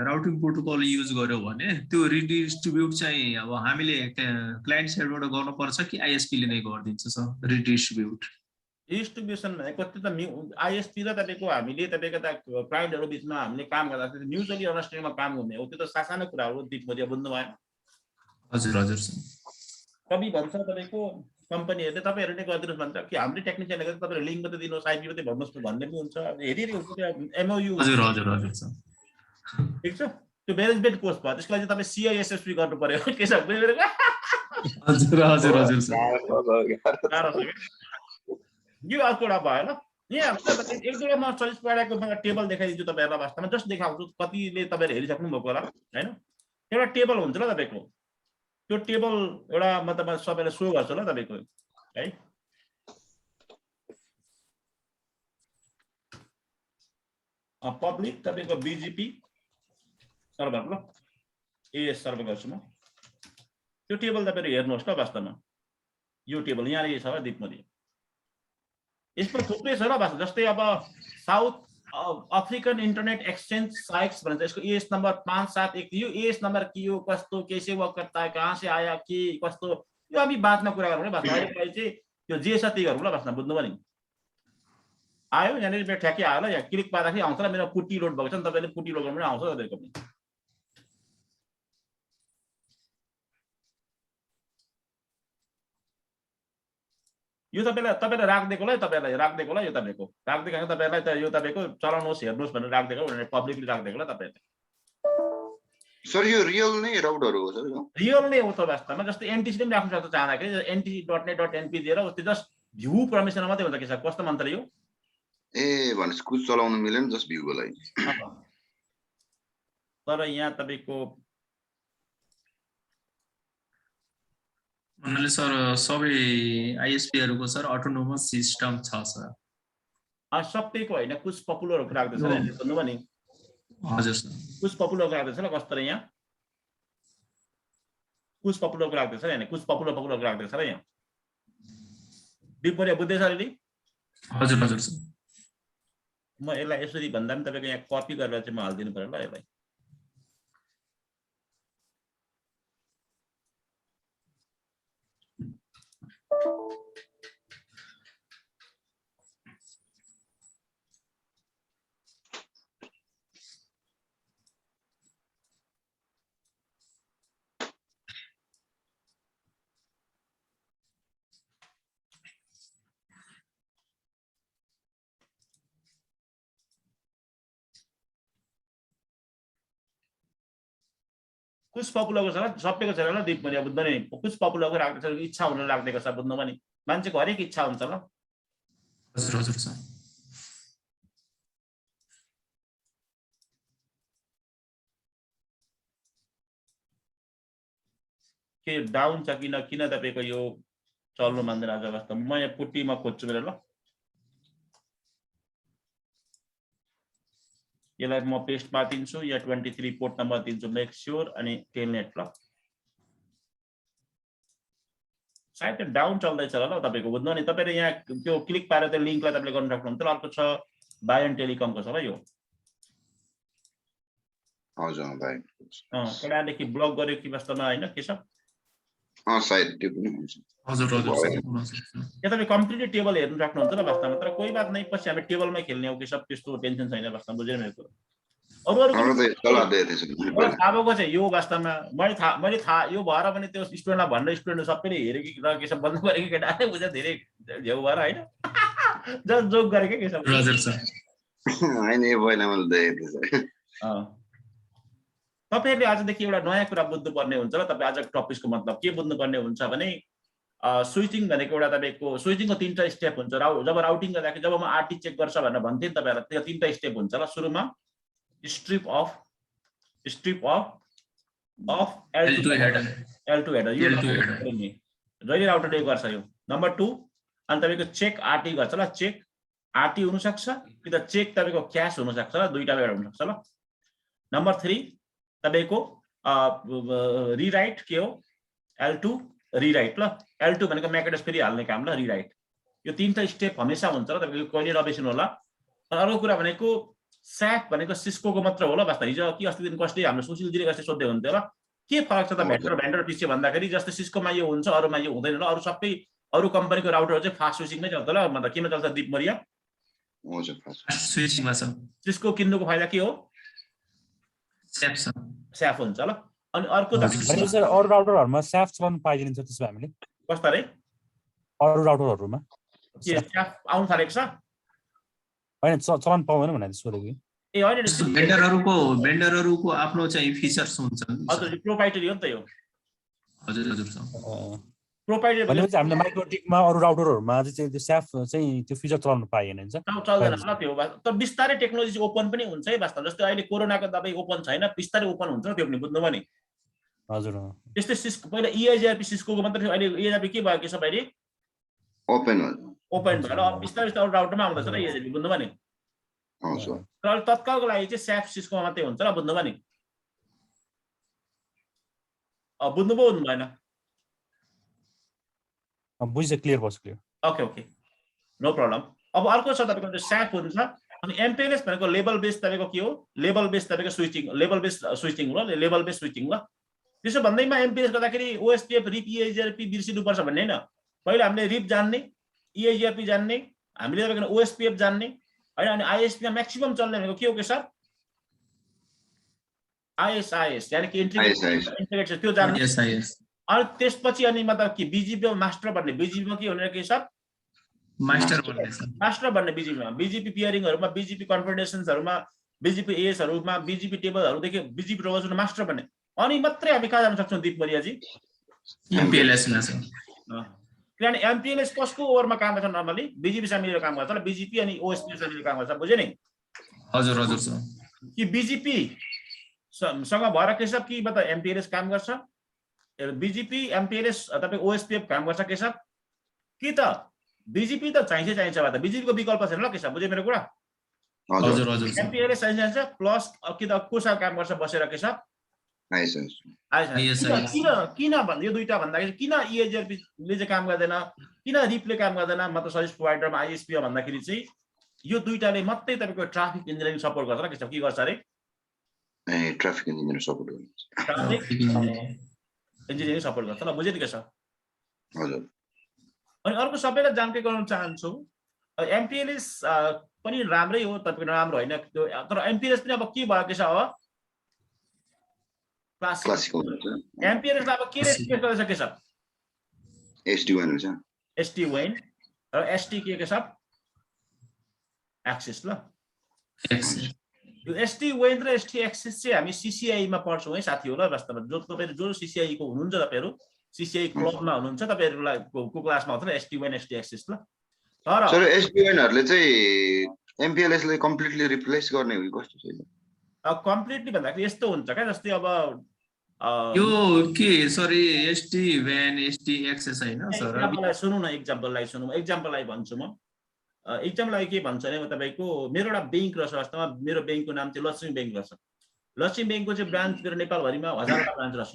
राउटिङ प्रोटोकल युज गर्यो भने त्यो रिडिस्ट्रिब्युट चाहिँ अब हामीले क्लाइन्ट साइडबाट गर्नुपर्छ कि आइएसपीले नै गरिदिन्छ सर रिडिस्ट्रिब्युट? डिस्ट्रिब्युसन भनेको त्यो त आइएसपी र तपाईँको हामीले तपाईँको त क्लाइन्टहरू बिचमा हामीले काम गर्दा त्यो म्युचुअली अन्डरस्ट्यान्डिङमा काम गर्ने हो, त्यो त सासानो कुराहरू दिप मरिया। बुझ्नु भएन? हजुर हजुर सर। कवि भन्छ तपाईँको कम्पनीहरूले तपाईँहरू नै गरिदिनुहोस् भन्छ कि हाम्रै टेक्निसियनले गर्दा तपाईँहरू लिङ्क मात्रै दिनुहोस्, आइपी मात्रै भन्नुहोस् भन्ने पनि हुन्छ, हेरी हुन्छ त्यो एमओयू। हजुर हजुर हजुर सर। ठिक छ, त्यो म्यानेजमेन्ट कोर्स भयो, त्यसको लागि तपाईँ सिआइएसएसपी गर्नु पर्यो के छ? हजुर हजुर हजुर सर। यो अर्को एउटा भयो ल। यहाँ एक दुईवटा म सजेस्ट गरेको टेबल देखाइदिन्छु तपाईँहरूलाई, वास्तवमा जस्ट देखाउँछु, कतिले तपाईँहरू हेरिसक्नु भएको होला होइन। एउटा टेबल हुन्छ ल तपाईँको, त्यो टेबल एउटा म तपाईँ सबैलाई सो गर्छु ल तपाईँको है। पब्लिक तपाईँको बिजिपी सर्भर ल, एएस सर्भर गर्छु म। त्यो टेबल तपाईँहरू हेर्नुहोस् ल, वास्तवमा यो टेबल यहाँ छ ल दिपमरी, यसमा थुप्रै छ ल भाषा। जस्तै अब south African internet exchange sites भन्छ, यसको एएस नम्बर 571, यो एएस नम्बर के हो, कस्तो, कैसे वर्क करता है, कहाँ से आया, के कस्तो, यो हामी बादमा कुरा गरौँ है भाषा। अहिले चाहिँ यो जे छ त्यही गरौँ ल भाषा। बुझ्नुभयो नि? आयो यहाँनिर मेरो ठ्याक्कै आयो ल, यहाँ क्लिक पार्दाखेरि आउँछ ल, मेरो पुटी लोड भएको छ नि, तपाईँले पुटी लोड गर्नु पनि आउँछ तपाईँको पनि। यो तपाईँलाई राखिदिएको ल, तपाईँलाई राखिदिएको ल, यो तपाईँको राखिदिएको तपाईँलाई त यो तपाईँको चलाउनुहोस् हेर्नुहोस् भनेर राखिदिएको भनेर पब्लिकली राखिदिएको ल तपाईँलाई। सर यो रियल नै राउटरहरू हो सर? रियल नै हो त वास्तवमा। जस्तै एनटिसीले पनि राख्नु सक्छ चाहँदाखेरि, ntic.net.np दिएर त्यो जस्ट भ्यू परमिसन मात्रै हुन्छ। के छ कस्तो मन्त्र यो? ए भनेपछि कुछ चलाउनु मिलेन जस्ट भ्यूको लागि। तर यहाँ तपाईँको भन्नाले सर सबै आइएसपीहरूको सर अटोनोमस सिस्टम छ सर? सबैको होइन, कुछ पपुलरहरूको राख्दैछ ल, भन्नुभयो नि? हजुर सर। कुछ पपुलरको राख्दैछ ल, कस्तो यहाँ कुछ पपुलरको राख्दैछ ल, कुछ पपुलरको राख्दैछ ल यहाँ। डिपमरिया बुझ्दैछ अहिले? हजुर हजुर सर। म यसलाई यसरी भन्दा पनि तपाईँको यहाँ कपी गरेर चाहिँ म हालिदिनु पर्यो ल यसलाई। कुछ पपुलरको छ ल, सबैको छैन ल दिप मरिया। बुझ्दैन नि? कुछ पपुलरको राख्दैछ, इच्छा हुन राखिदिएको छ। बुझ्नुभयो नि? मान्छेको हरेक इच्छा हुन्छ ल। हजुर हजुर सर। के डाउन छ किन तपाईँको यो चल्नु मान्दैन आज वास्तवमा? म यहाँ पुट्टीमा खोज्छु मेरो ल, यसलाई म पेस्ट पारिदिन्छु, यहाँ 23 पोर्ट नम्बर दिन्छु, मेक स्योर, अनि टेलनेट ल। सायद त्यो डाउन चल्दैछ ल तपाईँको। बुझ्नु नि? तपाईँले यहाँ त्यो क्लिक पारेर त्यो लिङ्कलाई तपाईँले गर्नु सक्नुहुन्छ। अर्को छ बायन टेलिकमको छ ल यो। हजुर भाइ। कडादेखि ब्लक गर्यो कि वास्तवमा होइन के छ? सायद त्यो पनि हुन्छ। हजुर हजुर। यहाँ तपाईँ कम्प्लिटली टेबल हेर्नु सक्नुहुन्छ ल वास्तवमा। तर कोही बात नै, पछि हामी टेबलमै खेल्ने हो कि सब, त्यस्तो टेन्सन छैन वास्तवमा। बुझेर मेरो कुरो? अरू थाहा भएको चाहिँ यो वास्तवमा मैले थाहा यो भएर पनि त्यो स्टुडेन्टलाई भनेर स्टुडेन्ट सबैले हेऱ्यो कि के छ भन्नु पऱ्यो कि केटा बुझ्छ धेरै झेउ भएर होइन। जस्ट जोक गरेको के सब हजुर सर होइन यो पहिला मैले देखेको थिएँ सर तपाईहरुले आजदेखि एउटा नयाँ कुरा बुझ्नुपर्ने हुन्छ र तपाई आजको टपिकको मतलब के बुझ्नुपर्ने हुन्छ भने स्विचिङ भनेको एउटा तपाईको स्विचिङको तीनटा स्टेप हुन्छ जब राउटिङ गर्दाखेरि जब म आरटी चेक गर्छ भनेर भन्थे नि तपाईहरुलाई त्यो तीनटा स्टेप हुन्छ ल सुरुमा स्ट्रिप अफ L2 header यो जहिले राउटरले गर्छ यो नम्बर 2 अनि तपाईको चेक आरटी गर्छ ल चेक आरटी हुन सक्छ कि त चेक तपाईको क्याश हुन सक्छ ल दुईटा भएर हुन सक्छ ल नम्बर 3 तपाईको रिराइट के हो L2 रिराइट ल L2 भनेको म्याक एड्रेस फेरि हाल्ने काम ल रिराइट यो तीनटा स्टेप हमेशा हुन्छ र तपाईको कहिले नबिर्सिनु होला अर्को कुरा भनेको स्याप भनेको सिस्को को मात्र हो ल वास्तव हिजो कि अस्ति दिन कसले हाम्रो सुशीलजीले कसले सोध्दै हुन्थ्यो ल के फरक छ त भेन्डर पिछे भन्दाखेरि जस्तै सिस्कोमा यो हुन्छ अरुमा यो हुँदैन ल अरु सबै अरु कम्पनीको राउटरहरु चाहिँ फास्ट स्विचिङ नै चल्छ ल मतलब केमा चल्छ दीप मरिया हजुर फास्ट स्विचिङमा छ सिस्को किन्नुको फाइदा के हो स्याप हुन्छ ल अनि अर्को सर अरु राउटरहरुमा स्याप चलाउन पाइदिन्छ त्यसो हामीले कस्ता रे अरु राउटरहरुमा के स्याप आउन थालेको छ हैन चलाउन पाउँदैन भनेर सोधेको ए हैन भेन्डरहरुको आफ्नो चाहिँ फिचर्स हुन्छन् हजुर प्रोप्राइटरी हो नि त यो हजुर हजुर सर प्रोप्राइटरी भनेपछि हामीले माइक्रोटिकमा अरु राउटरहरुमा चाहिँ त्यो स्याप चाहिँ त्यो फिचर चलाउन पाइएन हुन्छ चल्दैन ल त्यो त बिस्तारै टेक्नोलोजी ओपन पनि हुन्छ है वास्तव जस्तै अहिले कोरोनाको दबाई ओपन छैन बिस्तारै ओपन हुन्छ त्यो पनि बुझ्नु भने हजुर त्यस्तै सिस्को पहिला EIGRP सिस्कोको मात्र थियो अहिले EIGRP के भयो के छ अहिले ओपन भएर अब बिस्तारै बिस्तारै राउटरमा आउँदैछ र EIGRP बुझ्नु भने हजुर तर तत्कालको लागि चाहिँ स्याप सिस्कोमा मात्रै हुन्छ र बुझ्नु भने बुझ्नु भयो हुनु भएन बुझ्छ क्लियर भयो क्लियर ओके नो प्रब्लम अब अर्को छ तपाईको स्याप हुन्छ अनि MPLS भनेको लेभल बेस तपाईको के हो लेभल बेस तपाईको स्विचिङ लेभल बेस स्विचिङ हो ल लेभल बेस स्विचिङ ल त्यसो भन्दैमा MPLS गर्दाखेरि OSPF रिप EIGRP बिर्सिनु पर्छ भन्ने हैन पहिला हामीले रिप जान्ने EIGRP जान्ने हामीले तपाईको OSPF जान्ने हैन अनि ISP मा म्याक्सिमम चल्ने भनेको के हो के सर IS यानी कि इन्टिग्रेटेड त्यो जान्ने अनि त्यसपछि अनि मतलब के BGP मा मास्टर भन्ने BGP मा के हुने के सर मास्टर भन्ने BGP मा BGP पियरिङहरुमा BGP कन्फिगरेसन्सहरुमा BGP AS हरुमा BGP टेबलहरु देखि BGP रोबोट मास्टर भन्ने अनि मात्रै हामी कहाँ जान सक्छौं दीप मरिया जी MPLS मा छ किनभने MPLS कसको ओभरमा काम गर्छ नर्मली BGP सामिल काम गर्छ ल BGP अनि OSPF सामिल काम गर्छ बुझ्यो नि हजुर हजुर सर कि BGP सँग भएर के सब कि मतलब MPLS काम गर्छ BGP MPLS तपाईको OSPF काम गर्छ के सब कि त BGP त चाहिन्छ भए त BGP को विकल्प छैन ल के सब बुझ्यो मेरो कुरा हजुर हजुर MPLS चाहिन्छ प्लस कि त कोसा काम गर्छ बसेर के सब किन भन्दा यो दुईटा भन्दाखेरि किन EIGRP ले चाहिँ काम गर्दैन किन रिपले काम गर्दैन मतलब सर्भिस प्रोवाइडरमा ISP भन्दाखेरि चाहिँ यो दुईटाले मात्रै तपाईको ट्राफिक इन्जिनियरिङ सपोर्ट गर्छ र के गर्छ रे ट्राफिक इन्जिनियरिङ सपोर्ट गर्छ इन्जिनियरिङ सपोर्ट गर्छ ल बुझ्यो नि के छ हजुर अनि अर्को सबैलाई जानकारी गराउन चाहन्छु MPLS पनि राम्रै हो तपाईको राम्रो हैन तर MPLS पनि अब के भयो के छ अब क्लासिकल MPLS अब के रेस्पेक्ट गर्छ के छ SD-WAN हुन्छ SD-WAN र ST के छ एक्सेस ल यो SD-WAN र ST एक्सेस चाहिँ हामी CCI मा पढ्छौं है साथीहरु ल वास्तवमा जो तपाईहरु जो CCI को हुनुहुन्छ तपाईहरु CCI क्लबमा हुनुहुन्छ तपाईहरुलाई को क्लासमा हुन्छ SD-WAN ST एक्सेस ल तर सर SD-WAN हरुले चाहिँ MPLS लाई कम्प्लिटली रिप्लेस गर्ने हो कि कस्तो छ कम्प्लिटली भन्दाखेरि यस्तो हुन्छ क्या जस्तै अब यो के सरी SD-WAN ST एक्सेस हैन सर सुन्नु न एक्जाम्पललाई भन्छु म एक्जाम्पललाई के भन्छ भने तपाईको मेरो एउटा बैंक रहेछ वास्तवमा मेरो बैंकको नाम चाहिँ लक्ष्मी बैंक रहेछ लक्ष्मी बैंकको चाहिँ ब्रान्च मेरो नेपालभरिमा हजारवटा ब्रान्च रहेछ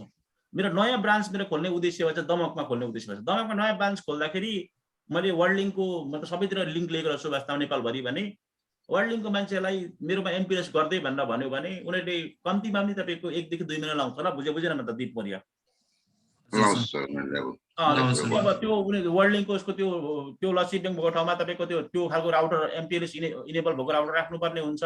मेरो नयाँ ब्रान्च मेरो खोल्ने उद्देश्य छ दमकमा खोल्ने उद्देश्य छ दमकमा नयाँ ब्रान्च खोल्दाखेरि मैले वर्ल्ड लिङ्कको मतलब सबैतिर लिङ्क लिएको रहेछु वास्तवमा नेपालभरि भने वर्ल्ड लिङ्कको मान्छेलाई मेरोमा MPLS गर्दै भनेर भन्यो भने उनीहरूले कम्तीमा पनि तपाईको 1 देखि 2 महिना लाउँछ ल बुझेन म त दीप मरिया अब त्यो उनीहरु वर्ल्ड लिङ्कको उसको त्यो लक्ष्मी बैंक भएको ठाउँमा तपाईको त्यो खालको राउटर MPLS इनेबल भएको राउटर राख्नुपर्ने हुन्छ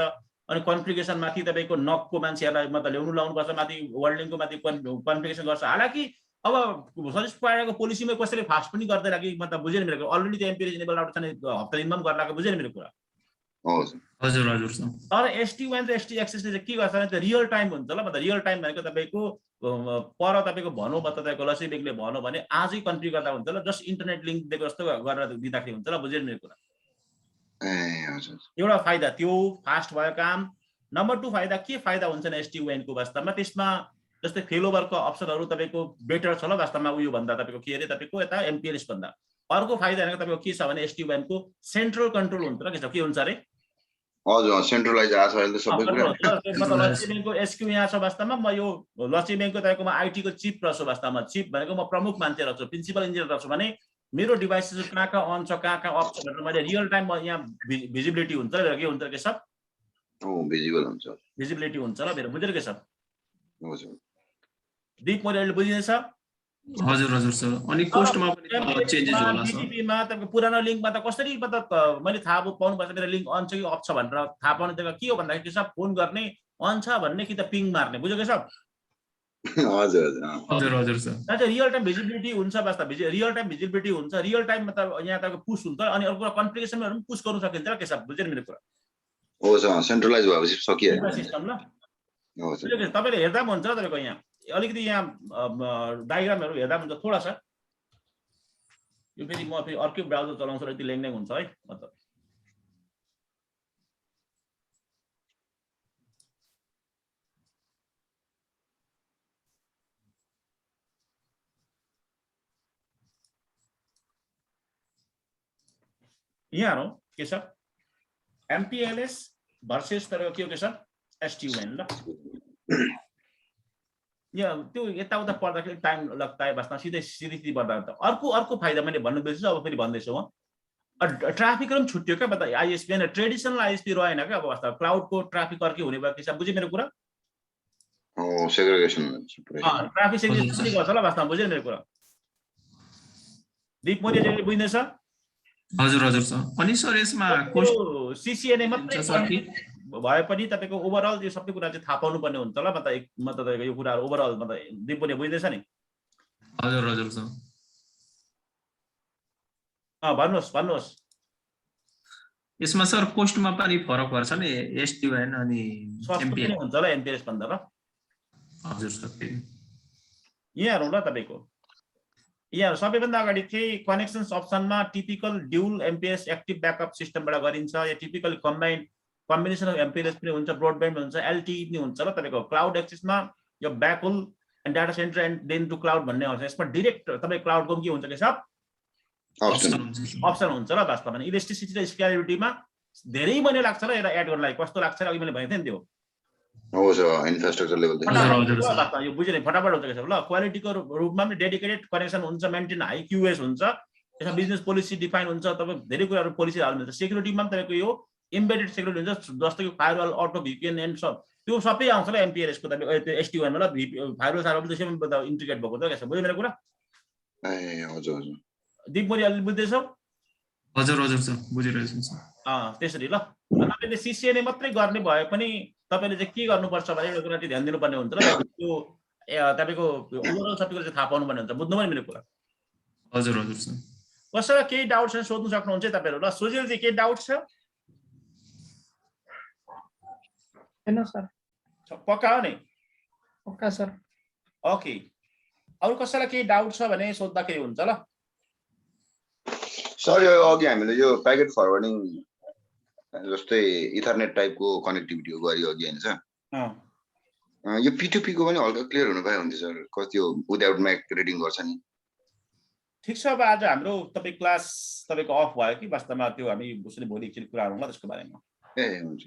अनि कन्फिगरेसन माथि तपाईको नकको मान्छेहरुलाई मतलब ल्याउनु लाउनु पर्छ माथि वर्ल्ड लिङ्कको माथि कन्फिगरेसन गर्छ हालाकि अब सर्भिस प्रोभाइडरको पोलिसीमै कसैले फास्ट पनि गर्दैन कि मतलब बुझेन मेरो अलरेडी त्यो एमपिएलएस इनेबल राउटर छ नि हप्ता दिनमा पनि गर्नको बुझेन मेरो कुरा हजुर हजुर सर तर SD-WAN र SD एक्सेसले चाहिँ के गर्छ भने त्यो रियल टाइम हुन्छ ल मतलब रियल टाइम भनेको तपाईँको पर तपाईँको भनौँ तपाईँको लसी बेगले भनौँ भने आजै कन्ट्री गर्दा हुन्छ ल जस्ट इन्टरनेट लिङ्क दिएको जस्तो गरेर दिँदाखेरि हुन्छ ल बुझेन मेरो कुरा एउटा फाइदा त्यो फास्ट भयो काम नम्बर 2 फाइदा के फाइदा हुन्छ नि SD-WAN को वास्तवमा त्यसमा जस्तै फेलोभरको अप्सनहरू तपाईँको बेटर छ ल वास्तवमा उयो भन्दा तपाईँको के अरे तपाईँको यता एमपिएलएस भन्दा अर्को फाइदा भनेको तपाईँको के छ भने SD-WAN को सेन्ट्रल कन्ट्रोल हुन्छ र के हुन्छ अरे हजुर सेन्ट्रलाइज आछ अहिले सबै कुरा मतलब लक्ष्मी ब्याङ्कको एसक्यू यहाँ छ वास्तवमा म यो लक्ष्मी ब्याङ्कको तपाईँको म आइटी को चिफ रहेछु वास्तवमा चिफ भनेको म प्रमुख मान्छे रहेछु प्रिन्सिपल इन्जिनियर रहेछु भने मेरो डिभाइसेस कहाँ अन छ कहाँ अफ छ भनेर मैले रियल टाइम यहाँ भिजिबिलिटी हुन्छ र के हुन्छ के सब भिजिबल हुन्छ भिजिबिलिटी हुन्छ ल मेरो बुझेर के सब हजुर दिप मैले अहिले बुझिनेछ हजुर हजुर सर अनि कोस्टमा पनि चेन्जेस होला सर बीटीपीमा तपाईको पुरानो लिंकमा त कसरी मतलब मैले थाहा पाउनु पर्छ मेरो लिंक अन छ कि अफ छ भनेर थाहा पाउने त के हो भन्दाखेरि के सब फोन गर्ने अन छ भन्ने कि त पिङ मार्ने बुझ्यो के सब हजुर हजुर हजुर सर अझ रियल टाइम भिजिबिलिटी हुन्छ वास्तव रियल टाइम भिजिबिलिटी हुन्छ रियल टाइम मतलब यहाँ तपाईको पुश हुन्छ अनि अर्को कुरा कन्फिगरेसनहरु पनि पुश गर्न सकिन्छ के सब बुझ्यो नि मेरो कुरा हो सर सेन्ट्रलाइज भएपछि सकियो सिस्टम ल हो सर तपाईले हेर्दा पनि हुन्छ तपाईको यहाँ अलिकति यहाँ डायग्रामहरु हेर्दा पनि हुन्छ थोडा सा यो फेरि म फेरि अर्कै ब्राउजर चलाउँछु र यति ल्याङ हुन्छ है मतलब यहाँ हो के छ MPLS भर्सेस तर के हो के छ SD-WAN ल यहाँ त्यो यताउता पर्दाखेरि टाइम लाग्छ बस्न सिधै पर्दा त अर्को फाइदा मैले भन्नु बिर्सेछु अब फेरि भन्दैछु म ट्राफिक पनि छुट्यो क्या बता ISP हैन ट्रेडिसनल ISP रहेन क्या अब वास्तव क्लाउडको ट्राफिक अर्कै हुने भयो के बुझ्यो मेरो कुरा हो सेग्रिगेसन ट्राफिक सेग्रिगेसन पनि गर्छ ल वास्तवमा बुझ्यो मेरो कुरा दीप मोदीले बुझ्दैछ हजुर हजुर सर अनि सर यसमा CCNA मात्रै भए पनि तपाईको ओभरअल यो सबै कुरा चाहिँ थाहा पाउनु पर्ने हुन्छ ल मतलब यो कुराहरु ओभरअल मतलब दीपले बुझ्दैछ नि हजुर हजुर सर भन्नुस् यसमा सर कोस्टमा पनि फरक पर्छ नि SD-WAN अनि MPLS हुन्छ ल MPLS भन्दा ल हजुर सर यहाँ हेरौँ ल तपाईको यहाँ सबैभन्दा अगाडि चाहिँ कनेक्सन्स अप्सनमा typical dual MPLS active backup सिस्टमबाट गरिन्छ या टिपिकल कम्बिनेसन अफ MPLS पनि हुन्छ ब्रोडब्यान्ड हुन्छ LTE पनि हुन्छ ल तपाईको क्लाउड एक्सेसमा यो backhaul and data centre and then to cloud भन्ने आउँछ यसमा डाइरेक्ट तपाई क्लाउडको के हुन्छ के सब अप्सन हुन्छ ल वास्तवमा इलास्टिसिटी र स्केलेबिलिटीमा धेरै महिना लाग्छ ल यसलाई एड गर्नलाई कस्तो लाग्छ अघि मैले भनेको थिएँ नि त्यो हो सर इन्फ्रास्ट्रक्चर लेभल देखि यो बुझ्यो नि फटाफट हुन्छ के सब ल क्वालिटीको रूपमा पनि डेडिकेटेड कनेक्सन हुन्छ मेन्टेन हाई QoS हुन्छ यसमा बिजनेस पोलिसी डिफाइन हुन्छ तपाई धेरै कुराहरु पोलिसी हाल्नुहुन्छ सेक्युरिटीमा पनि तपाईको यो एम्बेडेड सेक्युरिटी हुन्छ जस्तो कि फायरवल अटो VPN एन्ड सब त्यो सबै आउँछ ल MPLS को तपाईको त्यो SD-WAN मा ल फायरवल सारवल त्यसैमा इन्टिग्रेट भएको त के बुझ्यो मेरो कुरा ए हजुर हजुर दीप मोरी अलि बुझ्दैछौ हजुर हजुर सर बुझिरहेछु सर त्यसरी ल तपाईले CCNA मात्रै गर्ने भए पनि तपाईले चाहिँ के गर्नुपर्छ भने एउटा कुरा चाहिँ ध्यान दिनुपर्ने हुन्छ ल त्यो तपाईको ओभरअल सबै कुरा चाहिँ थाहा पाउनु पर्ने हुन्छ बुझ्नु भयो मेरो कुरा हजुर हजुर सर कसैलाई केही डाउट छ सोध्नु सक्नुहुन्छ तपाईहरु ल सुजिल जी के डाउट छ हैन सर पक्का हो नि पक्का सर ओके अरु कसैलाई केही डाउट छ भने सोध्दाखेरि हुन्छ ल सर यो अघि हामीले यो प्याकेट फरवर्डिङ जस्तै इथरनेट टाइपको कनेक्टिभिटी गरियो अघि हैन सर यो P2P को पनि हल्का क्लियर हुन पाए हुन्थ्यो सर कति यो विदाउट म्याक रेटिङ गर्छ नि ठीक छ अब आज हाम्रो तपाई क्लास तपाईको अफ भयो कि वास्तवमा त्यो हामी भोलि एकछिन कुरा गरौँ ल त्यसको बारेमा ए हुन्छ